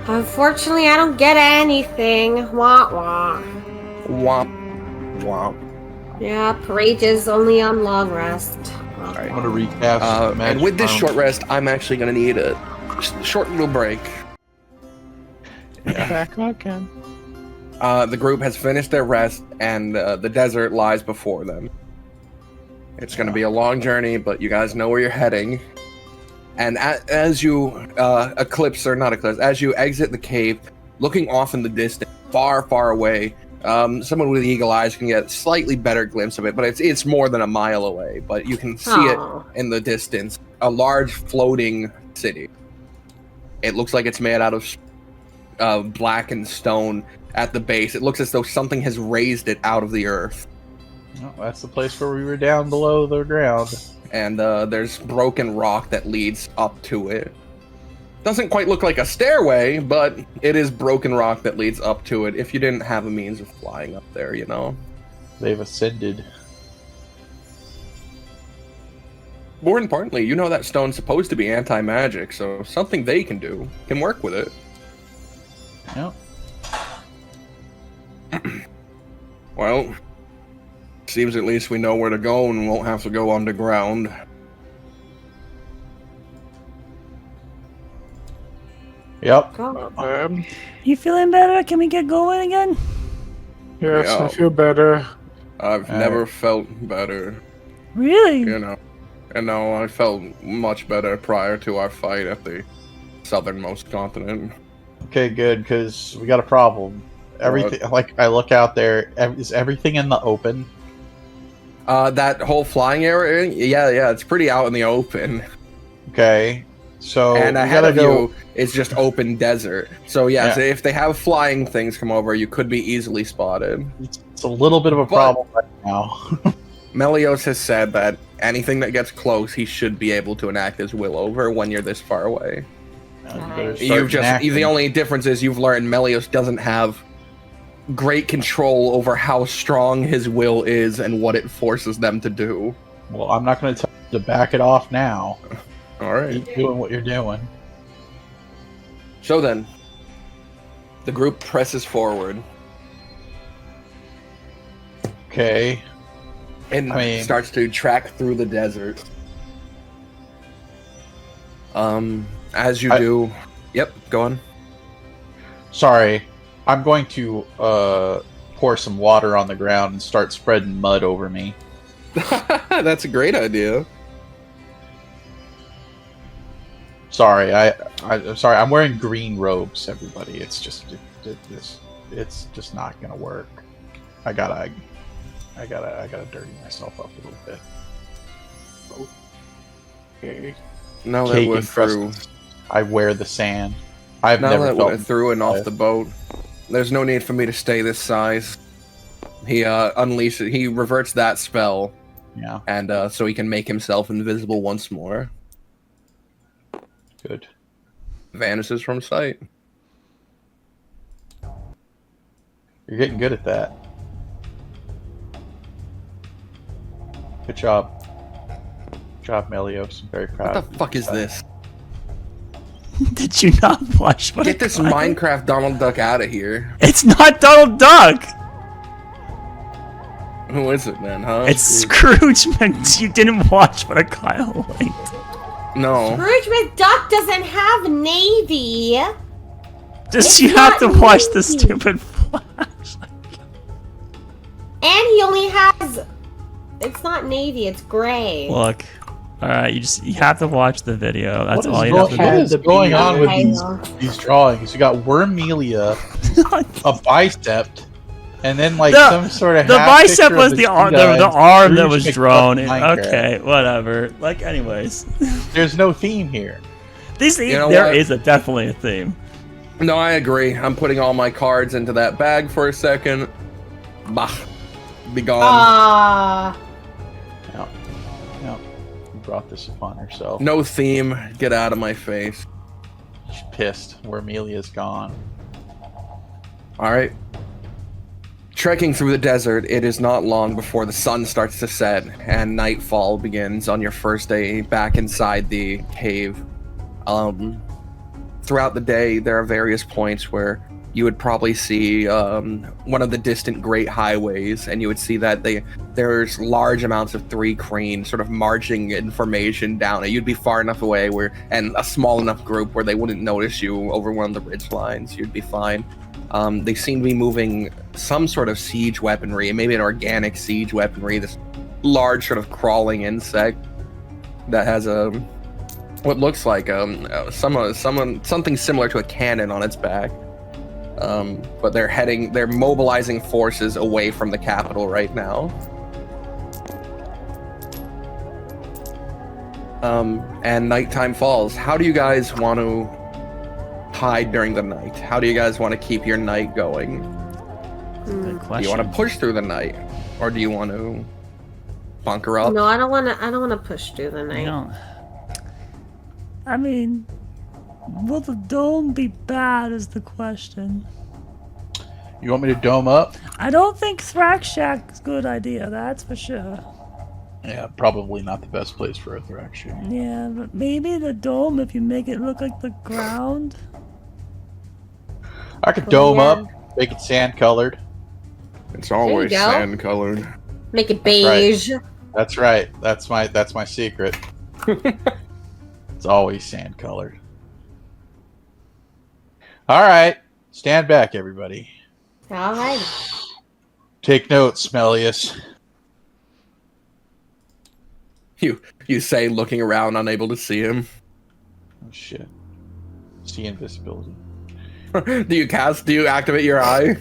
Unfortunately, I don't get anything. Wah wah. Womp womp. Yeah, Rage is only on long rest. Alright. I'm gonna recast. And with this Magic short rest, I'm actually gonna need a short little break. Back again. The group has finished their rest, and the desert lies before them. It's going to be a long journey, but you guys know where you're heading. And as you as you exit the cave, looking off in the distance, far, far away, someone with eagle eyes can get a slightly better glimpse of it, but it's more than a mile away. But you can see it in the distance, a large floating city. It looks like it's made out of blackened stone at the base. It looks as though something has raised it out of the earth. Oh, that's the place where we were down below the ground. And there's broken rock that leads up to it. Doesn't quite look like a stairway, but it is broken rock that leads up to it if you didn't have a means of flying up there, you know? They've ascended. More importantly, you know that stone's supposed to be anti-magic, so something they can do can work with it. Yep. Well, seems at least we know where to go and won't have to go underground. Yep. Go. You feeling better? Can we get going again? Yes, Yeah. I feel better. I've never felt better, Really? you know. And no, I felt much better prior to our fight at the southernmost continent. Okay, good, because we got a problem. Everything, like, I look out there, is everything in the open? That whole flying area, yeah, it's pretty out in the open. Okay, so And we ahead gotta of go. you is just open desert. So yeah, Yeah. so if they have flying things come over, you could be easily spotted. It's a little bit of a But- problem right now. Melios has said that anything that gets close, he should be able to enact his will over when you're this far away. You better start You've just enacting. the only difference is you've learned Melios doesn't have great control over how strong his will is and what it forces them to do. Well, I'm not going to tell you to back it off now. All right. Keep doing what you're doing. So then, the group presses forward Okay. and I mean- starts to track through the desert. As you do, yep, go on. Sorry. I'm going to pour some water on the ground and start spreading mud over me. That's a great idea. Sorry, I'm sorry. I'm wearing green robes, everybody. It's just it's just not gonna work. I gotta dirty myself up a little bit. Okay. Now that Cake we're and through, crust. I wear the sand. I've now never that felt we're through and off the boat, there's no need for me to stay this size. He unleashes, he reverts that spell, Yeah, and so he can make himself invisible once more. good. Vanishes from sight. You're getting good at that. Good job. Good job, Melios. I'm very proud. What the fuck is this? Did you not watch what? Get this I- Minecraft Donald Duck out of here. It's not Donald Duck. Who is it, man? Huh? It's Scrooge. You didn't watch what a Kyle linked. No. Scrooge McDuck doesn't have navy. Just It's you have to not watch the Navy. stupid flash. And he only has... It's not navy, it's gray. Look, all right, you have to watch the video. That's all you have to What is going on with I these, know. these drawings? You got Wormelia, do. a bicep, and then like The- some sort of The half bicep picture of was the the two arm, guys, the arm that Scrooge was McDuck drawn. in Minecraft. Okay, whatever. Like, anyways, There's no theme here. there what? is definitely a theme. No, I agree. I'm putting all my cards into that bag for a second. Bah. Be gone. Ah. No, no, you brought this upon yourself. No theme. Get out of my face. She's pissed. Wormelia's gone. Alright. Trekking through the desert, it is not long before the sun starts to set and nightfall begins on your first day back inside the cave. Throughout the day, there are various points where you would probably see one of the distant great highways, and you would see that there's large amounts of 3 Kreen sort of marching in formation down it. You'd be far enough away and a small enough group where they wouldn't notice you over one of the ridge lines. You'd be fine. They seem to be moving some sort of siege weaponry, maybe an organic siege weaponry, this large sort of crawling insect that has what looks like something similar to a cannon on its back. But they're mobilizing forces away from the capital right now. And nighttime falls. How do you guys want to hide during the night? How do you guys want to keep your night going? Good Do you question. want to push through the night, or do you want to bunker up? No, I don't want to push through the night. You don't- I mean, will the dome be bad is the question. You want me to dome up? I don't think Thrax Shack's a good idea, that's for sure. Yeah, probably not the best place for a Thraxia. Yeah, but maybe the dome if you make it look like the ground. I could dome yeah. up, make it sand colored. It's always go. sand colored. Make it That's right. beige. That's right. That's my secret. It's always sand colored. All right, stand back, everybody. All right. Take notes, Melius. You say, looking around, unable to see him. Oh shit. See invisibility. Do you activate your eye?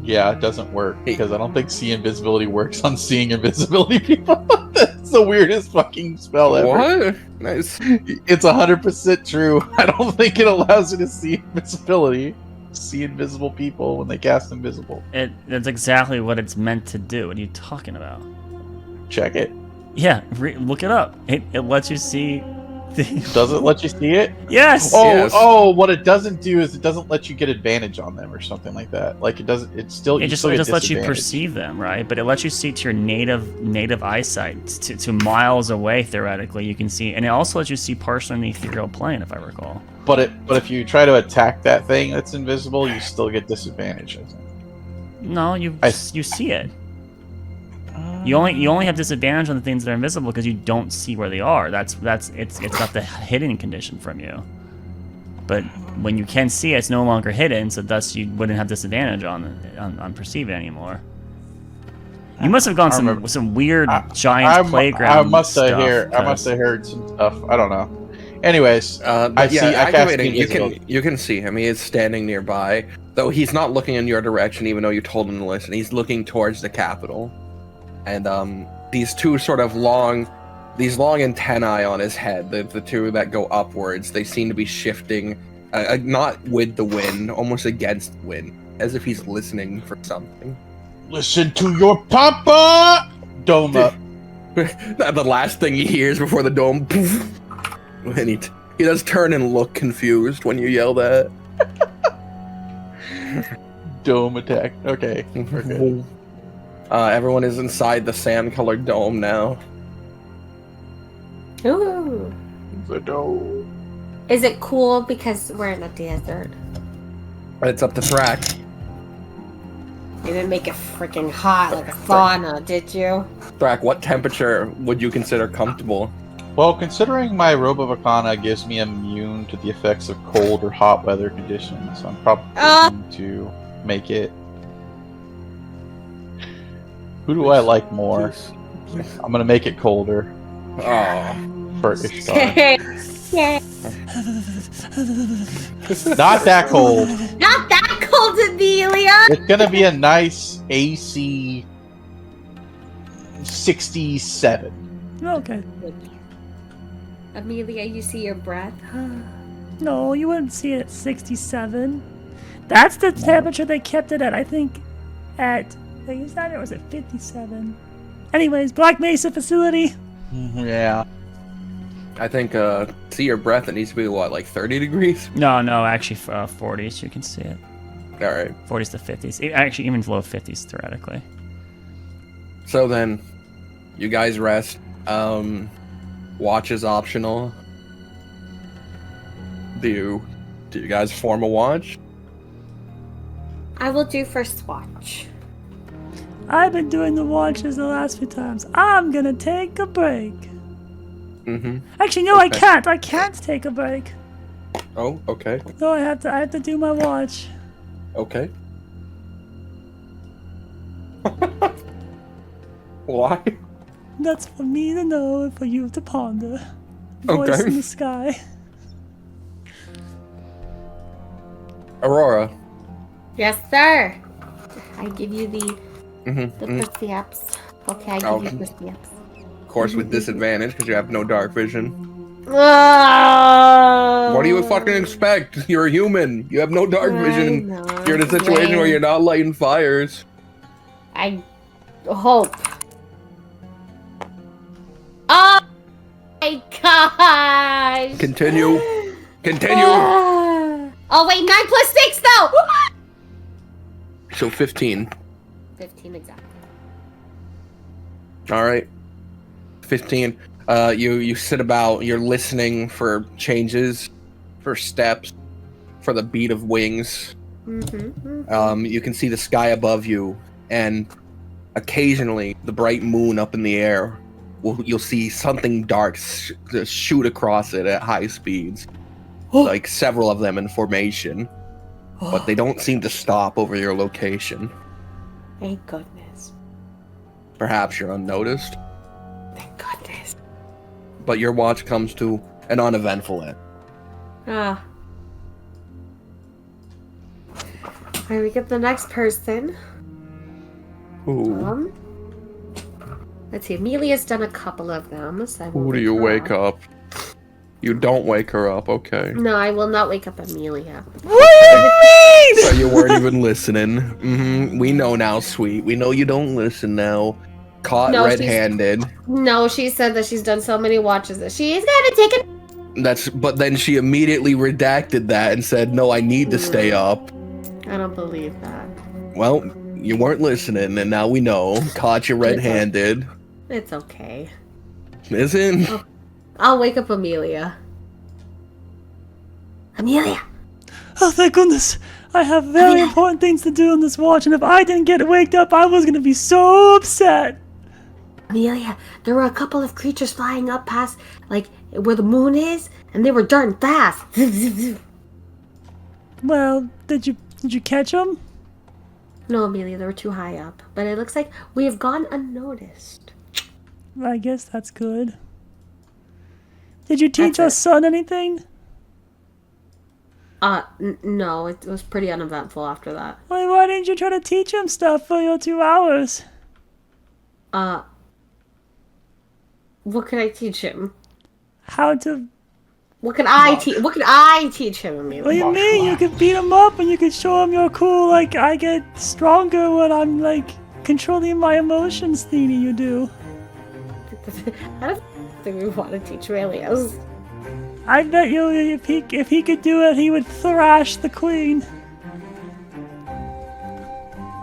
Yeah, it doesn't work because I don't think see invisibility works on seeing invisibility people. That's the weirdest fucking spell ever. What? Nice. It's 100% true. I don't think it allows you to see invisibility. See invisible people when they cast invisible. That's exactly what it's meant to do. What are you talking about? Check it. Yeah, look it up. It lets you see. Does it let you see it? Yes. Oh, Yes. oh! What it doesn't do is it doesn't let you get advantage on them or something like that. Like it doesn't. It's still. It just lets you perceive them, right? But it lets you see to your native eyesight, to miles away theoretically. You can see, and it also lets you see partially in the ethereal plane, if I recall. But if you try to attack that thing that's invisible, you still get disadvantage. I think. No, you see it. You only have disadvantage on the things that are invisible because you don't see where they are. It's got the hidden condition from you. But when you can see it, it's no longer hidden, so thus you wouldn't have disadvantage on perceiving anymore. You must have gone some weird giant playground. I must have stuff, heard some stuff. I don't know. Anyways, activating. You can see him. He is standing nearby, though he's not looking in your direction, even though you told him to listen. He's looking towards the capital. And these two sort of long antennae on his head, the two that go upwards, they seem to be shifting, not with the wind, almost against the wind, as if he's listening for something. Listen to your papa! Dome up. The last thing he hears before the dome, poof, and he does turn and look confused when you yell that. Dome attack. Okay. We're good. Everyone is inside the sand-colored dome now. Ooh. The dome. Is it cool because we're in a desert? It's up to Thrak. You didn't make it freaking hot like a sauna, did you? Thrak, what temperature would you consider comfortable? Well, considering my robe of Arcana gives me immune to the effects of cold or hot weather conditions, I'm probably going to make it. Who do I like more? I'm gonna make it colder. Oh, For Ishtar. Yeah. Not that cold. Not that cold, Amelia! It's gonna be a nice AC 67. Okay. Amelia, you see your breath? No, you wouldn't see it at 67. That's the temperature they kept it at, I think, at... Is that it? Or was it 57? Anyways, Black Mesa facility. Yeah. I think, see your breath, it needs to be, what, like 30 degrees? No, actually 40s, you can see it. Alright. 40s to 50s. Actually, even low 50s, theoretically. So then, you guys rest. Watch is optional. Do you guys form a watch? I will do first watch. I've been doing the watches the last few times. I'm gonna take a break. Mm-hmm. Actually, no, Okay. I can't take a break. Oh, okay. No, I have to do my watch. Okay. Why? That's for me to know and for you to ponder. Voice Okay. in the sky. Aurora. Yes, sir. I give you the Mm-hmm. percepts. Okay, I give Oh. you percepts. Of course, with disadvantage because you have no dark vision. Oh, What do you fucking expect? You're a human. You have no dark vision. know, You're in a situation where lame. you're not lighting fires. I hope. Oh my gosh! Continue. Continue. Oh wait, 9 plus 6 though. So 15. 15 exactly. All right. 15. You sit about. You're listening for changes, for steps, for the beat of wings. You can see the sky above you, and occasionally the bright moon up in the air. You'll see something dark shoot across it at high speeds, like several of them in formation, but they don't seem to stop over your location. Thank goodness. Perhaps you're unnoticed. Thank goodness. but your watch comes to an uneventful end. Ah. Alright, we get the next person. Who? Let's see. Amelia's done a couple of them. So I will Who do you her wake up? You don't wake her up, okay. No, I will not wake up Amelia. So you weren't even listening. We know now, sweet. We know you don't listen now. Caught No, red-handed. No, she said that she's done so many watches that she's gotta take it. But then she immediately redacted that and said, "No, I need to stay up." I don't believe that. Well, you weren't listening, and now we know. Caught you red-handed. It's okay. Isn't? Oh, I'll wake up Amelia. Amelia! Oh, thank goodness. I have very important things to do on this watch, and if I didn't get waked up, I was going to be so upset. Amelia, there were a couple of creatures flying up past, like, where the moon is, and they were darting fast. Well, did you catch them? No, Amelia, they were too high up. But it looks like we have gone unnoticed. I guess that's good. Did you teach our son anything? No, it was pretty uneventful after that. Well, why didn't you try to teach him stuff for your 2 hours? What could I teach him? How to... What could I teach him, Amelia? What do you mean? You could beat him up and you could show him you're cool, like I get stronger when I'm, like, controlling my emotions thingy you do. I don't think we want to teach Aurelius. I bet you if he could do it, he would thrash the queen.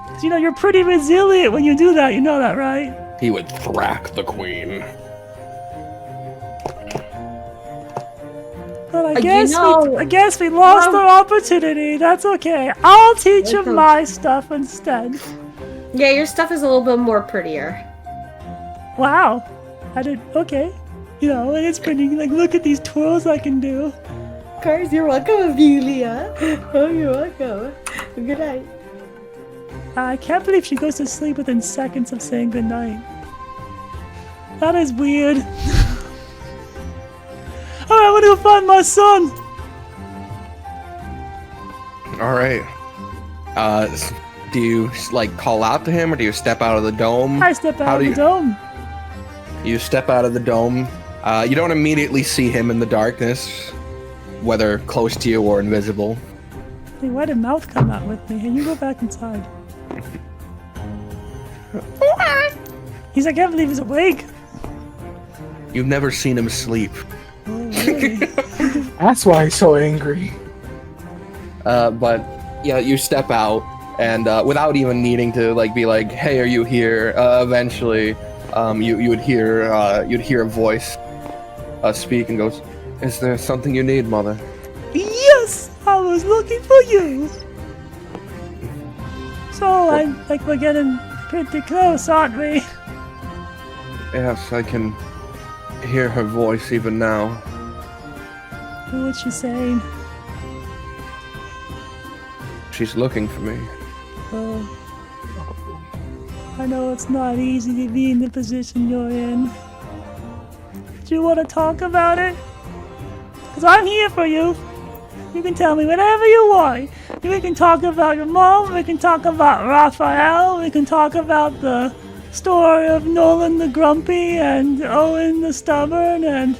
'Cause, you know, you're pretty resilient when you do that, you know that, right? He would thrack the queen. But I guess we lost our opportunity. That's okay. I'll teach him my stuff instead. Yeah, your stuff is a little bit more prettier. Wow. Okay. You know, and it's pretty, like, look at these twirls I can do. Of course, you're welcome, Amelia. Oh, you're welcome. Good night. I can't believe she goes to sleep within seconds of saying goodnight. That is weird. Alright, I'm gonna go find my son! Alright. Do you, like, call out to him, or do you step out of the dome? I step out of the dome. You step out of the dome. You don't immediately see him in the darkness, whether close to you or invisible. Hey, why did Mouth come out with me? Hey, you go back inside. He's like, I can't believe he's awake. You've never seen him sleep. Oh, really? That's why he's so angry. But yeah, you step out, and without even needing to like be like, "Hey, are you here?" Eventually, you would hear you'd hear a voice speak and goes, "Is there something you need, mother?" Yes, I was looking for you. So I like we're getting pretty close, aren't we? Yes, I can hear her voice even now. What's she saying? She's looking for me. Oh, I know it's not easy to be in the position you're in. Do you want to talk about it? Because I'm here for you. You can tell me whatever you want. We can talk about your mom, we can talk about Raphael, we can talk about the story of Nolan the Grumpy and Owen the Stubborn and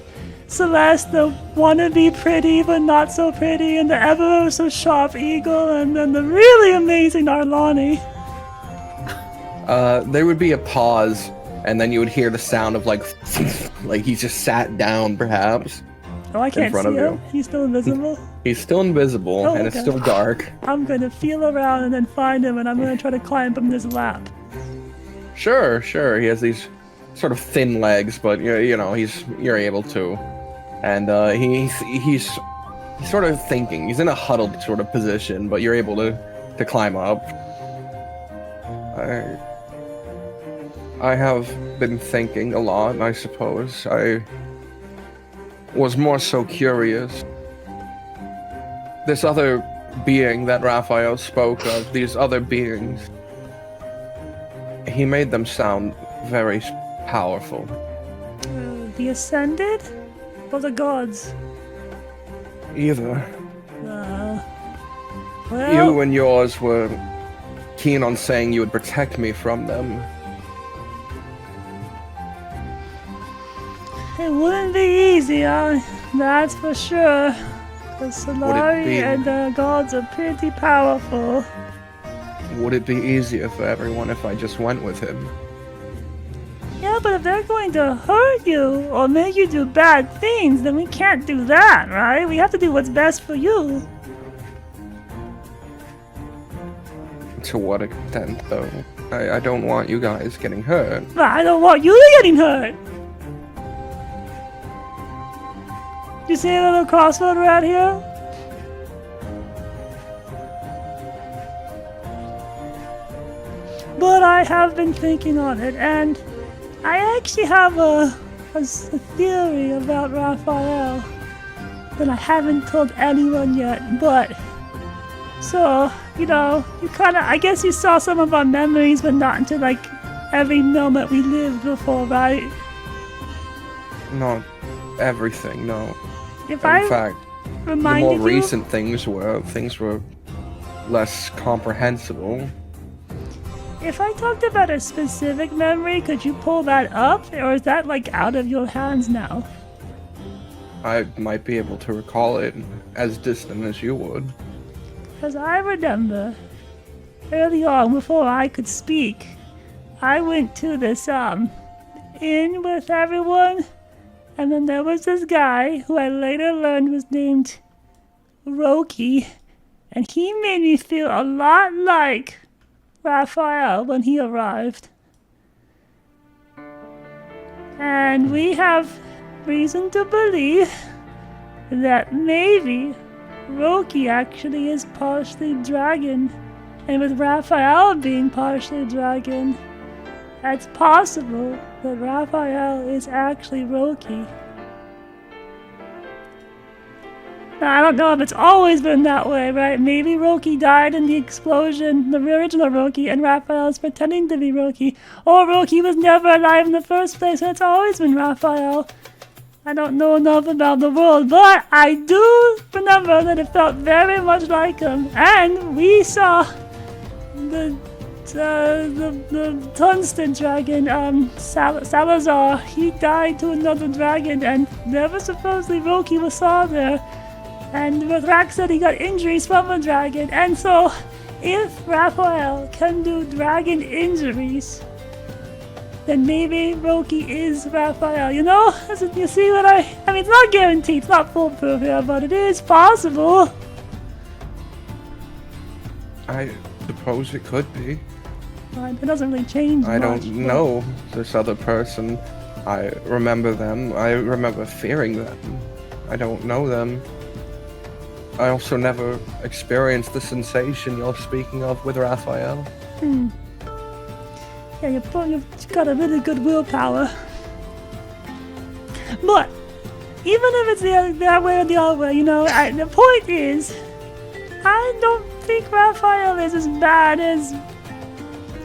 Celeste the wannabe pretty but not so pretty and the ever so sharp eagle and then the really amazing Arlani. There would be a pause, and then you would hear the sound of like he just sat down, perhaps. Oh, I can't front see of him. you. He's still invisible. He's still invisible, Oh, and it's okay. still dark. I'm gonna feel around and then find him, and I'm gonna try to climb up in his lap. Sure. He has these sort of thin legs, but you know you're able to, and he's sort of thinking. He's in a huddled sort of position, but you're able to climb up. I have been thinking a lot, I suppose. I was more so curious. This other being that Raphael spoke of, these other beings, he made them sound very powerful. The Ascended? Or the gods? Either. Well, You and yours were keen on saying you would protect me from them. it wouldn't be easy, that's for sure. Because Solari be- and the gods are pretty powerful. Would it be easier for everyone if I just went with him? Yeah, but if they're going to hurt you or make you do bad things, then we can't do that, right? We have to do what's best for you. To what extent, though? I don't want you guys getting hurt. But I don't want you getting hurt. You see a little crossroad right here? But I have been thinking on it, and I actually have a theory about Raphael that I haven't told anyone yet, but... So, you know, I guess you saw some of our memories, but not into, like, every moment we lived before, right? Not everything, no. If In I fact, the reminded more you... recent things were less comprehensible. If I talked about a specific memory, could you pull that up? Or is that, like, out of your hands now? I might be able to recall it as distant as you would. Because I remember, early on, before I could speak, I went to this, inn with everyone, and then there was this guy, who I later learned was named Roki, and he made me feel a lot like Raphael when he arrived. And we have reason to believe that maybe Roki actually is partially dragon, and with Raphael being partially dragon, it's possible that Raphael is actually Roki. Now, I don't know if it's always been that way, right? Maybe Roki died in the explosion, the original Roki, and Raphael is pretending to be Roki. Or Roki was never alive in the first place, and it's always been Raphael. I don't know enough about the world, but I do remember that it felt very much like him. And we saw the tungsten dragon, Salazar. He died to another dragon, and never supposedly Roki was saw there. And Rack said he got injuries from a dragon. And so, if Raphael can do dragon injuries, then maybe Roki is Raphael. You know? You see what I mean, it's not guaranteed, it's not foolproof here, but it is possible. I suppose it could be. It doesn't really change I much, don't know this other person. I remember them. I remember fearing them. I don't know them. I also never experienced the sensation you're speaking of with Raphael. Yeah, you've got a really good willpower. But, even if it's that way or the other way, you know, the point is, I don't think Raphael is as bad as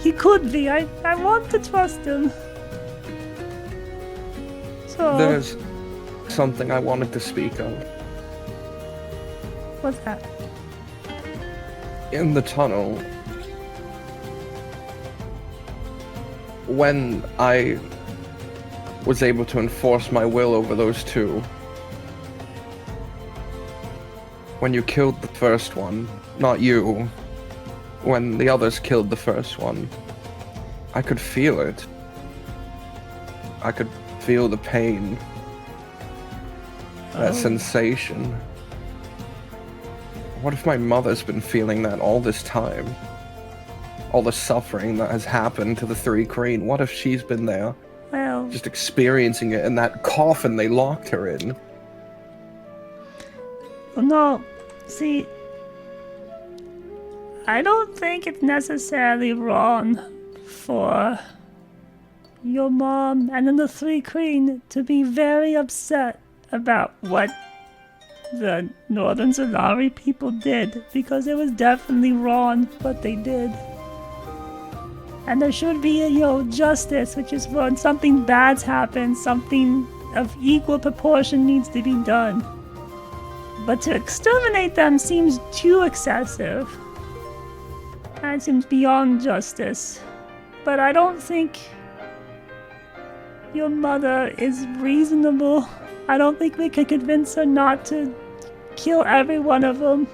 he could be. I want to trust him. So... There's something I wanted to speak of. What's that? In the tunnel, when I was able to enforce my will over those two, when you killed the first one, not you, when the others killed the first one, I could feel it. I could feel the pain, that sensation. What if my mother's been feeling that all this time? All the suffering that has happened to the Three Queen, what if she's been there? Well... Just experiencing it in that coffin they locked her in? Well, no. See... I don't think it's necessarily wrong for your mom and then the Three Queen to be very upset about what the Northern Solari people did, because it was definitely wrong what they did. And there should be, justice, which is when something bad's happened, something of equal proportion needs to be done. But to exterminate them seems too excessive. That seems beyond justice. But I don't think your mother is reasonable. I don't think we can convince her not to kill every one of them.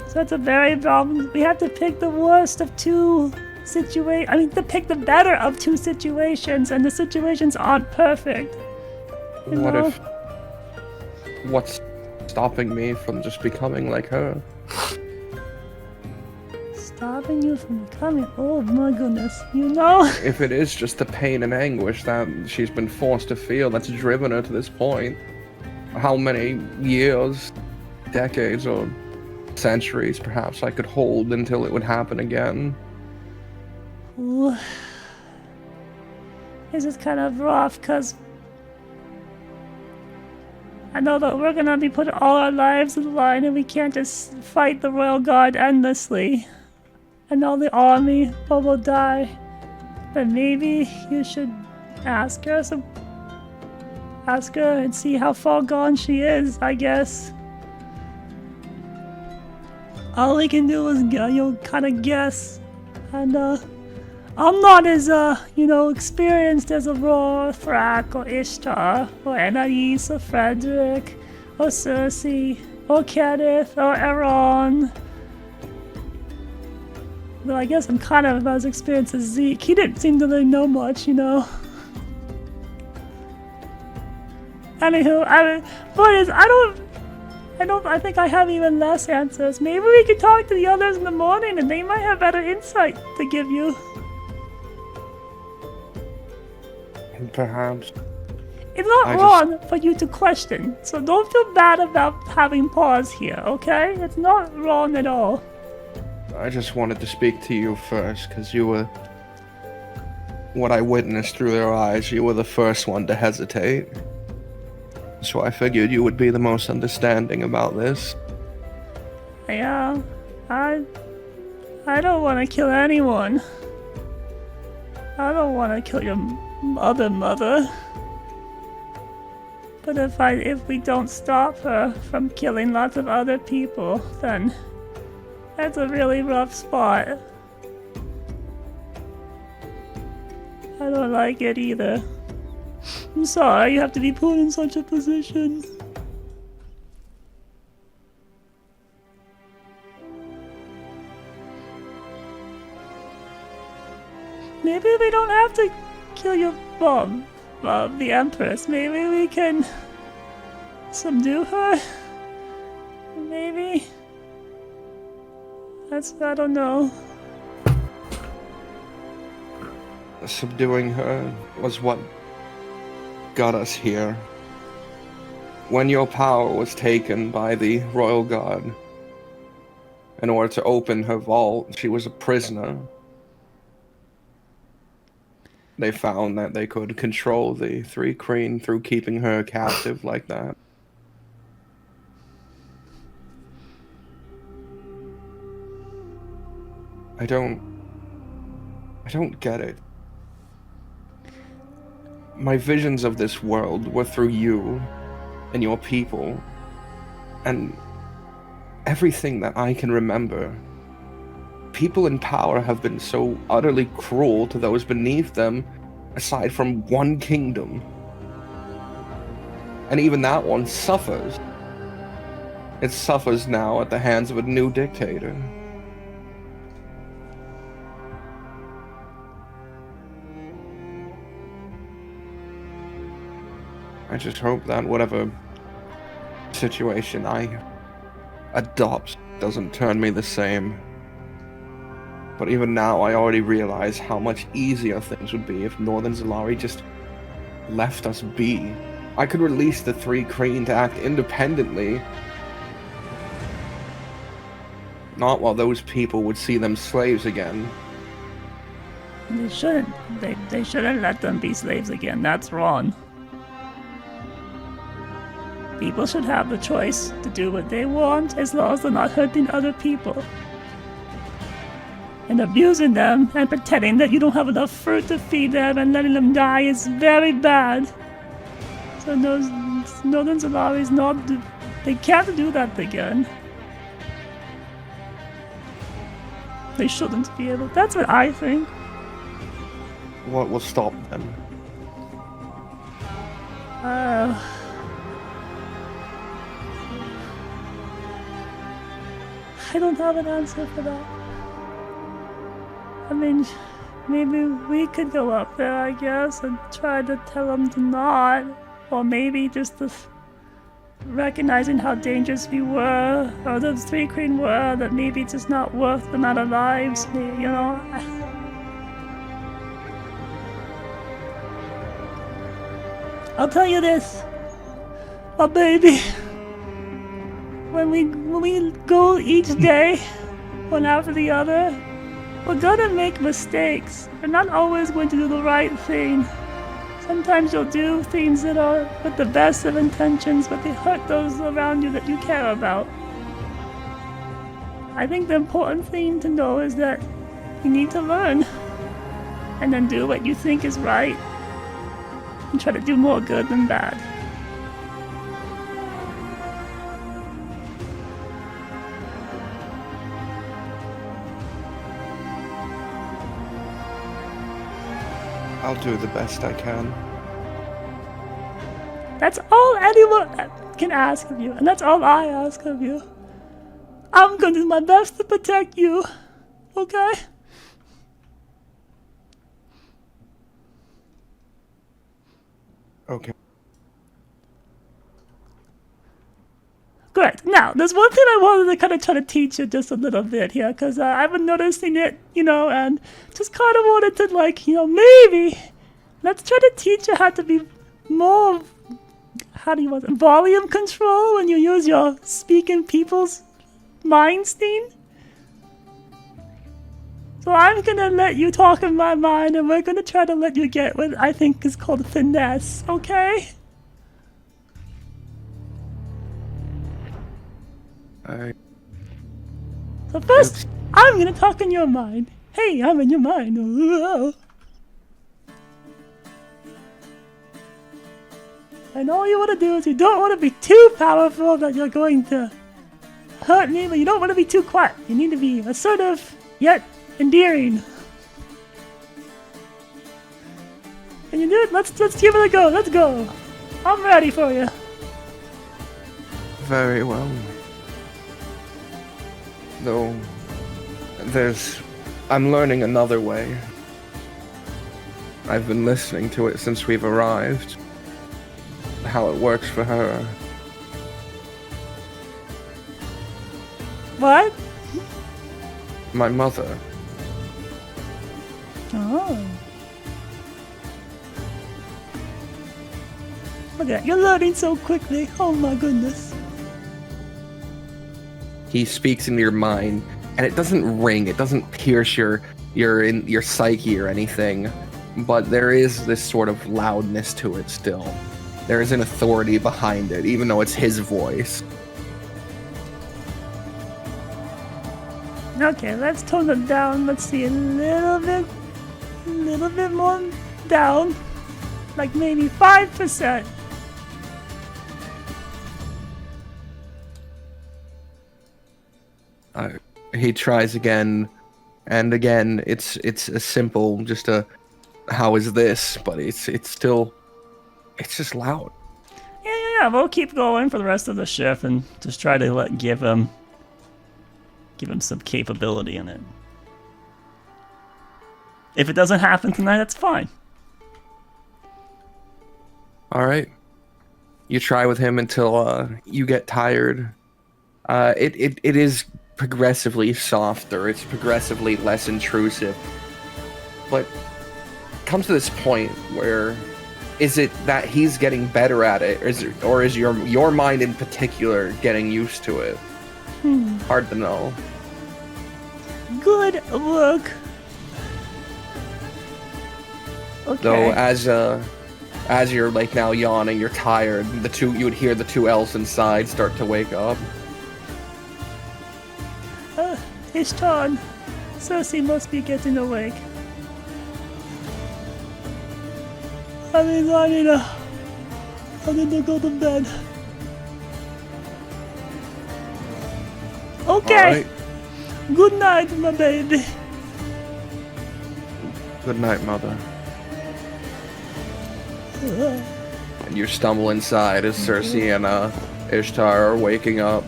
So it's a very problem. We have to pick the worst of two situations. I mean, to pick the better of two situations, and the situations aren't perfect. You What know? if... What's stopping me from just becoming like her? Stopping you from becoming. Oh my goodness. You know? If it is just the pain and anguish that she's been forced to feel that's driven her to this point, how many years, decades, or centuries perhaps I could hold until it would happen again? Ooh. This is kind of rough, because I know that we're gonna be putting all our lives on the line, and we can't just fight the Royal Guard endlessly. And all the army will die. But maybe you should ask her and see how far gone she is, I guess. All we can do is, kind of guess. And, I'm not as, experienced as Aurora, Thrak, or Ishtar, or Anais, or Frederick, or Cersei, or Kenneth, or Aaron. But I guess I'm kind of about as experienced as Zeke. He didn't seem to really know much, Anywho, I think I have even less answers. Maybe we could talk to the others in the morning and they might have better insight to give you. Perhaps. It's not wrong for you to question, so don't feel bad about having pause here, okay? It's not wrong at all. I just wanted to speak to you first, because you were... What I witnessed through their eyes, you were the first one to hesitate. So I figured you would be the most understanding about this. Yeah, I don't want to kill anyone. I don't want to kill your mother. But if we don't stop her from killing lots of other people, then that's a really rough spot. I don't like it either. I'm sorry you have to be put in such a position. Maybe we don't have to kill your mom, the Empress. Maybe we can subdue her? Maybe? I don't know. Subduing her was what got us here. When your power was taken by the Royal Guard, in order to open her vault, she was a prisoner. They found that they could control the Three Queen through keeping her captive like that. I don't get it. My visions of this world were through you and your people, and everything that I can remember. People in power have been so utterly cruel to those beneath them, aside from one kingdom. And even that one suffers. It suffers now at the hands of a new dictator. I just hope that whatever situation I adopt doesn't turn me the same. But even now, I already realize how much easier things would be if Northern Zalari just left us be. I could release the Three Queen to act independently. Not while those people would see them slaves again. They shouldn't. They shouldn't let them be slaves again. That's wrong. People should have the choice to do what they want as long as they're not hurting other people. and abusing them and pretending that you don't have enough fruit to feed them and letting them die is very bad. So those Northern Solaris they can't do that again. They shouldn't be able. That's what I think. What will stop them? I don't have an answer for that. I mean, maybe we could go up there, I guess, and try to tell them to not. Or maybe just recognizing how dangerous we were, or the Three Queen were, that maybe it's just not worth the amount of lives, maybe, you know? I'll tell you this, my baby. When we go each day, one after the other, we're gonna make mistakes. We're not always going to do the right thing. Sometimes you'll do things that are with the best of intentions, but they hurt those around you that you care about. I think the important thing to know is that you need to learn, and then do what you think is right, and try to do more good than bad. I'll do the best I can. That's all anyone can ask of you, and that's all I ask of you. I'm gonna do my best to protect you, okay? Okay. Great. Now, there's one thing I wanted to kind of try to teach you just a little bit here, because I've been noticing it, and just kind of wanted to, maybe let's try to teach you how to be more, volume control when you use your speaking people's minds thing. So I'm going to let you talk in my mind, and we're going to try to let you get what I think is called finesse, okay? So first, I'm gonna talk in your mind. Hey, I'm in your mind. And all you want to do is you don't want to be too powerful that you're going to hurt me, but you don't want to be too quiet. You need to be assertive, yet endearing. Can you do it? Let's give it a go. Let's go. I'm ready for you. Very well. Though, I'm learning another way. I've been listening to it since we've arrived. How it works for her. What? My mother. Oh. Look at that. You're learning so quickly. Oh my goodness. He speaks into your mind, and it doesn't ring, it doesn't pierce your psyche or anything, but there is this sort of loudness to it still. There is an authority behind it, even though it's his voice. Okay, let's tone it down. Let's see, a little bit more down, like maybe 5%. He tries again, and again. It's a simple, just a, how is this? But it's just loud. Yeah. We'll keep going for the rest of the shift and just try to give him some capability in it. If it doesn't happen tonight, that's fine. All right. You try with him until you get tired. It is progressively softer. It's progressively less intrusive. But it comes to this point where, is it that he's getting better at it, or is your mind in particular getting used to it? Hard to know. Good work. Okay. Though as you're now yawning, you're tired. You would hear the two elves inside start to wake up. His turn. Cersei must be getting awake. I need to go to bed. Okay. Alright. Good night, my baby. Good night, mother. And you stumble inside as Cersei and Ishtar are waking up.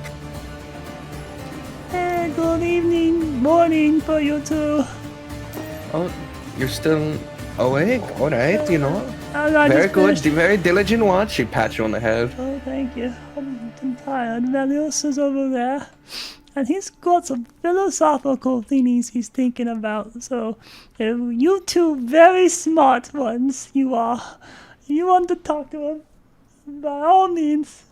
Hey, good evening, morning for you two. Oh, you're still awake? Alright, you know. I Very just good, finished- very diligent watch. She pats you on the head. Oh, thank you. I'm tired. Valios is over there. And he's got some philosophical thingies he's thinking about. So, you two very smart ones you are. You want to talk to him? By all means.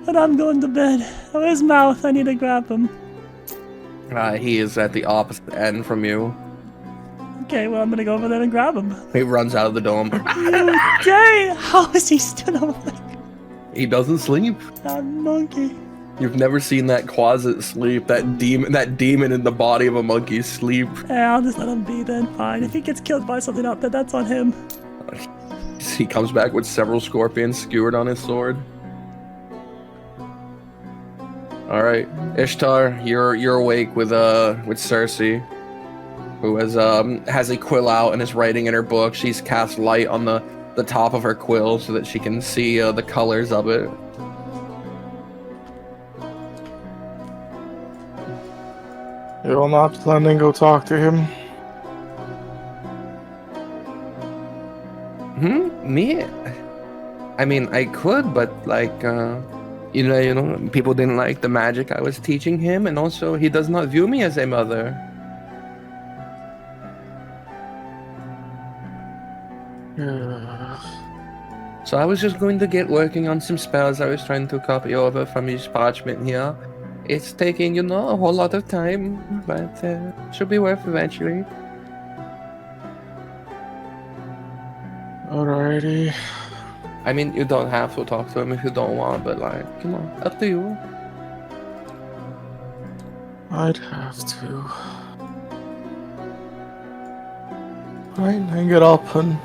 But I'm going to bed. Oh, his mouth. I need to grab him. He is at the opposite end from you. Okay, well, I'm going to go over there and grab him. He runs out of the dome. Dang! How is he still awake? He doesn't sleep. That monkey. You've never seen that closet sleep, that demon in the body of a monkey sleep. Yeah, I'll just let him be then. Fine. If he gets killed by something out there, that's on him. He comes back with several scorpions skewered on his sword. All right, Ishtar, you're awake with Cersei, who has a quill out and is writing in her book. She's cast light on the top of her quill so that she can see the colors of it. You're not planning to go talk to him? Me? I mean, I could, but like, you know, people didn't like the magic I was teaching him, and also he does not view me as a mother. So I was just going to get working on some spells I was trying to copy over from his parchment here. It's taking, you know, a whole lot of time, but should be worth eventually. Alrighty. I mean, you don't have to talk to him if you don't want, but like, come on, up to you. I'd have to. Fine, I get up and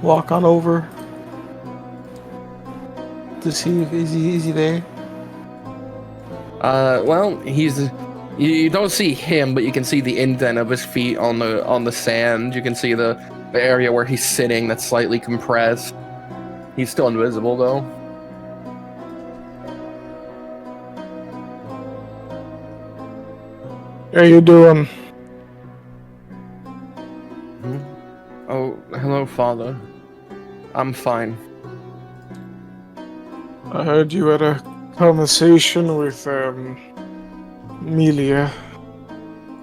walk on over to see if is he there. Well, you don't see him, but you can see the indent of his feet on the sand. You can see the area where he's sitting that's slightly compressed. He's still invisible though. How you doing? Oh, hello, Father. I'm fine. I heard you had a conversation with Amelia.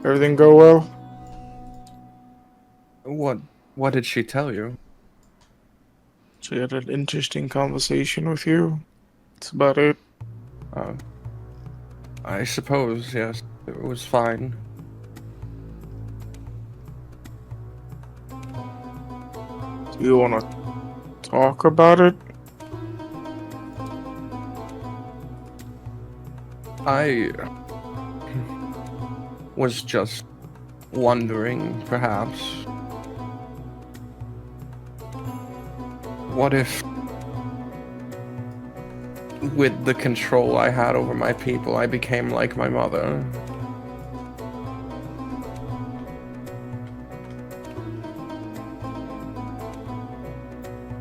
Everything go well? What did she tell you? She had an interesting conversation with you. That's about it. I suppose, yes. It was fine. Do you want to talk about it? I was just wondering, perhaps, what if, with the control I had over my people, I became like my mother?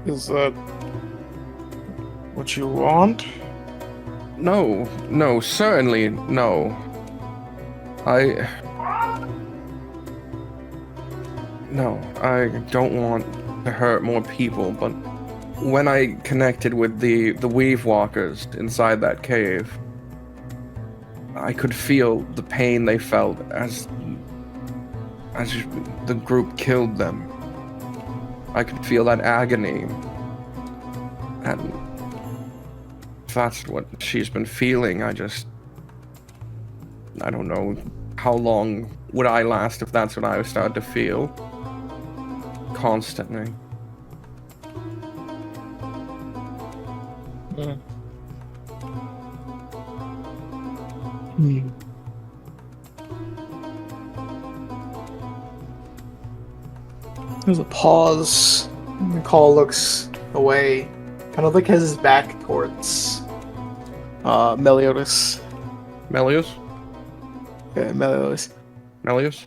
Is that what you want? No, certainly no. I don't want to hurt more people, but when I connected with the Weave Walkers inside that cave, I could feel the pain they felt as the group killed them. I could feel that agony. And if that's what she's been feeling, I don't know how long would I last if that's what I would start to feel. Constantly. There's a pause. McCall looks away, kind of like has his back towards Meliodas. Melius? Yeah, Meliodas. Melius?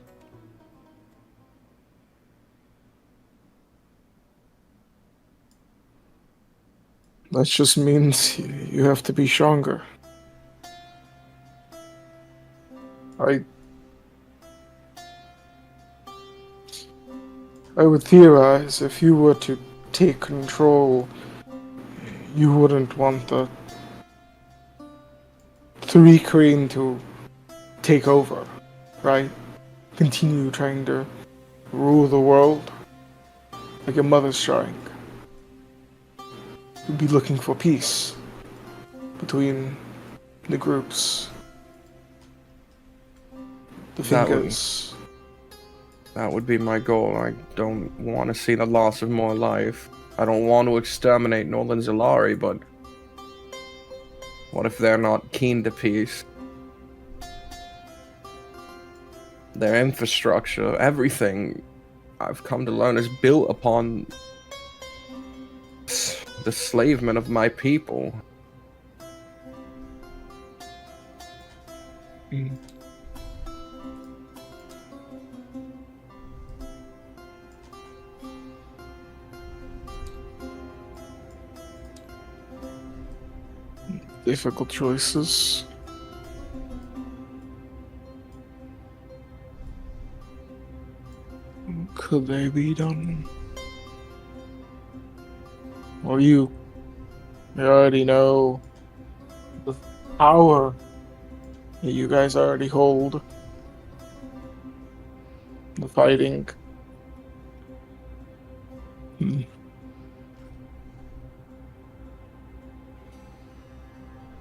That just means you have to be stronger. I would theorize if you were to take control, you wouldn't want the three Kreen to take over, right? Continue trying to rule the world like your mother's trying. You'd be looking for peace between the groups. The fingers. That would be my goal. I don't want to see the loss of more life. I don't want to exterminate Northern Zalari, but what if they're not keen to peace? Their infrastructure, everything I've come to learn is built upon the enslavement of my people. Difficult choices. Could they be done? Well, you already know the power that you guys already hold. The fighting.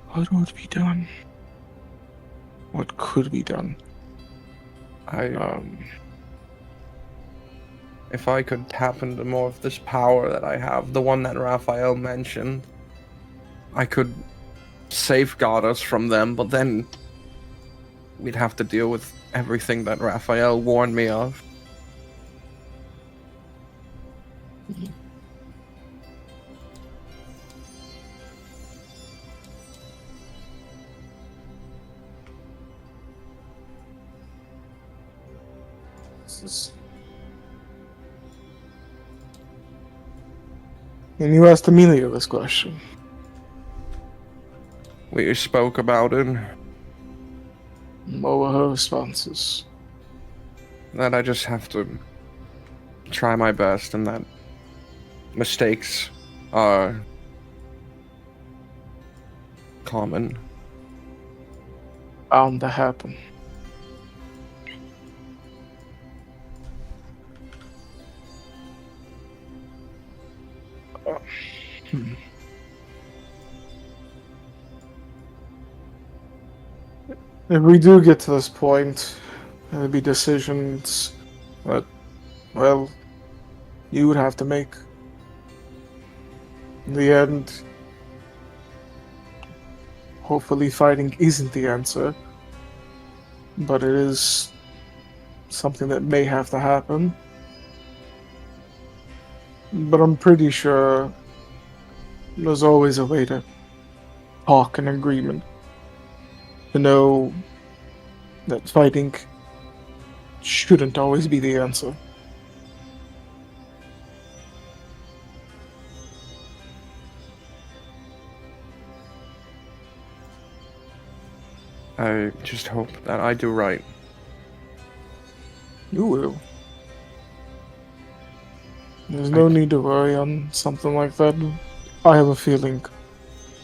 What would be done? What could be done? If I could tap into more of this power that I have, the one that Raphael mentioned, I could safeguard us from them, but then we'd have to deal with everything that Raphael warned me of. And you asked Amelia this question. We spoke about it, What were her responses? that I just have to try my best, and that mistakes are common. Bound to happen. If we do get to this point, there'll be decisions that, well, you would have to make. In the end, hopefully fighting isn't the answer, but it is something that may have to happen. But I'm pretty sure there's always a way to talk in agreement. To know that fighting shouldn't always be the answer. I just hope that I do right. You will. There's no need to worry on something like that. I have a feeling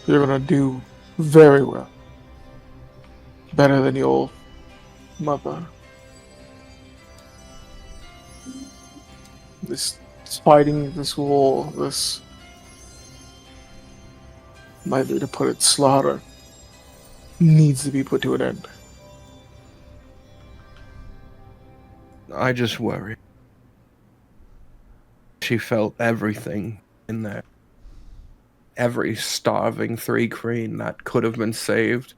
you're gonna do very well. Better than your mother. This fighting, this war, this, likely to put it, slaughter, needs to be put to an end. I just worry. She felt everything in there. Every starving 3 Kreen that could have been saved.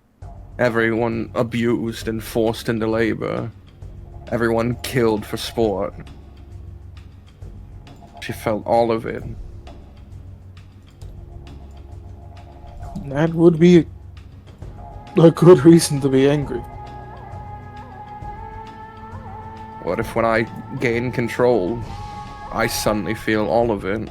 Everyone abused and forced into labor. Everyone killed for sport. She felt all of it. That would be a good reason to be angry. What if when I gain control, I suddenly feel all of it?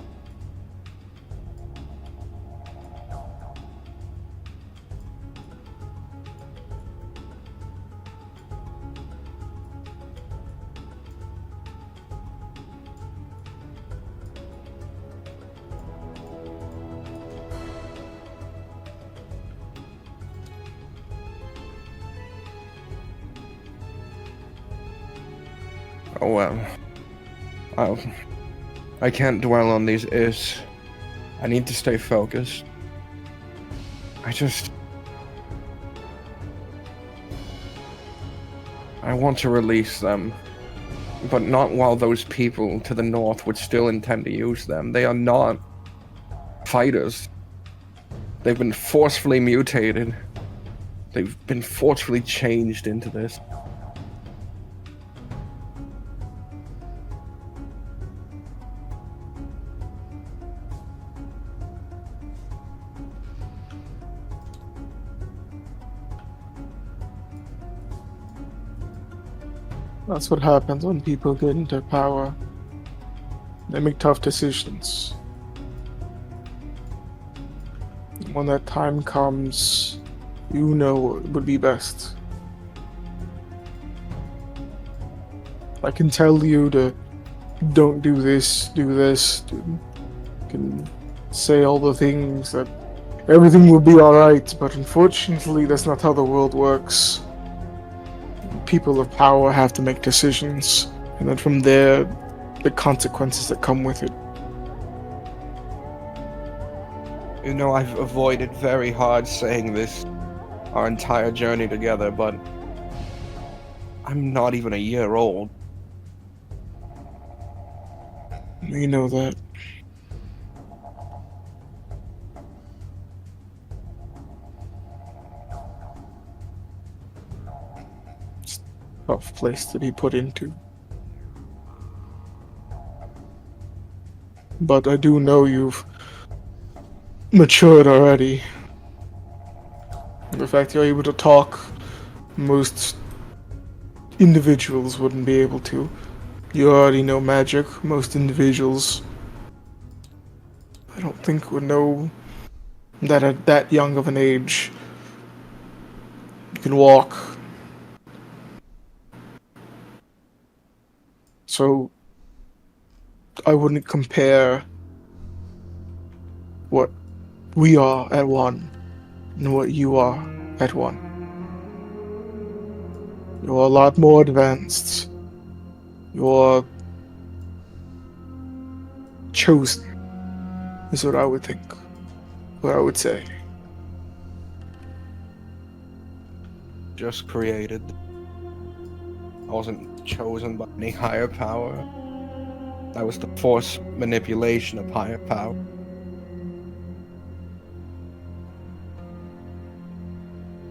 Oh well. I can't dwell on these ifs. I need to stay focused. I want to release them. But not while those people to the north would still intend to use them. They are not fighters. They've been forcefully mutated. They've been forcefully changed into this. That's what happens when people get into power. They make tough decisions. When that time comes, you know what would be best. I can tell you to don't do this, do this. Can say all the things that everything will be alright, but unfortunately that's not how the world works. People of power have to make decisions, and then from there, the consequences that come with it. You know, I've avoided very hard saying this our entire journey together, but I'm not even a year old. You know that. It's a tough place to be put into. But I do know you've matured already. The fact you're able to talk, most individuals wouldn't be able to. You already know magic, most individuals I don't think would know that at that young of an age you can walk. So I wouldn't compare what we are at 1 and what you are at 1. You're a lot more advanced. You're chosen, is what I would think. What I would say. Just created. I wasn't chosen by any higher power. That was the forced manipulation of higher power.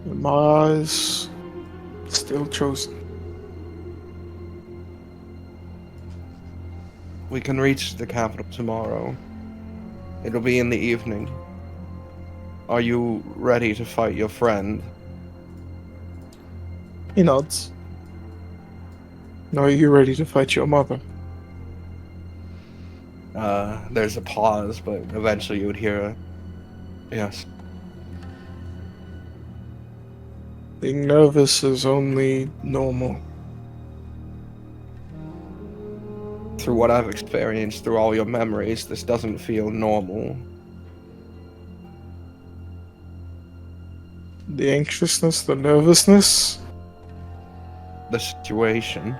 In my eyes, still chosen. We can reach the capital tomorrow. It'll be in the evening. Are you ready to fight your friend? He nods. Now are you ready to fight your mother? There's a pause, but eventually you would hear a yes. Being nervous is only normal. Through what I've experienced, through all your memories, this doesn't feel normal. The anxiousness, the nervousness. The situation.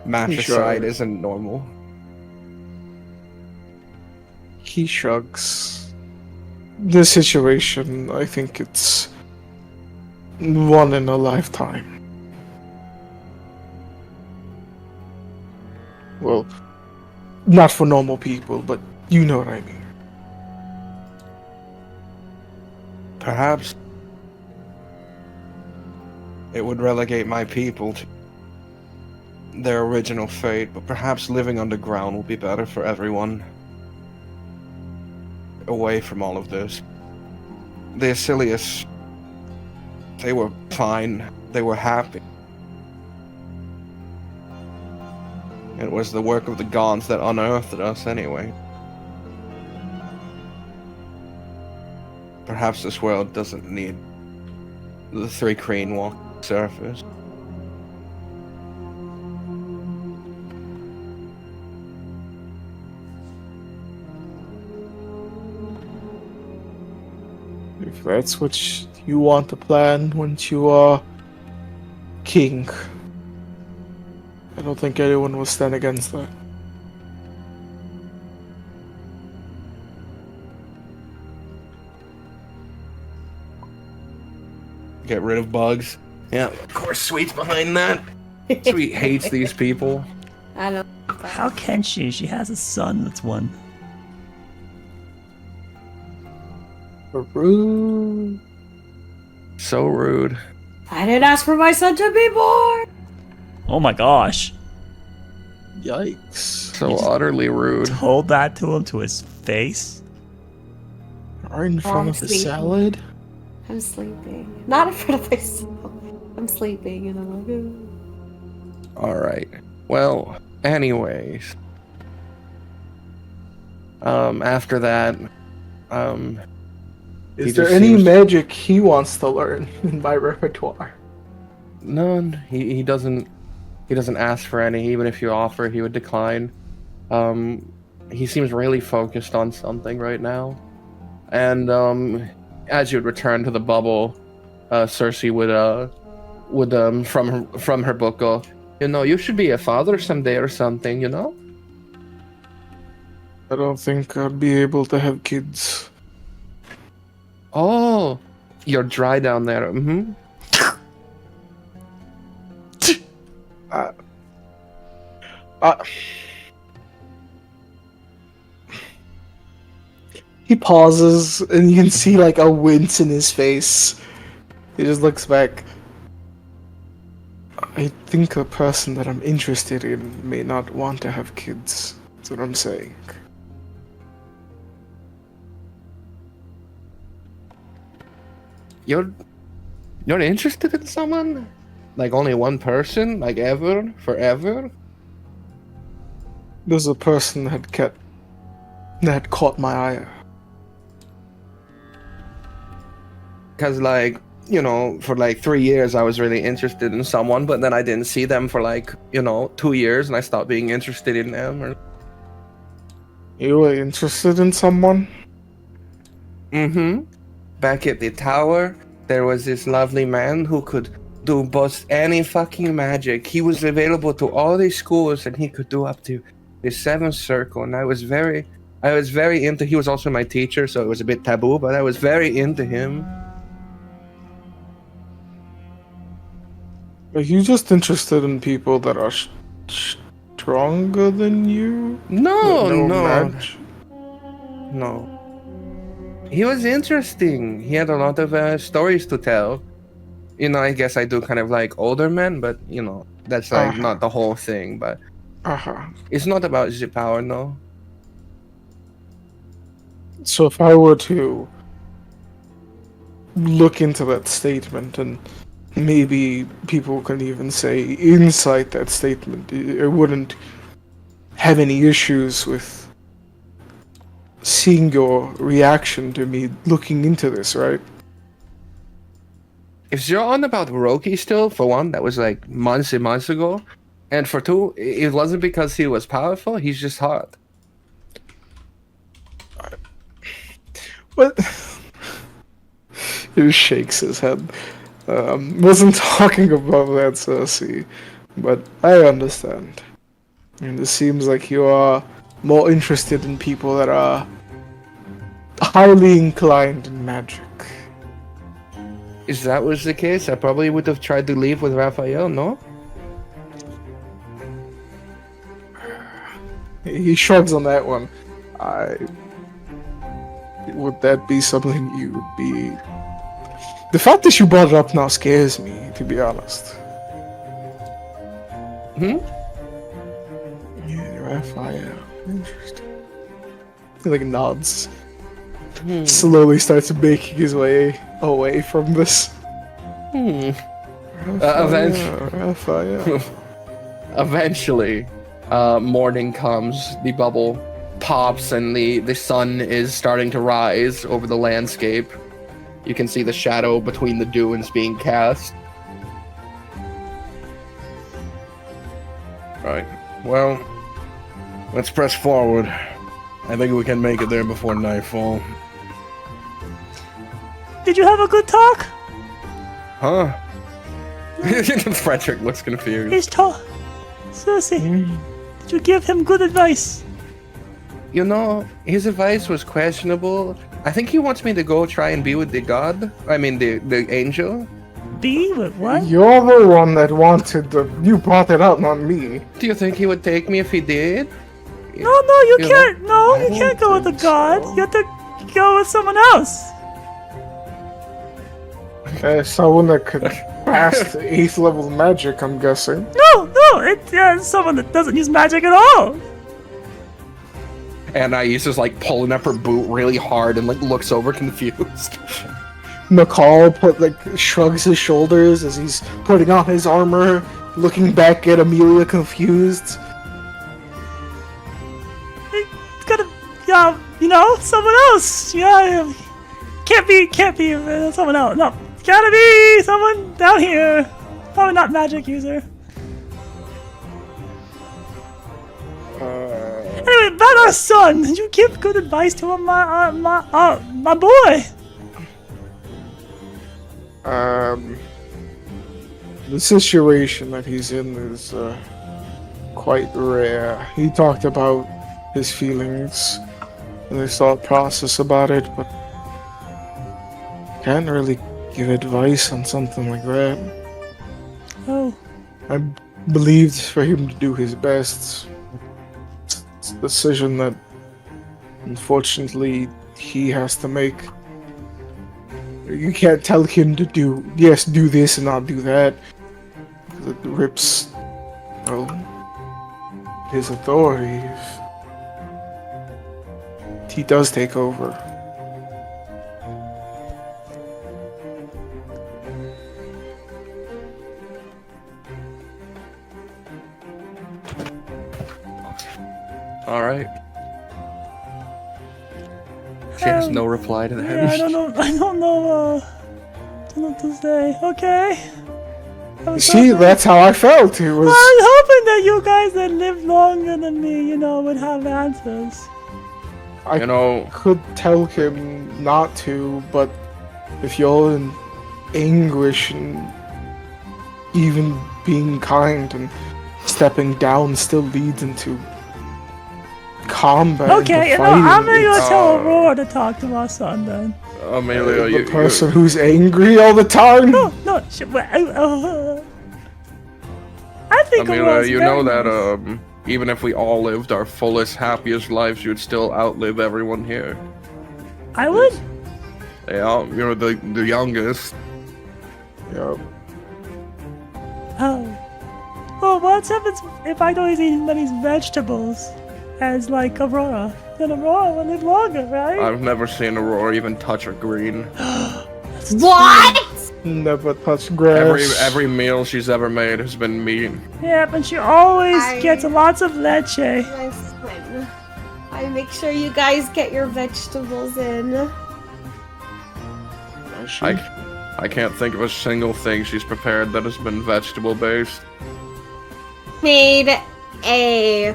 Matricide isn't normal. He shrugs. This situation, I think it's one in a lifetime. Well, not for normal people, but you know what I mean. Perhaps it would relegate my people their original fate, but perhaps living underground will be better for everyone. Away from all of this. The Asilius, they were fine. They were happy. It was the work of the gods that unearthed us anyway. Perhaps this world doesn't need the 3 crane walk surface. If that's what you want to plan once you are king, I don't think anyone will stand against that. Get rid of bugs. Yeah, of course Sweet's behind that. Sweet hates these people. I don't. How can she? She has a son that's 1. Rude. So rude. I didn't ask for my son to be born. Oh my gosh. Yikes. So utterly rude. Told that to him to his face? Right in front of the sleeping. salad? I'm sleeping. Not in front of myself. I'm sleeping and I'm like, Alright. Well, anyways. After that, he Is there just any seems- magic he wants to learn in my repertoire? None. He doesn't ask for any. Even if you offer, he would decline. He seems really focused on something right now. And as you would return to the bubble, Cersei would from her book go, you should be a father someday or something, you know? I don't think I'd be able to have kids. Oh, you're dry down there. Mm-hmm. He pauses, and you can see like a wince in his face. He just looks back. I think a person that I'm interested in may not want to have kids. That's what I'm saying. You're interested in someone? Like only one person? Like ever? Forever? There's a person that caught my eye. Because for like 3 years I was really interested in someone, but then I didn't see them for 2 years and I stopped being interested in them. You were interested in someone? Mm-hmm. Back at the tower, there was this lovely man who could do both any fucking magic. He was available to all these schools and he could do up to the 7th circle, and I was very into. He was also my teacher, so it was a bit taboo, but I was very into him. Are you just interested in people that are stronger than you? No, That no, match? no. He was interesting. He had a lot of stories to tell. I guess I do kind of like older men, but that's not the whole thing. But it's not about the power, no. So if I were to look into that statement, and maybe people can even say inside that statement, I wouldn't have any issues with seeing your reaction to me looking into this, right? If you're on about Roki still, for one, that was like months and months ago. And for two, it wasn't because he was powerful, he's just hot. What? He shakes his head. Wasn't talking about that, Cersei, but I understand. And it seems like you are more interested in people that are highly inclined in magic. If that was the case, I probably would have tried to leave with Raphael, no? He shrugs on that one. Would that be something you would be... The fact that you brought it up now scares me, to be honest. Raphael. Interesting. He like nods. Slowly starts making his way away from this. Raphael. Eventually, morning comes, the bubble pops, and the sun is starting to rise over the landscape. You can see the shadow between the dunes being cast. Right. Well, let's press forward. I think we can make it there before nightfall. Did you have a good talk? Huh? Frederick looks confused. His talk. Cersei, did you give him good advice? You know, his advice was questionable. I think he wants me to go try and be with the god. I mean, the angel. Be with what? You're the one that wanted the. You brought it up, not me. Do you think he would take me if he did? No, you You can't. No, you I can't go with the think god. so. You have to go with someone else. Someone that could pass the 8th level magic, I'm guessing. No, it's someone that doesn't use magic at all. And Aisa's like pulling up her boot really hard and like looks over confused. McCall shrugs his shoulders as he's putting on his armor, looking back at Amelia confused. It's gotta, someone else. Yeah, can't be someone else. No, gotta be someone down here. Probably not magic user. Anyway, about our son. Did you give good advice to him, my boy? The situation that he's in is quite rare. He talked about his feelings and his thought process about it, but can't really give advice on something like that. Oh, I believed for him to do his best. It's a decision that, unfortunately, he has to make. You can't tell him to do this and not do that. Because it rips, his authority if he does take over. All right. She has no reply to that. yeah, I don't know what to say. Okay. See, that's how I felt. It was. I was hoping that you guys that lived longer than me, would have answers. I could tell him not to, but if you're in anguish and even being kind and stepping down still leads into combat. Okay, and I'm fighting, gonna it's go tell Aurora to talk to my son then. Amelia, the person who's angry all the time. No, I think Amelia, Aurora's you know very that nice. even if we all lived our fullest, happiest lives, you'd still outlive everyone here. I would. Yeah, you're the youngest. Yeah. Oh. Well, what happens if I don't eat as many vegetables as like Aurora? Then Aurora will live longer, right? I've never seen Aurora even touch a green. What? Never touch grass. Every meal she's ever made has been meat. Yeah, but she always I- gets lots of leche. Listen, I make sure you guys get your vegetables in. I can't think of a single thing she's prepared that has been vegetable based. Made a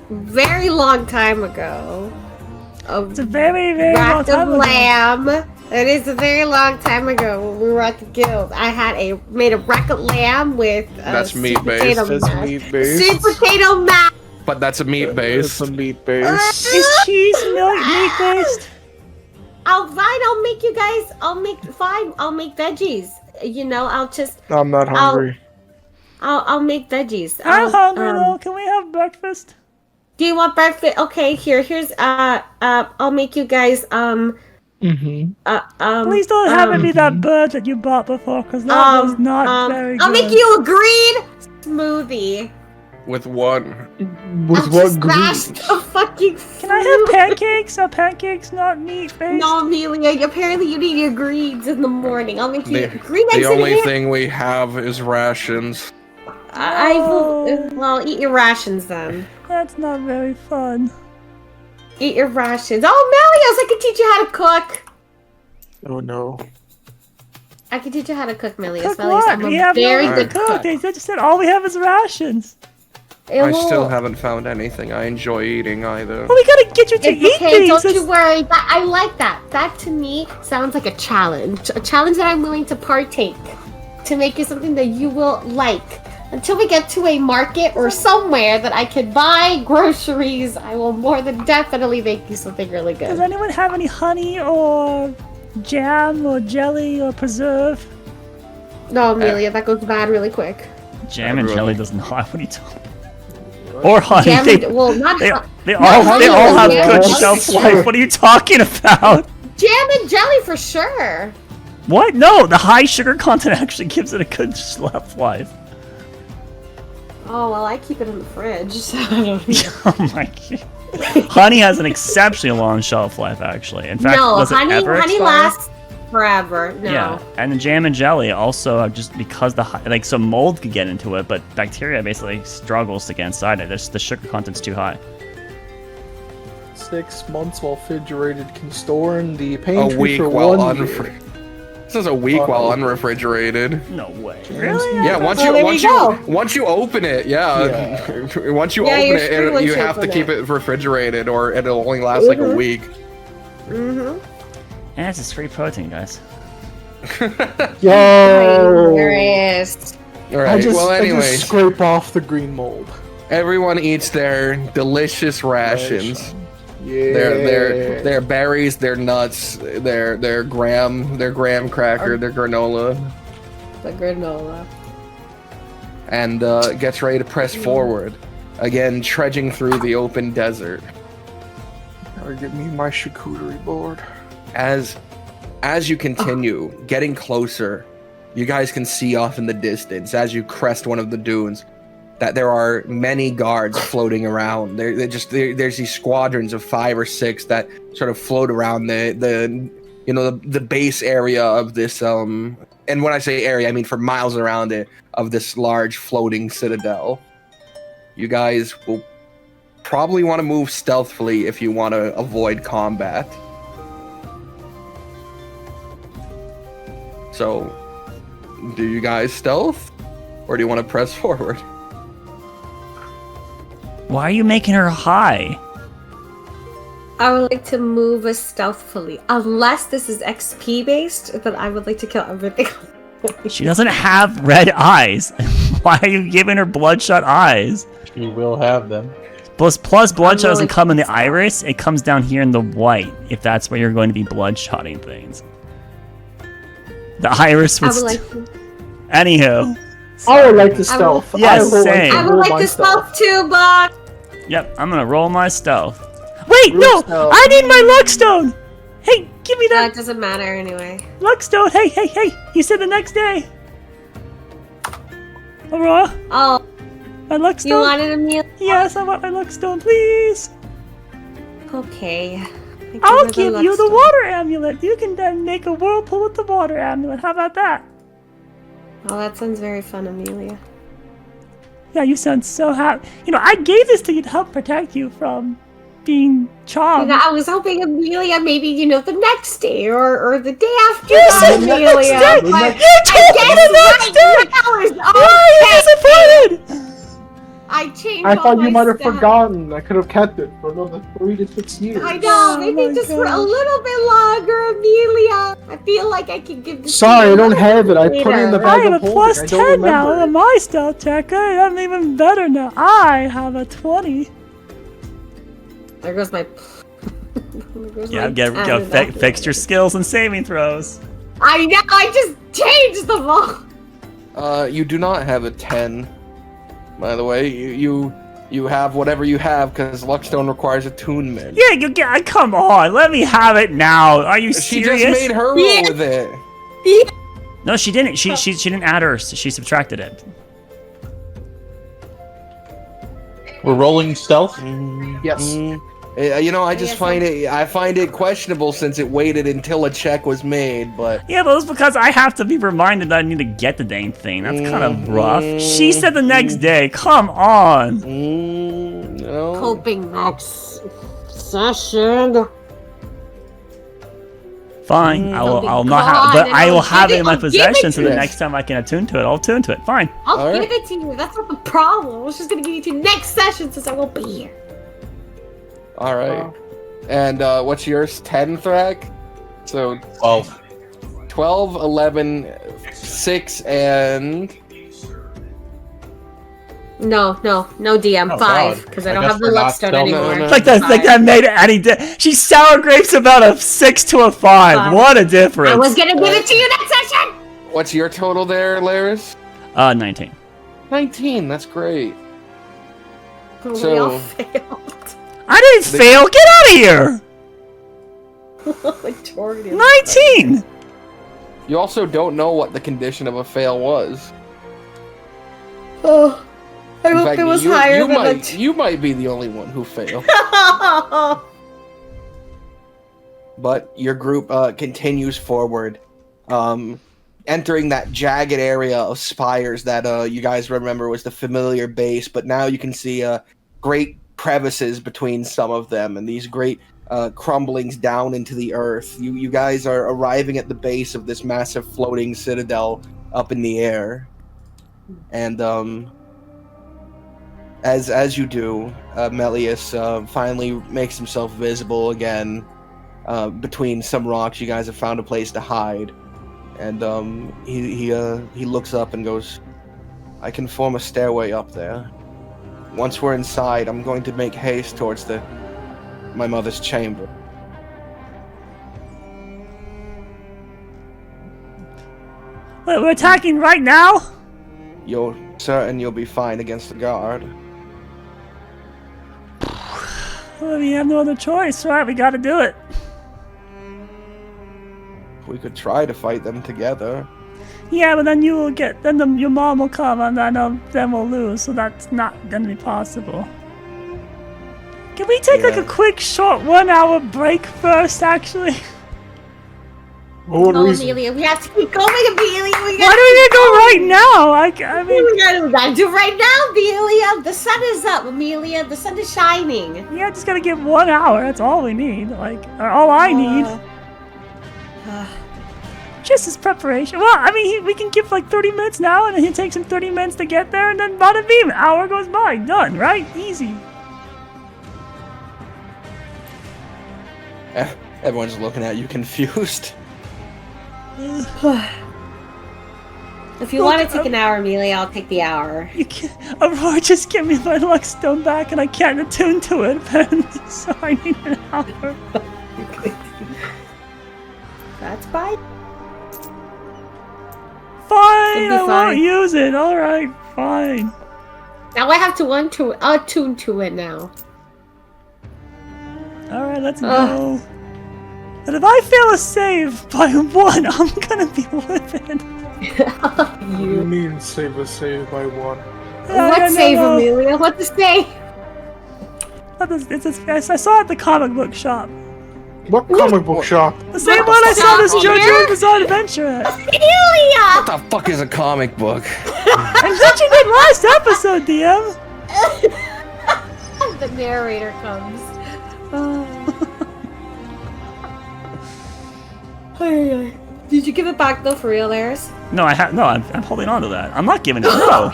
very long time ago. It's a very, very long Rack of time ago. lamb. It is a very long time ago when we were at the guild. I made a rack of lamb with That's sweet meat-based. potato That's mash. meat-based. Sweet potato mash. But that's a meat base. It's a meat base. Is cheese milk meat based? I'll make you guys. I'll make veggies. I'm not hungry. I'll make veggies. I'm hungry though. Can we have breakfast? Do you want breakfast? Okay, here's I'll make you guys Mm-hmm. Please don't have it be that bird that you bought before, because that was not very good. I'll make you a green smoothie. With one. With I what just greed? smashed a fucking Can I have pancakes? Are pancakes not meat based? No, Amelia, apparently you need your greens in the morning. I'll make you The, green the eggs and only ham. thing we have is rations. I will. Oh. Well, eat your rations then. That's not very fun. Eat your rations. Oh, Melios, I can teach you how to cook. Oh no. I can teach you how to cook, Melios. Cook Melios, what? I'm We a have very no way to good cook. cook. They just said all we have is rations. I still haven't found anything I enjoy eating either. Well, we gotta get you to It's eat okay, things. don't you worry. I like that. That to me sounds like a challenge. A challenge that I'm willing to partake. To make it something that you will like. Until we get to a market or somewhere that I can buy groceries, I will more than definitely make you something really Does good. anyone have any honey or jam or jelly or preserve? No, Amelia, that goes bad really quick. Jam and jelly doesn't know. What are you talking? Or honey. Jam They, and, well, not they, jam they all have yeah. good What? shelf life. What are you talking about? and jelly for sure. What? No, the high sugar content actually gives it a good shelf life. Oh well, I keep it in the fridge. So I don't know. Oh my god. Honey has an exceptionally long shelf life, actually. In fact, No, does it honey ever expire? lasts forever. No. Yeah, and the jam and jelly also are just because so mold could get into it, but bacteria basically struggles to get inside it. The sugar content's too high. 6 months while refrigerated can store in the A pantry week for while 1 year. unfrigerated. This is a week while unrefrigerated. No way. Really? Yeah, once Well, you there once you you go. once you open it, once you Yeah, open you're it, screwed once you you have to open keep it. it refrigerated, or it'll only last like a Mhm. week. Mm-hmm. And it's just free protein, guys. Yo! Hilarious. All I right. just, Well, I anyways, just scrape off the green mold. everyone eats their delicious rations. Yeah. Their berries, their nuts, their graham cracker, their granola, The granola. and gets ready to press forward. Again, trudging through the open desert. Or get me my charcuterie board. As you continue getting closer, you guys can see off in the distance as you crest one of the dunes that there are many guards floating around. There's these squadrons of 5 or 6 that sort of float around the base area of this and when I say area, I mean for miles around it, of this large floating citadel. You guys will probably want to move stealthily if you want to avoid combat. So, do you guys stealth, or do you want to press forward? Why are you making her high? I would like to move us stealthily. Unless this is XP based, then I would like to kill everything. She doesn't have red eyes. Why are you giving her bloodshot eyes? You will have them. Plus bloodshot doesn't really come in the iris. It comes down here in the white, if that's where you're going to be bloodshotting things. The iris I was... would like to. Anywho. I would like to stealth. Yes, I would same. I would roll like my to stealth too, Buck. Yep, I'm gonna roll my stealth. Wait, Roll no! stealth. I need my luckstone! Hey, give me That that doesn't matter anyway. luckstone! Hey! You said the next day. Aurora, Oh, my luckstone. you wanted a meal? Yes, I want my luckstone, please. Okay. I'll give you the water amulet. You can then make a whirlpool with the water amulet. How about that? Oh, that sounds very fun, Amelia. Yeah, you sound so happy. You know, I gave this to you to help protect you from being charmed. I was hoping Amelia maybe, the next day or the day after. You that, said the Amelia. next day! but You told me guess the next day! right now Why are you disappointed? I changed I all thought you my might have stuff. forgotten. I could have kept it for another 3 to 6 years. I know, Oh maybe my just for a gosh. little bit longer, Amelia. I feel like I can give this to Sorry, you I a don't little have it. I bit put it in the later. bag I have of a holding. plus I 10 don't now remember on it. my stealth check. I'm even better now. I have a 20. There goes my. Yeah, fix your skills and saving throws. I know. I just changed them all. You do not have a 10. By the way, you have whatever you have because Luckstone requires attunement. Yeah, come on. Let me have it now. Are you She serious? just made her roll Yeah. with it. No, she didn't. She didn't add hers. She subtracted it. We're rolling stealth. Yes. You know, I find it questionable since it waited until a check was made, but Yeah, but it's because I have to be reminded that I need to get the dang thing. That's kind of rough. She said the next day. Come on. no. Hoping next session. Fine. I'll not have, but I will have it in my possession. So the next time I can attune to it, I'll attune to it. Fine. I'll give it to you. That's not the problem. I was just gonna give it to you next session since I won't be here. All right. And what's yours? 10, Thrak? So 12. 12, 11, 6, and... No, DM, Oh, 5, God. because I I don't guess have the we're not Luckstone stealth. anymore. No. Like that made it any She's sour grapes about a 6 to a 5. What a difference. I was gonna give it to you next session! What's your total there, Laris? 19. 19, that's great. We So- all failed. I didn't fail. Get out of here. Majority of 19. You also don't know what the condition of a fail was. Oh, I In hope fact, it was you, higher you than might, you might be the only one who failed. But your group continues forward, entering that jagged area of spires that you guys remember was the familiar base, but now you can see great crevices between some of them, and these great crumblings down into the earth. You guys are arriving at the base of this massive floating citadel up in the air, and as you do, Melius finally makes himself visible again. Between some rocks, you guys have found a place to hide, and he looks up and goes, "I can form a stairway up there. Once we're inside, I'm going to make haste towards my mother's chamber." Wait, we're attacking right now? You're certain you'll be fine against the guard? Well, we have no other choice, right? We gotta do it. We could try to fight them together. Yeah, but then your mom will come, and then we'll lose. So that's not gonna be possible. Can we take like a quick, short 1 hour break first? Actually, What Oh, reason? Amelia, we have to keep going, Amelia. why do we go right now? I mean, We gotta do right now, Amelia. The sun is up, Amelia. The sun is shining. yeah, just gotta give 1 hour. That's all we need. Or all I need. Just as preparation. Well, I mean, we can give like 30 minutes now, and then it takes him 30 minutes to get there, and then bada bing, hour goes by. Done, right? Easy. Everyone's looking at you confused. If you want to take an hour, Amelia, I'll take the hour. You can't. Aurora, just give me my luck stone back, and I can't attune to it, so I need an hour. That's fine. Fine, It'll be I won't fine. use it. All right, fine. Now I have to attune to it now. All right, let's go. And if I fail a save by 1, I'm gonna be livid. You mean save by 1? What save, Amelia? What to say? I saw it at the comic book shop. What comic book shop? The same one I saw this Here? JoJo's Bizarre Adventure at. Amelia! What the fuck is a comic book? I mentioned it last episode, DM. The narrator comes. Did you give it back though, for real, Laris? No, I'm holding on to that. I'm not giving it. No.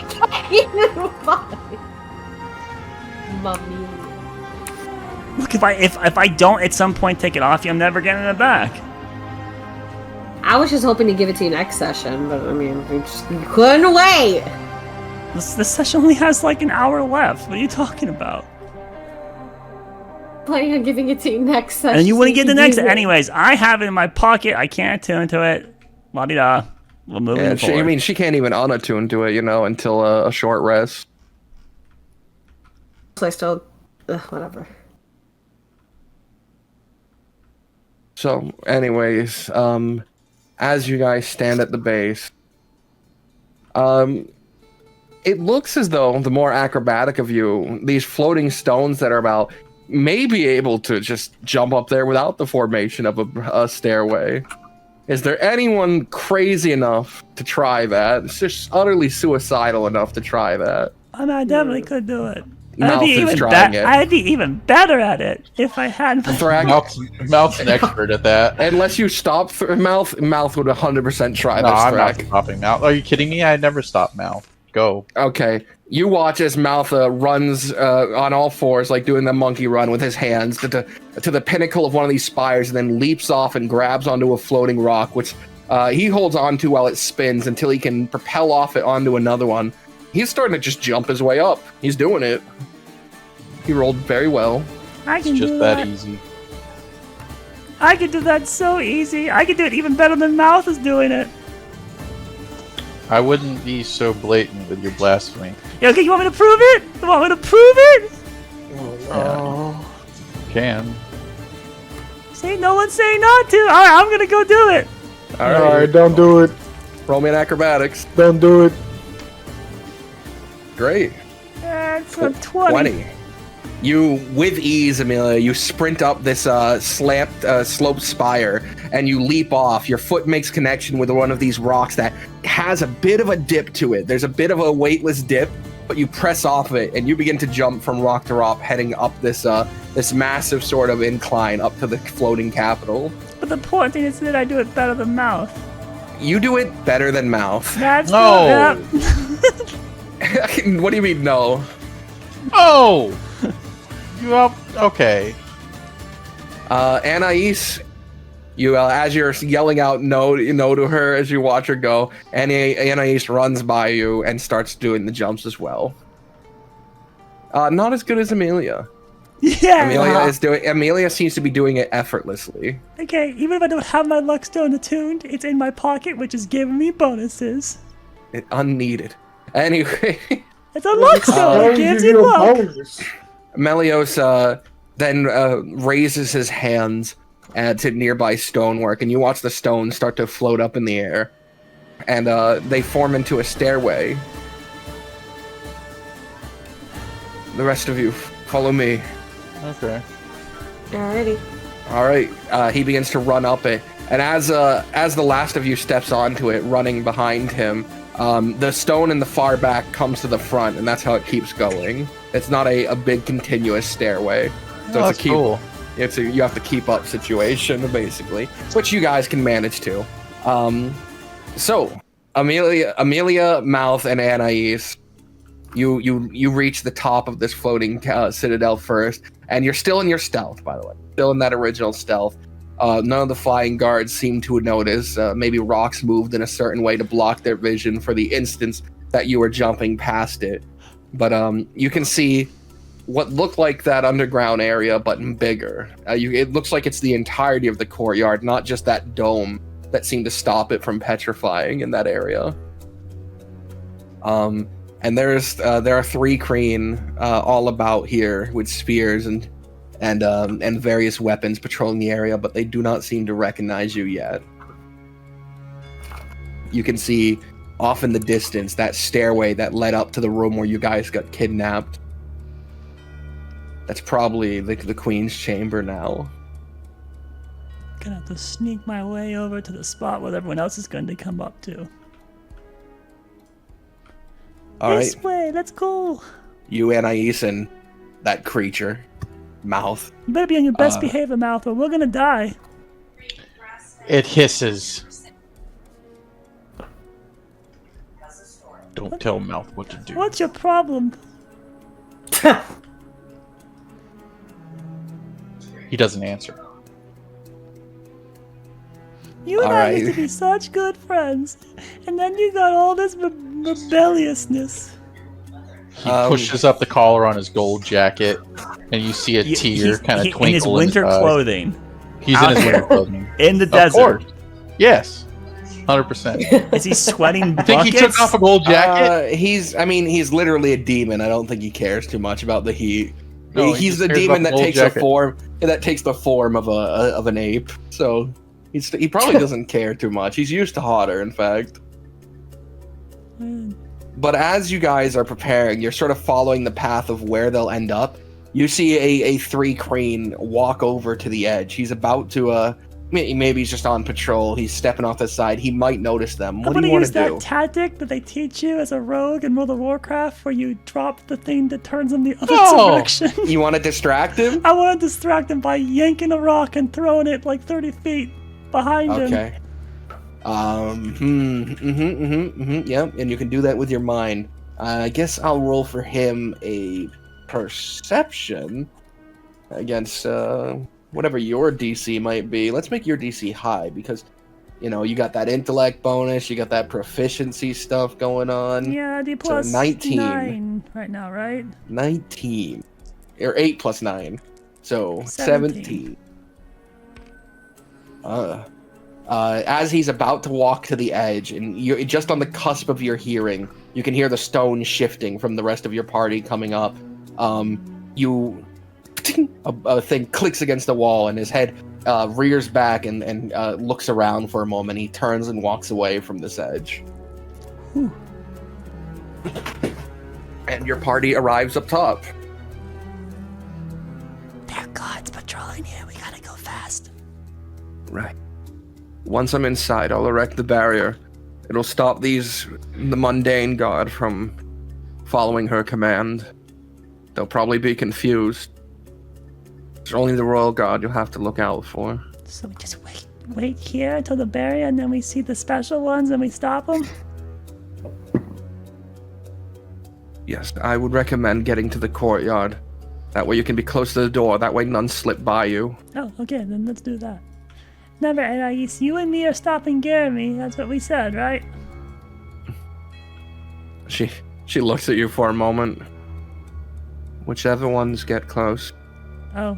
Mummy. Look, if I don't at some point take it off you, I'm never getting it back. I was just hoping to give it to you next session, but I mean, we couldn't wait. This session only has like an hour left. What are you talking about? Planning on giving it to you next session. And you wouldn't so get the can next. use it. Anyways, I have it in my pocket. I can't attune to it. La-di-da. We're moving Yeah, forward. she can't even unattune to it, until a short rest. So I still, whatever. So, anyways, as you guys stand at the base, It looks as though the more acrobatic of you, these floating stones that are about, may be able to just jump up there without the formation of a stairway. Is there anyone crazy enough to try that? It's just utterly suicidal enough to try that. I mean, I definitely could do it. Mouth is trying it. I'd be even better at it if I had. Thrak, Mouth's an expert at that. unless you stop Mouth would 100% try No, this, I'm not Thrak. stopping Mouth. Are you kidding me? I never stop Mouth. Go. Okay, you watch as Mouth runs on all fours, like doing the monkey run with his hands to the pinnacle of one of these spires, and then leaps off and grabs onto a floating rock, which he holds onto while it spins until he can propel off it onto another one. He's starting to just jump his way up. He's doing it. He rolled very well. I It's can just do that that. easy. I can do that so easy. I can do it even better than Mouth is doing it. I wouldn't be so blatant with your blasphemy. Yeah, okay, you want me to prove it? You want me to prove it? Oh, Can. See, no one's saying not to. All right, I'm gonna go do it. All Alright, don't do it. roll me an acrobatics. Don't do it. Great. That's a 20. You, with ease, Amelia, you sprint up this sloped spire, and you leap off. Your foot makes connection with one of these rocks that has a bit of a dip to it. There's a bit of a weightless dip, but you press off of it, and you begin to jump from rock to rock, heading up this massive sort of incline up to the floating capital. But the point thing is that I do it better than Mouth. You do it better than Mouth. That's No. What do you mean, no? Oh! You up? Okay. Anais, you as you're yelling out no to her as you watch her go, Anais runs by you and starts doing the jumps as well. Not as good as Amelia. Yeah. Amelia seems to be doing it effortlessly. Okay, even if I don't have my luck stone attuned, it's in my pocket, which is giving me bonuses. Unneeded. Anyway, It's a luck stone. It gives you luck. Melios then raises his hands to nearby stonework, and you watch the stones start to float up in the air, and they form into a stairway. The rest of you, follow me. Okay. Alrighty. All right. He begins to run up it, and as the last of you steps onto it, running behind him, the stone in the far back comes to the front, and that's how it keeps going. It's not a big continuous stairway. So Oh, it's that's cool. you have to keep up situation basically, which you guys can manage to. So Amelia, Mouth, and Anais, you reach the top of this floating citadel first, and you're still in your stealth, by the way, still in that original stealth. None of the flying guards seem to notice. Maybe rocks moved in a certain way to block their vision for the instance that you were jumping past it. But you can see what looked like that underground area, but bigger. It looks like it's the entirety of the courtyard, not just that dome that seemed to stop it from petrifying in that area. And there are 3 Kreen all about here with spears and various weapons patrolling the area, but they do not seem to recognize you yet. You can see off in the distance that stairway that led up to the room where you guys got kidnapped. That's probably the Queen's chamber now. Gonna have to sneak my way over to the spot where everyone else is going to come up to. All This right, way, let's go. you, Anais, and that creature, Mouth. You better be on your best behavior, Mouth, or we're gonna die. It hisses. Don't tell Mouth what to do. What's your problem? He doesn't answer. You and All I right. used to be such good friends, and then you got all this rebelliousness. He pushes up the collar on his gold jacket, and you see a tear kind of twinkle in his winter eye. clothing. He's out in his there winter clothing. in the Of desert. course. Yes. 100%. Is he sweating I think he took buckets? off a gold jacket. He's literally a demon. I don't think he cares too much about the heat. No, he he's just the cares demon about that the takes gold the form of an ape. So he probably doesn't care too much. He's used to hotter, in fact. But as you guys are preparing, you're sort of following the path of where they'll end up. You see a 3 crane walk over to the edge. He's about to, maybe he's just on patrol. He's stepping off the side. He might notice them. What do you want to do? I'm gonna use that tactic that they teach you as a rogue in World of Warcraft, where you drop the thing that turns them the other direction. You want to distract him? I want to distract him by yanking a rock and throwing it like 30 feet behind him. Okay. Yep, and you can do that with your mind. I guess I'll roll for him a perception against whatever your DC might be. Let's make your DC high because, you got that intellect bonus, you got that proficiency stuff going on. Yeah, D plus 19. 9 right now, right? 19. Or 8 plus 9. So 17. As he's about to walk to the edge, and you're just on the cusp of your hearing, you can hear the stone shifting from the rest of your party coming up. A thing clicks against the wall, and his head rears back and looks around for a moment. He turns and walks away from this edge. Whew. And your party arrives up top. There are gods patrolling here. We gotta go fast. Right. Once I'm inside, I'll erect the barrier. It'll stop the mundane god from following her command. They'll probably be confused. It's only the royal guard you'll have to look out for. So we just wait here until the barrier, and then we see the special ones and we stop them? Yes, I would recommend getting to the courtyard. That way you can be close to the door. That way none slip by you. Oh, okay, then let's do that. Never, Anais, you and me are stopping Jeremy. That's what we said, right? She looks at you for a moment. Whichever ones get close. Oh,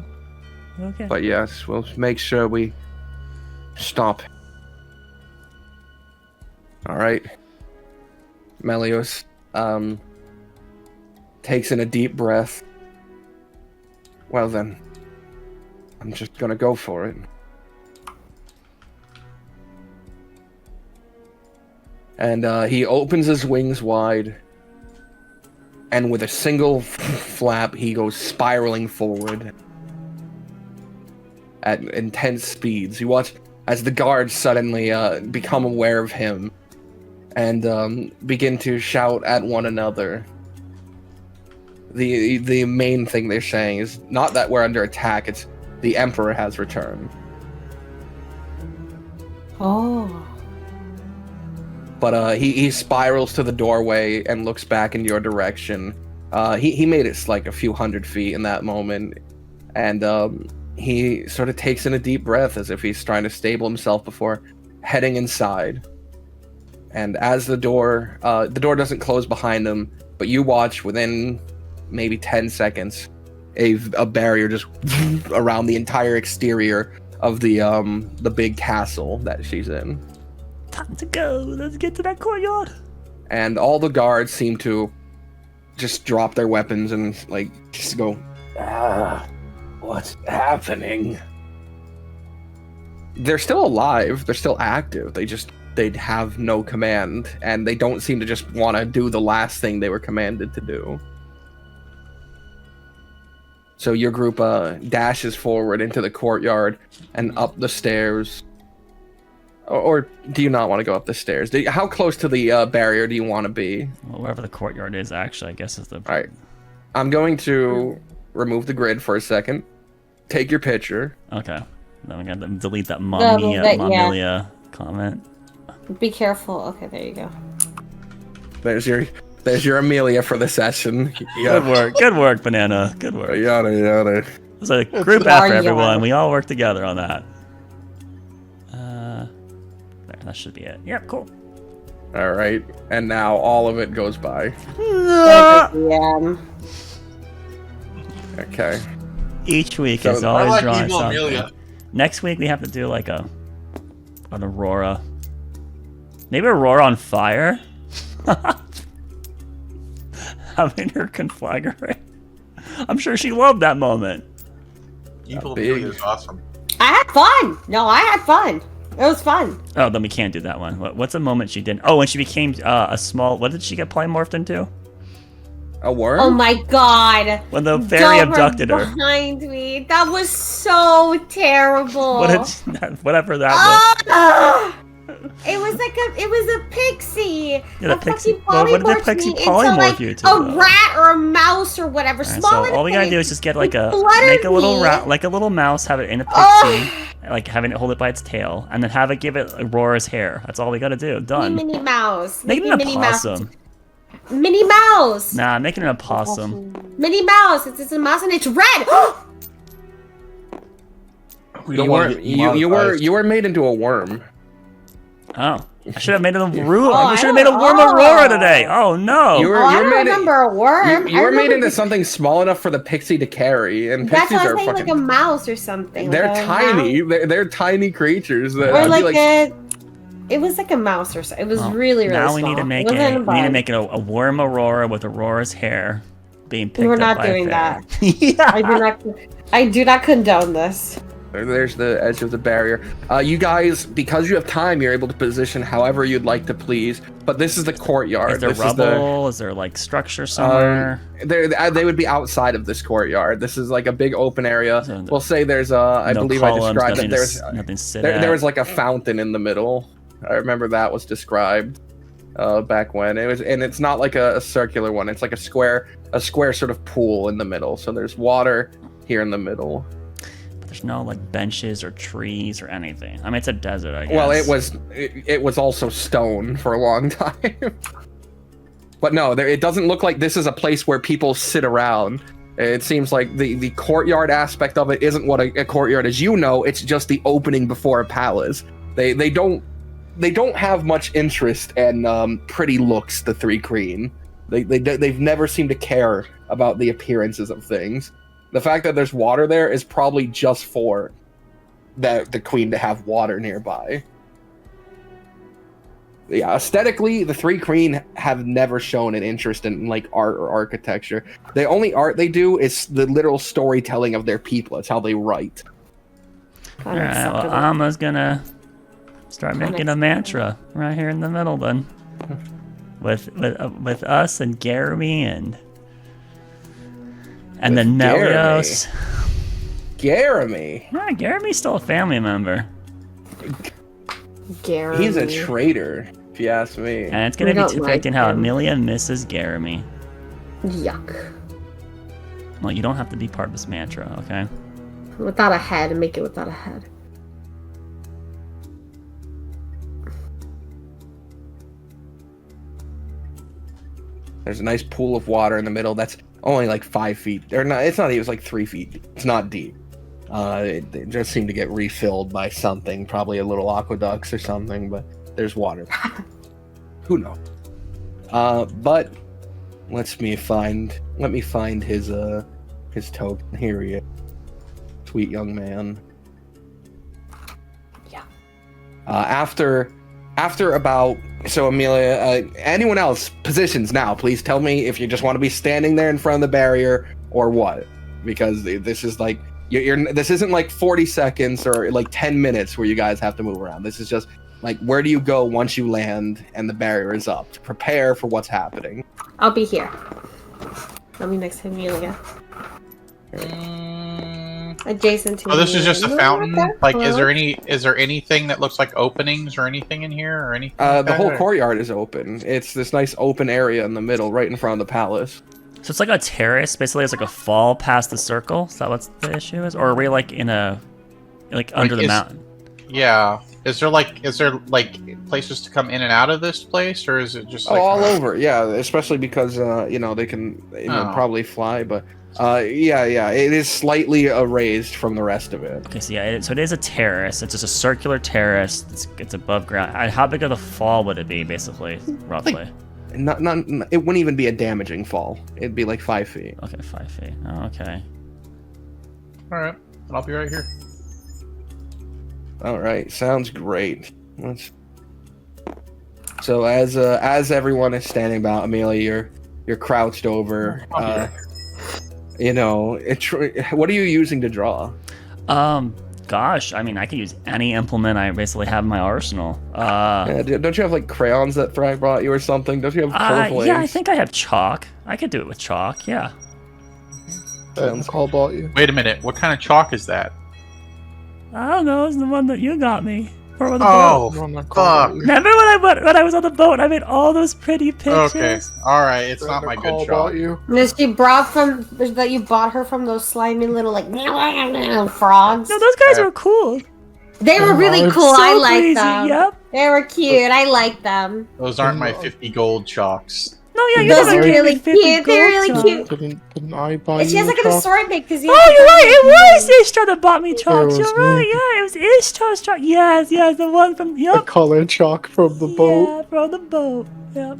okay. But yes, we'll make sure we stop. Alright. Melios, takes in a deep breath. Well then, I'm just gonna go for it. And he opens his wings wide, and with a single flap, he goes spiraling forward at intense speeds. You watch as the guards suddenly become aware of him and begin to shout at one another. The main thing they're saying is not that we're under attack, it's the Emperor has returned. Oh. But he spirals to the doorway and looks back in your direction. He made it like a few hundred feet in that moment. And he sort of takes in a deep breath as if he's trying to stable himself before heading inside. And as the door doesn't close behind him, but you watch within maybe 10 seconds, a barrier just around the entire exterior of the big castle that she's in. Time to go. Let's get to that courtyard. And all the guards seem to just drop their weapons and just go, what's happening? They're still alive. They're still active. They'd have no command, and they don't seem to just want to do the last thing they were commanded to do. So your group dashes forward into the courtyard and up the stairs. Or do you not want to go up the stairs? How close to the barrier do you want to be? Well, wherever the courtyard is, actually, I guess is the... Alright. I'm going to remove the grid for a second. Take your picture. Okay. Then we got to delete that Mamilia comment. Be careful. Okay, there you go. There's your Amelia for the session. Good work, Banana. Good work. Yada yada. It was a group effort, everyone. We all worked together on that. There, that should be it. Yep, cool. All right, and now all of it goes by. Yeah. Okay. Each week So is I always like drawing Evil something. Amelia. Next week we have to do like an Aurora. Maybe Aurora on fire. Having her conflagrate. I'm sure she loved that moment. Evil big. Amelia is awesome. I had fun. No, I had fun. It was fun. Oh, then we can't do that one. What's a moment she didn't? Oh, when she became a small. What did she get polymorphed into? A worm? Oh my god. When the fairy abducted her. Behind me. That was so terrible. Whatever that was. It was a pixie. Yeah, the That pixie. fucking Well, what did the polymorphed pixie me into, polymorph like, you to? a though? rat or a mouse or whatever. Alright, Small so all we gotta do is just get like a make a little like a little mouse, have it in a pixie, like having it hold it by its tail, and then have it give it Aurora's hair. That's all we gotta do. Done. Minnie Mouse. Make it an opossum. Minnie Mouse. Nah, make it an opossum. Minnie Mouse. It's a mouse and it's red. You were made into a worm. Oh. I should have made it a worm. We should have made a worm Aurora today. Oh no. You were, I you don't made remember a worm. You were made into something small enough for the pixie to carry, and That's pixies what are I'm saying, fucking. like a mouse or something. They're like a tiny. mouse. They're tiny creatures. That Or I'd like, be a. It was like a mouse or something. It was really, really now small. we need to make It wasn't we need to bug. make it a worm Aurora with Aurora's hair being picked We're up not by a doing fairy. that. I do not condone this. There's the edge of the barrier. You guys, because you have time, you're able to position however you'd like to please. But this is the courtyard. Is there this rubble? Is there like structure somewhere? They would be outside of this courtyard. This is like a big open area. So We'll say there's I no believe columns, I described that nothing there's nothing to sit at. there was like a fountain in the middle. I remember that was described back when it was, and it's not like a circular one. It's like a square sort of pool in the middle. So there's water here in the middle. But there's no like benches or trees or anything. I mean, it's a desert, I guess. Well, it was also stone for a long time. But no, it doesn't look like this is a place where people sit around. It seems like the courtyard aspect of it isn't what a courtyard is. You know, it's just the opening before a palace. They don't have much interest in pretty looks. The Three Queen. They've never seemed to care about the appearances of things. The fact that there's water there is probably just for the queen to have water nearby. Yeah, aesthetically, the Three Queen have never shown an interest in like art or architecture. The only art they do is the literal storytelling of their people. It's how they write. All right, well, Alma's gonna start making a mantra right here in the middle, then, with us and Jeremy and then Nelios. Jeremy. Yeah, Jeremy's still a family member, Jeremy. He's a traitor, if you ask me. and it's gonna We be don't depicting like how him. Amelia misses Jeremy. Yuck. Well, you don't have to be part of this mantra, okay? Without a head, make it without a head. There's a nice pool of water in the middle that's only like 5 feet. Or not, it's not even, it's like 3 feet. It's not deep. It just seemed to get refilled by something, probably a little aqueducts or something, but there's water. Who knows? But let me find his token. Here he is. Sweet young man. Yeah. After about, so Amelia, anyone else, positions now, please tell me if you just want to be standing there in front of the barrier or what, because this is like, this isn't like 40 seconds or like 10 minutes where you guys have to move around. This is just like, where do you go once you land and the barrier is up to prepare for what's happening? I'll be here. I'll be next to Amelia. Adjacent to Oh, this is just a Amelia. fountain. Not that Like, is close. there anything that looks like openings or anything in here or anything? The whole courtyard is open. It's this nice open area in the middle, right in front of the palace. So it's like a terrace, basically. It's like a fall past the circle. Is that what the issue is, or are we like in a under the mountain? Yeah. Is there places to come in and out of this place, or is it just like all over? Yeah, especially because they can probably fly, but yeah, it is slightly raised from the rest of it. Okay, so yeah, so it is a terrace. It's just a circular terrace. It's above ground. How big of a fall would it be, basically, roughly? Not it wouldn't even be a damaging fall. It'd be like 5 feet. Okay, 5 feet. Oh, okay. All right, I'll be right here. All right, sounds great. So as everyone is standing about, Amelia, you're crouched over. What are you using to draw? Gosh, I mean, I could use any implement I basically have in my arsenal. Yeah, don't you have like crayons that Frank brought you or something? Don't you have colorful Yeah, I inks? think I have chalk. I could do it with chalk, yeah. Call bought you. Wait a minute. What kind of chalk is that? I don't know. It's the one that you got me. For the boat. No, I'm not fuck. call bought you. Remember when I was on the boat? I made all those pretty pictures. Okay. All right. It's not my Call good bought chalk. you. And she brought that you bought her from those slimy little like frogs. No, those guys were cool. They were really it's cool. so I liked breezy, them. Yep. They were cute. I liked them. Those aren't my 50 gold chalks. No, yeah, you Those never are gave me really 50 cute. They're really gold cute. chalk. Didn't I buy And you she has like an chalk? assortment because Oh, you're right. It was Ishtar that bought me chalks. was You're right. me. Yeah, it was Ishtar's chalk. Yes, the one from The yep. color chalk from the boat. Yeah, from the boat. Yep.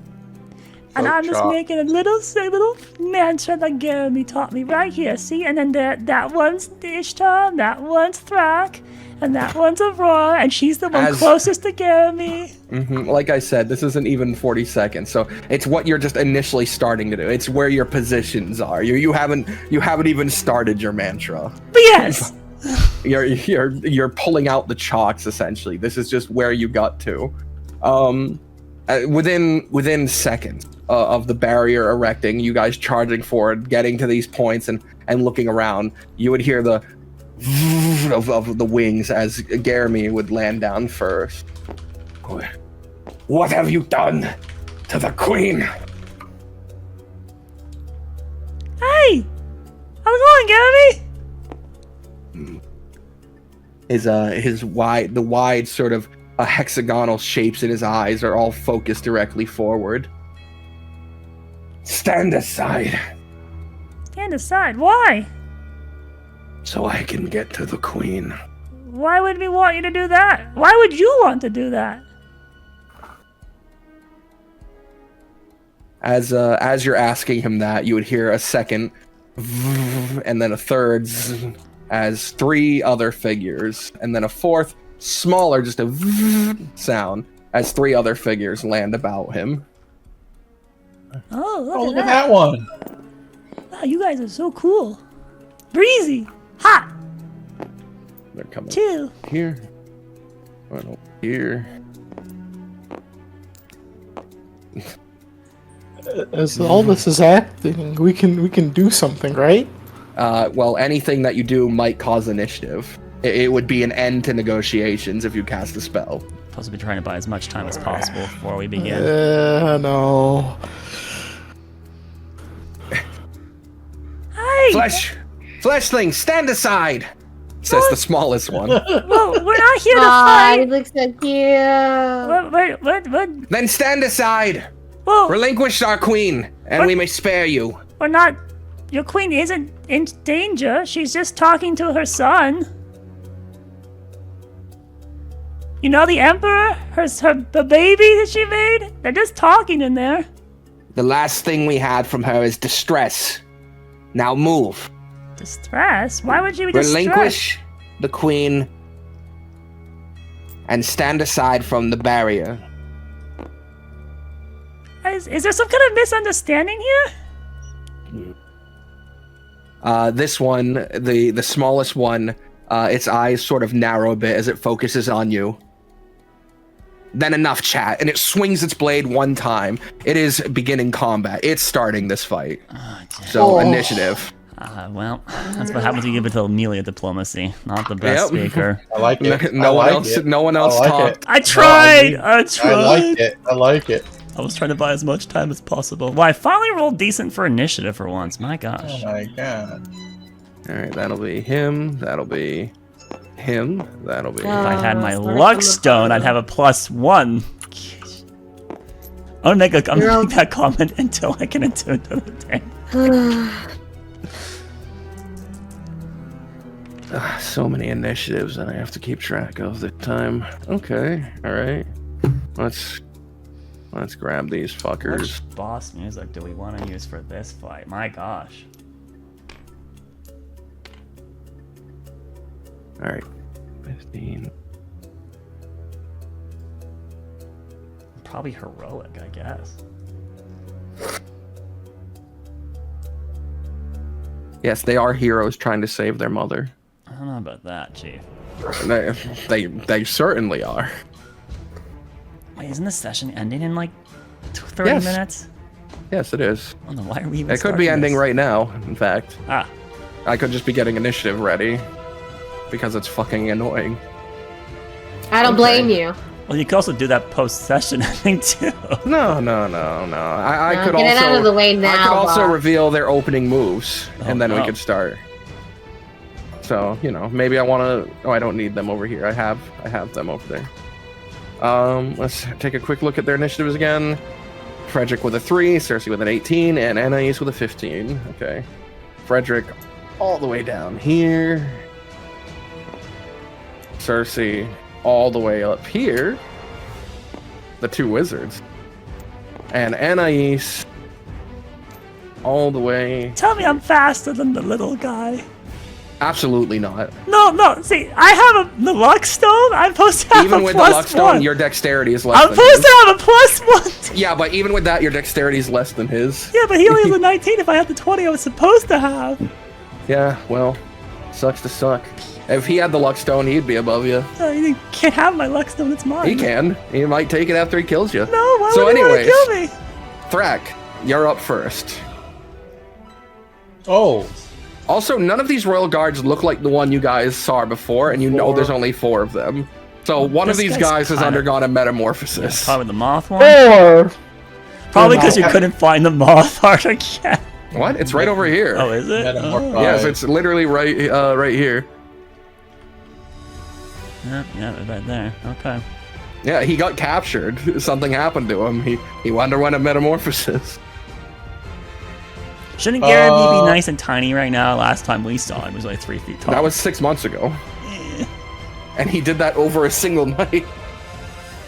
And Boat I'm just chalk. making a little mantra that Jeremy taught me right here. See, and then that one's Ishtar, that one's Thrak, and that one's Aurora, and she's the one As- closest to Jeremy. Like I said, this isn't even 40 seconds, so it's what you're just initially starting to do. It's where your positions are. You haven't even started your mantra. But yes, You're pulling out the chalks essentially. This is just where you got to. Within seconds of the barrier erecting, you guys charging forward, getting to these points and looking around, you would hear the of the wings as Jeremy would land down first. What have you done to the queen? hey, how's it going, Jeremy? His wide sort of hexagonal shapes in his eyes are all focused directly forward. Stand aside, Stand aside. Why? so I can get to the queen. Why would we want you to do that? Why would you want to do that? As you're asking him that, you would hear a second, and then a third, as three other figures, and then a fourth, smaller, just a sound, as three other figures land about him. Oh, Oh, look look at at that. that one. Wow, you guys are so cool. Breezy. Hot. They're coming Chill. here. Right over here. As all this is acting, we can do something, right? Well, anything that you do might cause initiative. It would be an end to negotiations if you cast a spell. Supposed to be trying to buy as much time as possible before we begin. No. Hey. Fleshling, stand aside! Says the smallest one. Well, we're not here to Aw, he fight. looks so cute. What? Then stand aside! Well, Relinquish our queen, and we may spare you. we're not. Your queen isn't in danger. She's just talking to her son. You know the emperor, the baby that she made. They're just talking in there. The last thing we had from her is distress. Now move. Distress? Why would she be distressed? Relinquish the queen and stand aside from the barrier. Is there some kind of misunderstanding here? This one, the smallest one, its eyes sort of narrow a bit as it focuses on you. Then enough chat, and it swings its blade one time. It is beginning combat. It's starting this fight. So initiative. Well, that's what happens when you give it to Amelia diplomacy. Not the best Yep. speaker. I like it. No I one like else. it. No one I else like talked. it. I tried. No, I tried. I like it. I like it. I was trying to buy as much time as possible. Well, I finally rolled decent for initiative for once. My Oh gosh. my god. All right, that'll be him. That'll be him. That'll be. If I had my start from luck the stone, I'd bottom. have a +1. I'm gonna You're make that comment until I can attune to the tank. So many initiatives that I have to keep track of this time. Okay, all right. Let's grab these fuckers. Which boss music do we want to use for this fight? My gosh. All right, 15. Probably heroic, I guess. Yes, they are heroes trying to save their mother. I don't know about that, Chief. They certainly are. Wait, isn't the session ending in like 30 Yes. minutes? Yes, it is. I don't know why are we even It could be starting ending this? right now, in fact. Ah, I could just be getting initiative ready. Because it's fucking annoying. I don't blame you. well, you could also do that post-session ending too. No. I No, could get it also out of the way I could now, also Bob. reveal their opening moves, and then we no. could start. So, maybe I want to... Oh, I don't need them over here. I have them over there. Let's take a quick look at their initiatives again. Frederick with a 3, Cersei with an 18, and Anais with a 15. Okay. Frederick all the way down here. Cersei all the way up here. The 2 wizards. And Anais all the way... Tell me I'm faster than the little guy. Absolutely not. No. See, I have the luck stone. I'm supposed to have Even a with the plus luck stone, one. your dexterity is less I'm than supposed his. to have a plus 1. Yeah, but even with that, your dexterity is less than his. Yeah, but he only has a 19 if I had the 20 I was supposed to have. Yeah, well, sucks to suck. If he had the luck stone, he'd be above you. You can't have my luck stone, it's mine. He can. He might take it after he kills you. No, why So would he want to anyways. kill me? Thrak, you're up first. Oh, Also, none of these royal guards look like the one you guys saw before, and you know there's only 4 of them. So one of This these guy's guys has kinda- undergone a metamorphosis. Probably the moth one. Or Probably because you couldn't find the moth art again. What? It's right over here. Oh, is it? Metamorph- Oh. Yes, it's literally right here. Yeah, right there. Okay. Yeah, he got captured. Something happened to him. He underwent a metamorphosis. Shouldn't Garaby be nice and tiny right now? Last time we saw him, he was like 3 feet tall. That was 6 months ago. And he did that over a single night.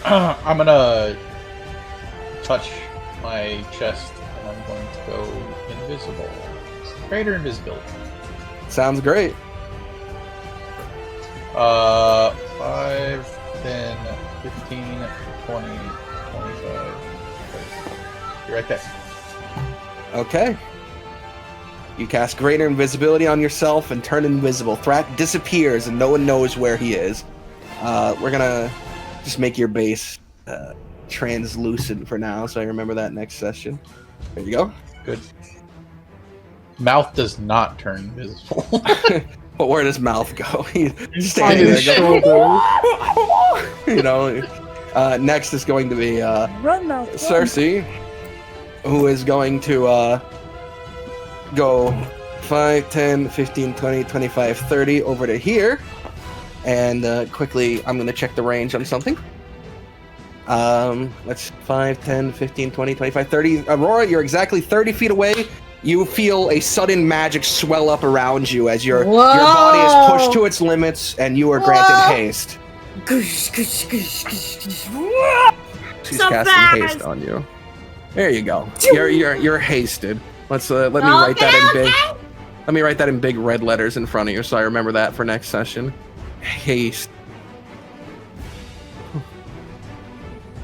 I'm gonna touch my chest and I'm going to go invisible. Greater invisibility. Sounds great. 5, 10, 15, 20, 25. 30. You're right there. Okay. You cast Greater Invisibility on yourself and turn invisible. Thrak disappears and no one knows where he is. We're gonna just make your base translucent for now, so I remember that next session. There you go. Good. Mouth does not turn invisible. But where does Mouth go? He's on standing his there shoulder. going, next is going to be Run now. run. Cersei, who is going to go 5, 10, 15, 20, 25, 30 over to here. And quickly, I'm going to check the range on something. Let's 5, 10, 15, 20, 25, 30. Aurora, you're exactly 30 feet away. You feel a sudden magic swell up around you as your body is pushed to its limits and you are granted haste. Goosh, goosh, goosh, goosh, goosh. She's So casting fast. haste on you. There you go. You're hasted. Let's let me write that in big. Let me write that in big red letters in front of you so I remember that for next session. Haste.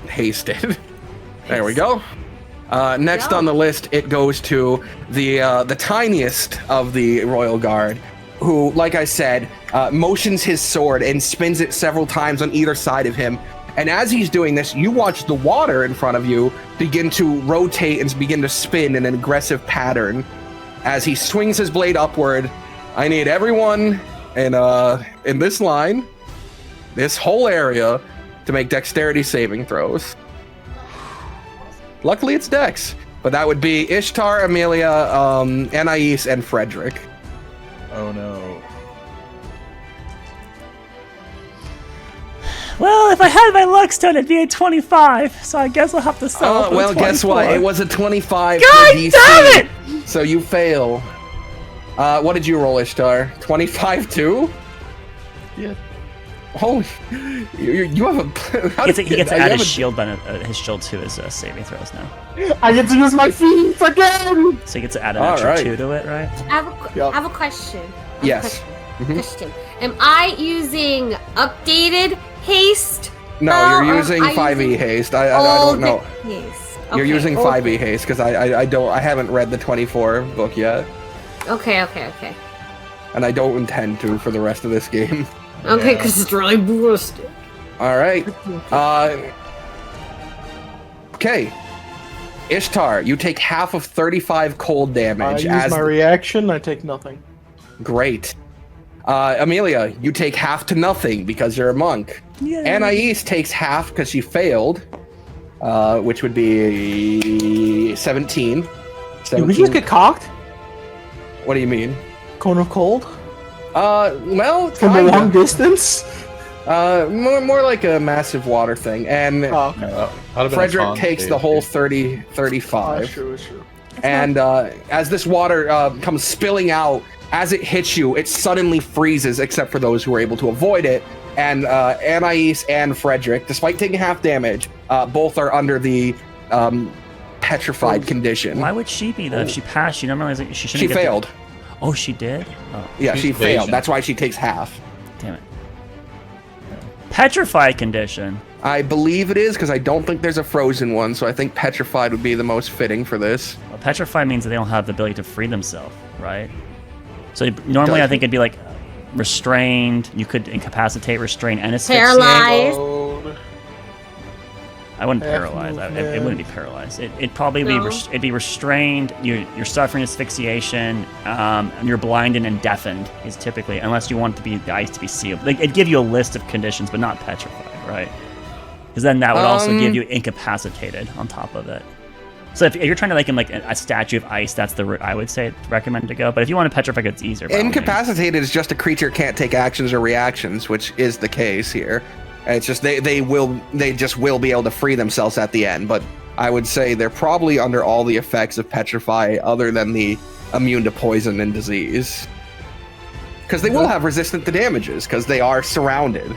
Hasted. There we go. Next on the list, it goes to the tiniest of the royal guard, who, like I said, motions his sword and spins it several times on either side of him. And as he's doing this, you watch the water in front of you begin to rotate and begin to spin in an aggressive pattern. As he swings his blade upward, I need everyone in this line, this whole area, to make dexterity saving throws. Luckily, it's Dex, but that would be Ishtar, Amelia, Anais, and Frederick. Oh no. Well, if I had my luck stone, it'd be a 25. So I guess I'll have to settle for Well, a guess what? 24. It was a 25. God for DC, damn it! So you fail. What did you roll, Ishtar? 25 too? Yeah. Holy, you have a. He gets to you add have his a- shield his shield to his saving throws now. I get to use my feet again. So he gets to add an All extra right. 2 to it, right? I have a question. Yes. Question. Am I using updated haste? No, or you're using are 5e haste. I don't know. Haste. You're Okay, using okay. 5e haste because I haven't read the 24 book yet, Okay. and I don't intend to for the rest of this game. Okay, Yeah. because it's really ballistic. All right. Okay. Ishtar, you take half of 35 cold I damage. use my reaction. I take nothing. Great. Amelia, you take half to nothing because you're a monk. Yeah. Anais takes half because she failed, which would be 17. Did we 17. just get cocked? What do you mean? Cone of cold? Well, From a kinda. long distance? More like a massive water thing. And Oh, okay. That'd have been a Frederick fun takes save, the whole too. 30, Oh, 35. it's true, it's true. And as this water comes spilling out, as it hits you, it suddenly freezes, except for those who are able to avoid it. And Anais and Frederick, despite taking half damage, both are under the petrified condition. Why would she be though? If she passed, she normally she shouldn't She get failed. Oh, she did. Oh, Yeah, She's she failed. patient. That's why she takes half. damn it. Petrified condition. I believe it is, because I don't think there's a frozen one, so I think petrified would be the most fitting for this. Well, petrified means that they don't have the ability to free themselves, right? So normally I think it'd be like restrained. You could incapacitate, restrain, and asphyxiate. Paralyzed. Load. I wouldn't Half paralyze. It movement. wouldn't be paralyzed. It'd probably No. be it'd be restrained. You're suffering asphyxiation. And you're blinded and deafened is typically, unless you want the ice to be sealed. Like, it'd give you a list of conditions, but not petrified, right? Because then that would also give you incapacitated on top of it. So if you're trying to make him like a statue of ice, that's the route I would say recommend to go. But if you want to petrify, it's easier. by all means. Incapacitated is just a creature can't take actions or reactions, which is the case here. It's just they just will be able to free themselves at the end. But I would say they're probably under all the effects of petrify, other than the immune to poison and disease, because they will have resistant to damages because they are surrounded.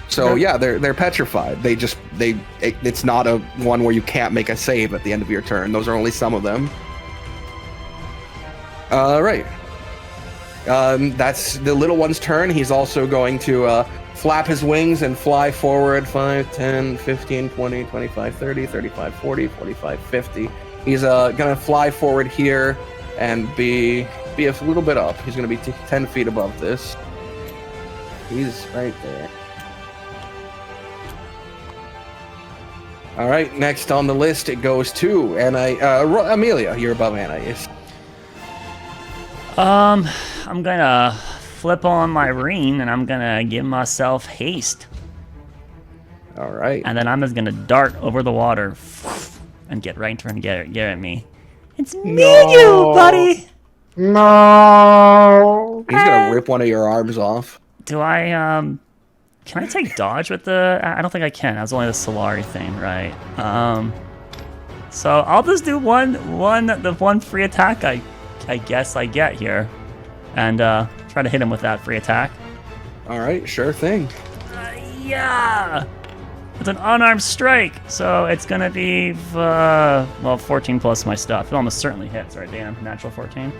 So yeah, they're petrified. It's not a one where you can't make a save at the end of your turn. Those are only some of them. Right. That's the little one's turn. He's also going to flap his wings and fly forward 5, 10, 15, 20, 25, 30, 35, 40, 45, 50. He's gonna fly forward here and be a little bit up. He's gonna be 10 feet above this. He's right there. All right, next on the list it goes to Amelia. You're above Anais. I'm gonna flip on my ring and I'm gonna give myself haste, All right. and then I'm just gonna dart over the water and get right in turn and get at me. It's me and you, buddy. No. He's gonna rip one of your arms off. Do I can I take dodge with the? I don't think I can. That's only the Solari thing, right? So I'll just do the one free attack I guess I get here, and try to hit him with that free attack. All right, sure thing. Yeah, it's an unarmed strike, so it's gonna be 14 plus my stuff. It almost certainly hits, right, Dan? Natural 14.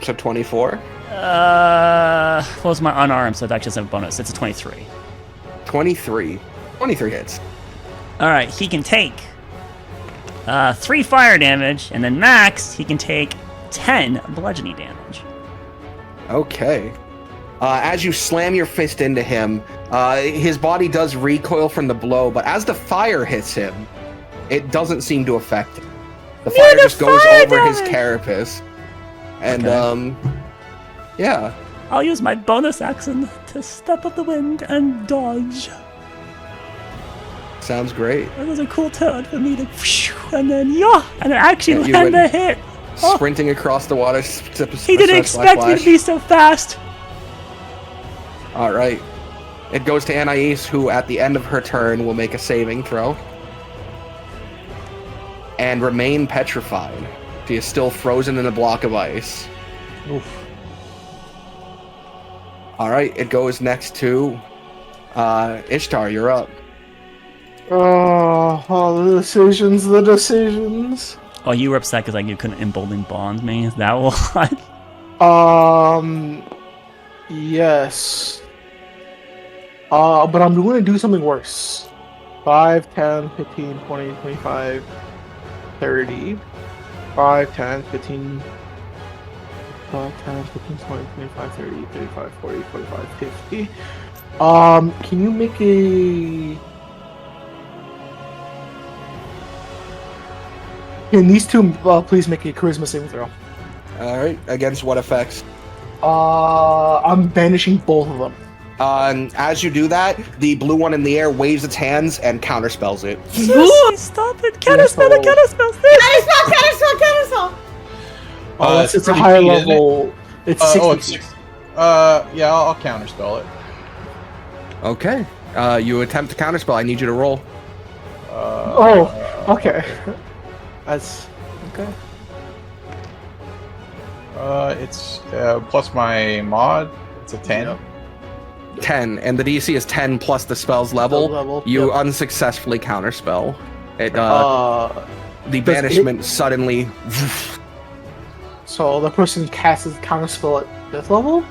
So 24. What was my unarmed? So it actually has a bonus. It's a 23. 23. 23 hits. All right, he can take 3 fire damage, and then max he can take 10 bludgeoning damage. Okay. As you slam your fist into him, his body does recoil from the blow, but as the fire hits him, it doesn't seem to affect him. The fire the just goes fire over his damage! carapace. And, yeah. I'll use my bonus action to step up the wind and dodge. Sounds great. That was a cool turn for me to, and then actually You land went the hit. Oh, Sprinting across the water. he didn't expect me to be so fast. All right. It goes to Anais, who at the end of her turn will make a saving throw. And remain petrified. She is still frozen in a block of ice. Oof. All right, it goes next to Ishtar. You're up. Oh, the decisions. Oh, you were upset because you couldn't embolden bond me? Is that what? Yes. But I'm going to do something worse. 5, 10, 15, 20, 25, 30. 5, 10, 15... 5, 10, 15, 20, 25, 30, 35, 40, 45, 50. Can you make a... Can these two please make a charisma saving throw? All right, against what effects? I'm banishing both of them. As you do that, the blue one in the air waves its hands and counterspells it. Sissy, stop it! Counterspell it! Counterspell! Counterspell! Oh, it's a 30 higher feet, isn't it? level. It's 60 Oh, it's feet. 6. Yeah, I'll counterspell it. Okay. You attempt to counterspell. I need you to roll. Okay. That's okay. It's plus my mod. It's a 10. Yep. 10, and the DC is 10 plus the spell's level. You Yep. unsuccessfully counterspell. It, the does banishment suddenly. So the person casts his counterspell at 5th level?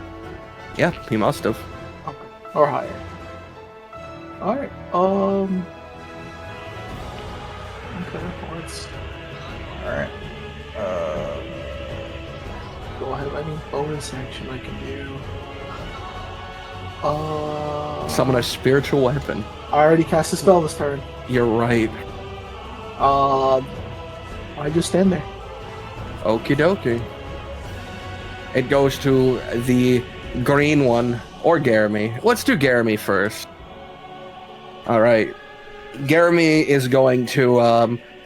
Yeah, he must have. Okay. Or higher. Alright, okay, let's Alright. go ahead. Any bonus action I can do? Summon a spiritual weapon. I already cast a spell this turn. You're right. I just stand there. Okie dokie. It goes to the green one, or Garamy. Let's do Garamy first. Alright. Garamy is going to,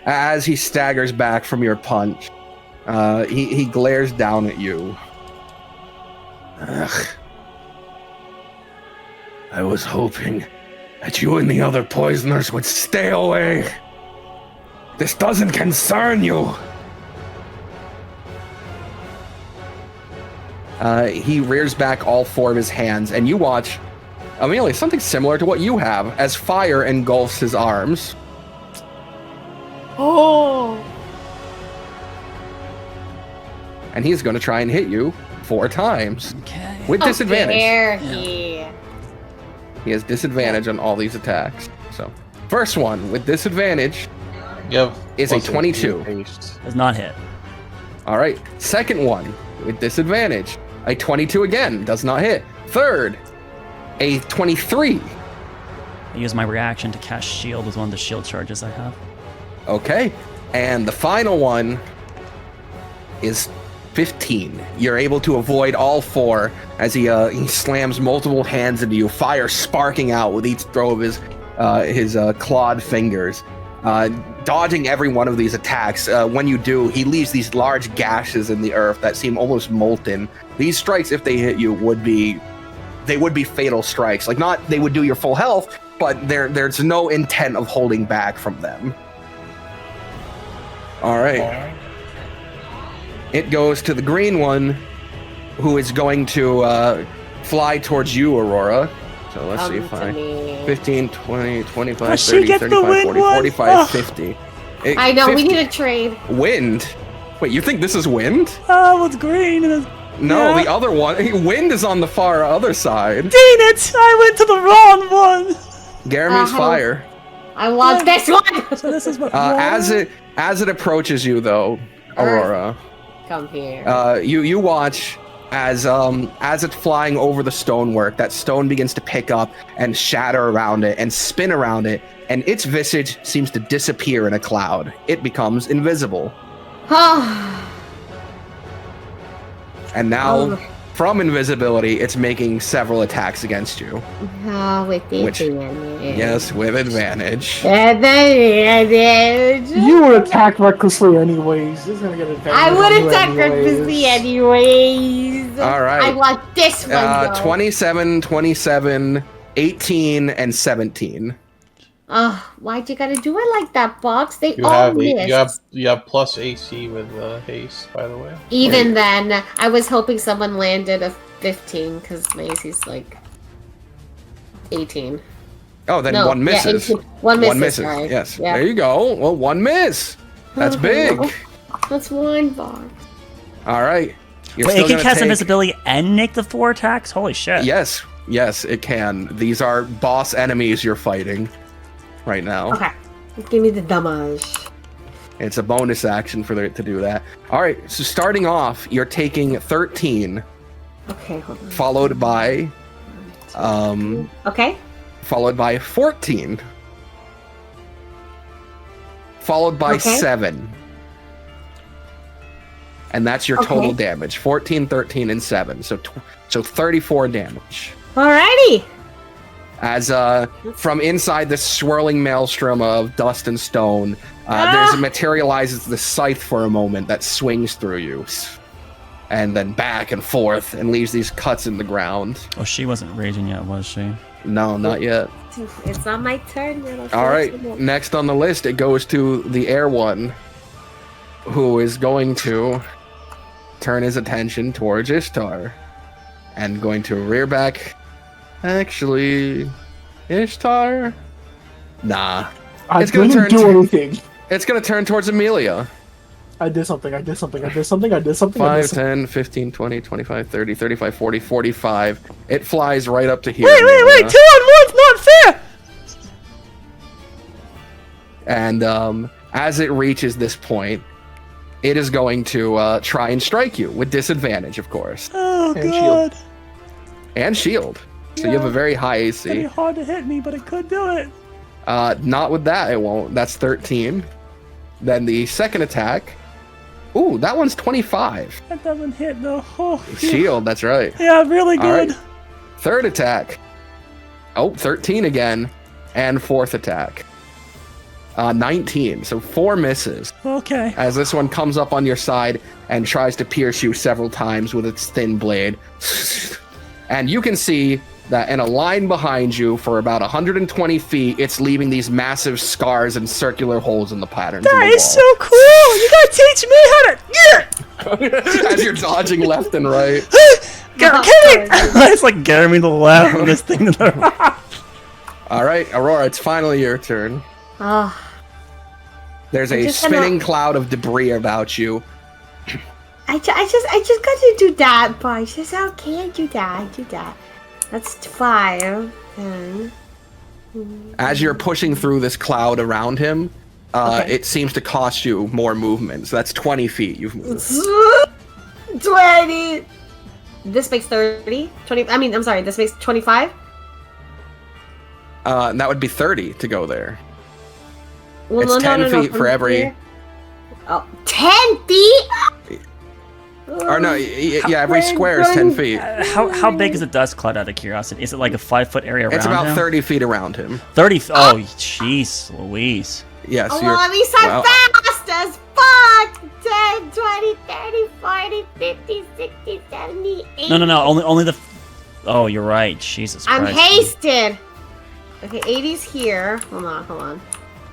as he staggers back from your punch, he glares down at you. Ugh. I was hoping that you and the other poisoners would stay away. This doesn't concern you. He rears back all 4 of his hands, and you watch, Amelia, something similar to what you have, as fire engulfs his arms. Oh. And he's going to try and hit you 4 times. Okay. With disadvantage. Dare he? He has disadvantage on all these attacks. So, first one with disadvantage is a 22. Does not hit. All right. Second one with disadvantage, a 22 again, does not hit. Third, a 23. I use my reaction to cast shield with one of the shield charges I have. Okay. And the final one is 15. You're able to avoid all 4 as he slams multiple hands into you, fire sparking out with each throw of his clawed fingers. Dodging every one of these attacks. When you do, he leaves these large gashes in the earth that seem almost molten. These strikes, if they hit you, would be fatal strikes. Like, not they would do your full health, but there's no intent of holding back from them. All right. It goes to the green one, who is going to fly towards you, Aurora. So let's see if I... 15, 20, 25, Does she 30, get the 35, wind 40, one? 45, Ugh. 50. I know, 50. we need a trade. Wind? Wait, you think this is wind? Oh, it's green. And No, yeah. the other one. Wind is on the far other side. Dang it! I went to the wrong one. Garamy's Uh-huh. fire. I want this one! So this is what. As it approaches you, though, Aurora, Come here. you watch as it's flying over the stonework. That stone begins to pick up and shatter around it and spin around it, and its visage seems to disappear in a cloud. It becomes invisible. And now, from invisibility, it's making several attacks against you. With Which- advantage. Yes, with advantage. Advantage. You would attack recklessly anyways. This is gonna get advantage. I on would you attack anyways. recklessly anyways. All right. I want this one though. 27, 27, 18, and 17. Why'd you gotta do it like that, Box? They You all have missed. you have plus AC with haste, by the way. Even then, I was hoping someone landed a 15 because my AC's like 18. Oh, then No, one yeah, misses. 18. One misses, One misses. right. Yes. Yeah. There you go. Well, one miss. That's big. That's one Box. All right. You're Wait, still it can gonna cast take- invisibility and make the 4 attacks. Holy shit! Yes. Yes, it can. These are boss enemies you're fighting right now. Okay. Give me the damage. It's a bonus action for it to do that. All right. So starting off, you're taking 13, Okay, hold on. followed by Okay. Followed by 14. Followed by 7. And that's your total damage. 14, 13, and 7. So 34 damage. Alrighty. As from inside this swirling maelstrom of dust and stone, there's materializes the scythe for a moment that swings through you. And then back and forth and leaves these cuts in the ground. Oh, she wasn't raging yet, was she? No, not yet. It's not my turn yet. All right, next on the list, it goes to the air one, who is going to turn his attention towards Ishtar and going to rear back. Actually, Ishtar? Nah. I It's gonna didn't turn do to- anything. It's going to turn towards Amelia. I did something. 5, 10, 15, 20, 25, 30, 35, 40, 45. It flies right up to here. Wait, Amelia. 2 on 1's not fair! And as it reaches this point, it is going to try and strike you with disadvantage, of course, Oh, And God. and shield. So you have a Yeah. very high It's gonna be AC. hard to hit me, but it could do it. Not with that, it won't. That's 13. Then the second attack. Ooh, that one's 25. That doesn't hit, though. Oh, phew. Shield, that's right. Yeah, really All right. good. Third attack. Oh, 13 again. And fourth attack. 19. So 4 misses. Okay. As this one comes up on your side and tries to pierce you several times with its thin blade. And you can see that in a line behind you for about 120 feet, it's leaving these massive scars and circular holes in the patterns in That the is wall. so cool! You gotta teach me how to. As you're dodging left and right. It's like Jeremy the laugh from this thing to the All right, Aurora, it's finally your turn. Oh, There's I'm a just gonna- spinning cloud of debris about you. I just got to do that, but I just okay. I do that. That's 5. 10. As you're pushing through this cloud around him, Okay. it seems to cost you more movement. So that's 20 feet you've moved. 20. This makes 30. 20. I mean, I'm sorry. This makes 25. And that would be 30 to go there. Well, It's 10 feet from for every- here. Oh, 10 feet? Or no, yeah, every square is 10 feet. How big is the dust cloud, out of curiosity? Is it like a 5-foot area around It's about him? 30 feet around him. 30. Oh, jeez, Louise. Yes, Oh, you're. let me start well, fast as fuck! 10, 20, 30, 40, 50, 60, 70, 80. No. Only the. Oh, you're right. Jesus Christ. I'm hasted. Okay, 80's here. Hold on.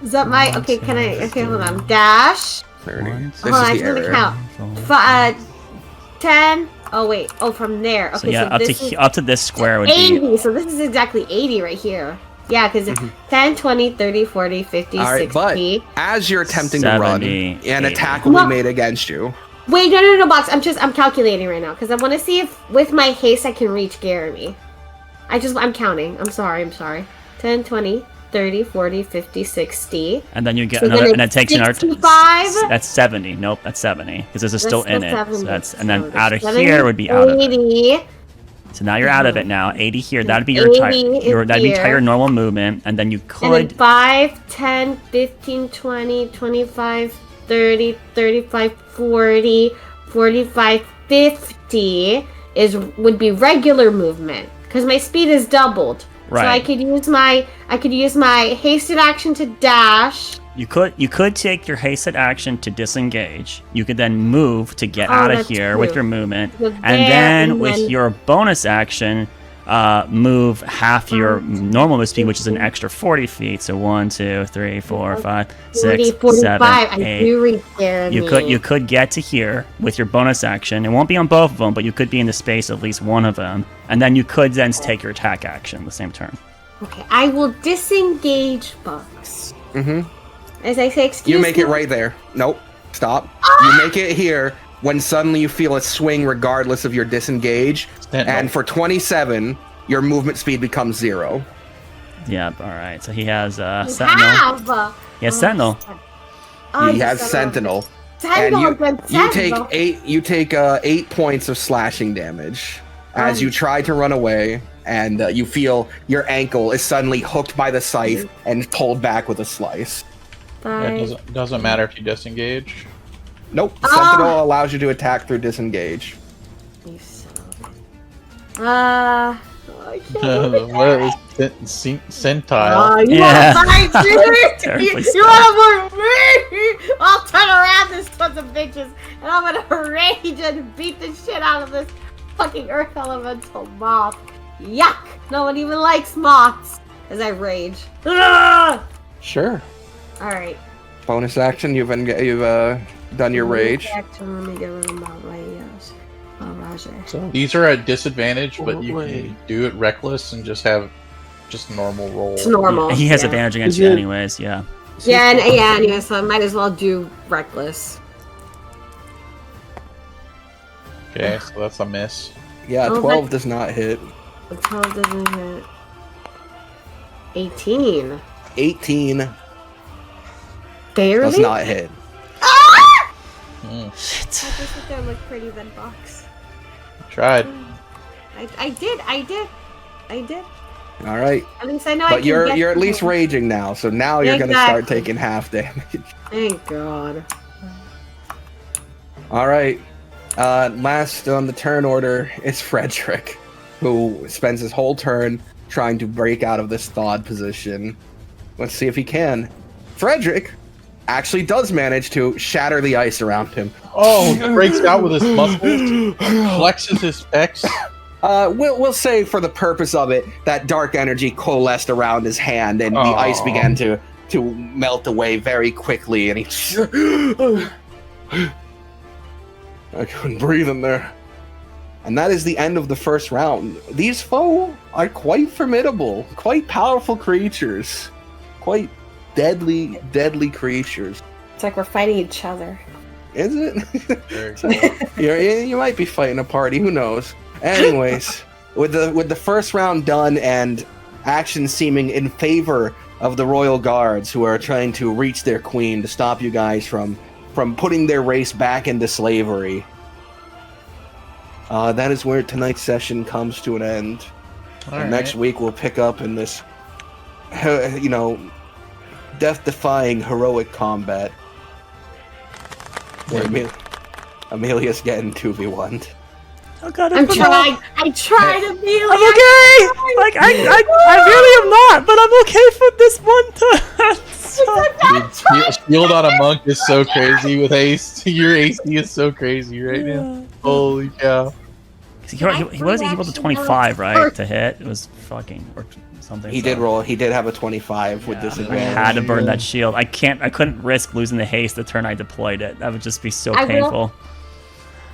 Is that my... Okay, can I... Okay, hold on. Dash. 30. One, This Hold on, I is the just want to area. count. 10. Oh, wait. Oh, from there. Okay, So yeah, up this is to up to this square would be. 80. So this is exactly 80 right here. Yeah, because it's 10, 20, 30, 40, 50, All right, 60. but as you're attempting to run, 70, an 80. attack will be No. made against you. Wait, no, Box. I'm calculating right now because I want to see if with my haste I can reach Jeremy. I'm counting. I'm sorry. 10, 20, 30, 40, 50, 60. And then you get So another, then and it it's takes another. 65? That's 70. Nope, that's 70 because this is still That's in it. So 70. that's and then So out of 70, here would be out of it. 80. So now you're out of it now. 80 here. That'd be your 80 is that'd be here. entire normal movement, and then you And then could. 5, 10, 15, 20, 25, 30, 35, 40, 45, 50 would be regular movement because my speed is doubled. Right. So I could use my hasted action to dash. You could take your hasted action to disengage. You could then move to get out of that's here with true. your movement, Go and there, then and with then- your bonus action, move half your normal move speed, which is an extra 40 feet. So 1, 2, 3, 4, 5, 40, 6, 45. 7, I 8. do reach Jeremy. You could get to here with your bonus action. It won't be on both of them, but you could be in the space of at least one of them, and then you could then take your attack action the same turn. Okay, I will disengage Bugs. Mm-hmm. As I say, excuse You make me. it right there. Nope. Stop. You make it here when suddenly you feel a swing regardless of your disengage. And for 27, your movement speed becomes 0. Yep. All right. So he has You Sentinel. have. He has Sentinel. Oh, He you has son of a- Sentinel. Sentinel, And good you take Sentinel. 8 points of slashing damage as you try to run away and you feel your ankle is suddenly hooked by the scythe and pulled back with a slice. It doesn't matter if you disengage. Nope. Sentinel allows you to attack through disengage. I can't. What is centile? You Yeah. want to fight, dude? Terribly You want to me? I'll turn around this sons of bitches, and I'm gonna rage and beat the shit out of this fucking earth elemental moth. Yuck! No one even likes moths. As I rage. Sure. All right. Bonus action. You've done your rage. Let me get rid of my rage. Oh, Roger. So these are at disadvantage, but you Wait. can do it reckless and just have normal roll. It's normal. He has yeah. advantage against Is you it- anyways, yeah. Yeah, and anyway, so I might as well do reckless. Okay, so that's a miss. Yeah, Oh, 12 does not hit. The 12 doesn't hit. 18. 18 Barely? does not hit. Mm, Shit. I just think that look pretty than box. tried. I did. All right, At least I know I but can you're get at least them. raging now, so now you're gonna start Exactly. taking half damage. Thank God. All right, last on the turn order is Frederick, who spends his whole turn trying to break out of this thawed position. Let's see if he can. Frederick actually does manage to shatter the ice around him. Oh, breaks out with his muscles, flexes his pecs. We'll say for the purpose of it, that dark energy coalesced around his hand, and the ice began to melt away very quickly, and he I couldn't breathe in there. and that is the end of the first round. These foe are quite formidable, quite powerful creatures, quite deadly creatures. It's like we're fighting each other. Is it? Very cool. You might be fighting a party. Who knows? Anyways, with the first round done and action seeming in favor of the royal guards who are trying to reach their queen to stop you guys from putting their race back into slavery. That is where tonight's session comes to an end. All And next right. week we'll pick up in this, death-defying heroic combat. Where Amelia's getting 2v1'd. Oh god, I tried to be I'm like. okay! Like, I really am not, but I'm okay for this one time. So- Dude, shield on a monk is so crazy with haste. Your AC is so crazy right now. Holy cow. He rolled a 25, right, to hit. It was fucking or something. He so- did roll. He did have a 25 with Yeah, disadvantage. I had to burn that shield. I couldn't risk losing the haste the turn I deployed it. That would just be so I will- painful.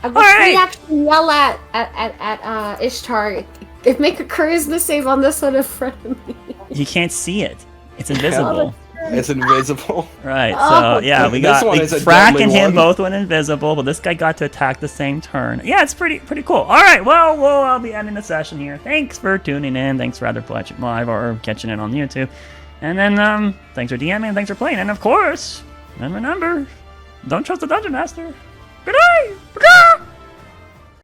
I wish Alright. we actually yell at Ishtar. If make a charisma save on this one in front of me. You can't see it. It's invisible. It's invisible. Right, Oh. so yeah, we This got one is a Frack deadly and him one. both went invisible, but this guy got to attack the same turn. Yeah, it's pretty cool. All right, well, I'll be ending the session here. Thanks for tuning in. Thanks for either watching live or catching it on YouTube. And then thanks for DMing and thanks for playing. And of course, and remember, don't trust the Dungeon Master.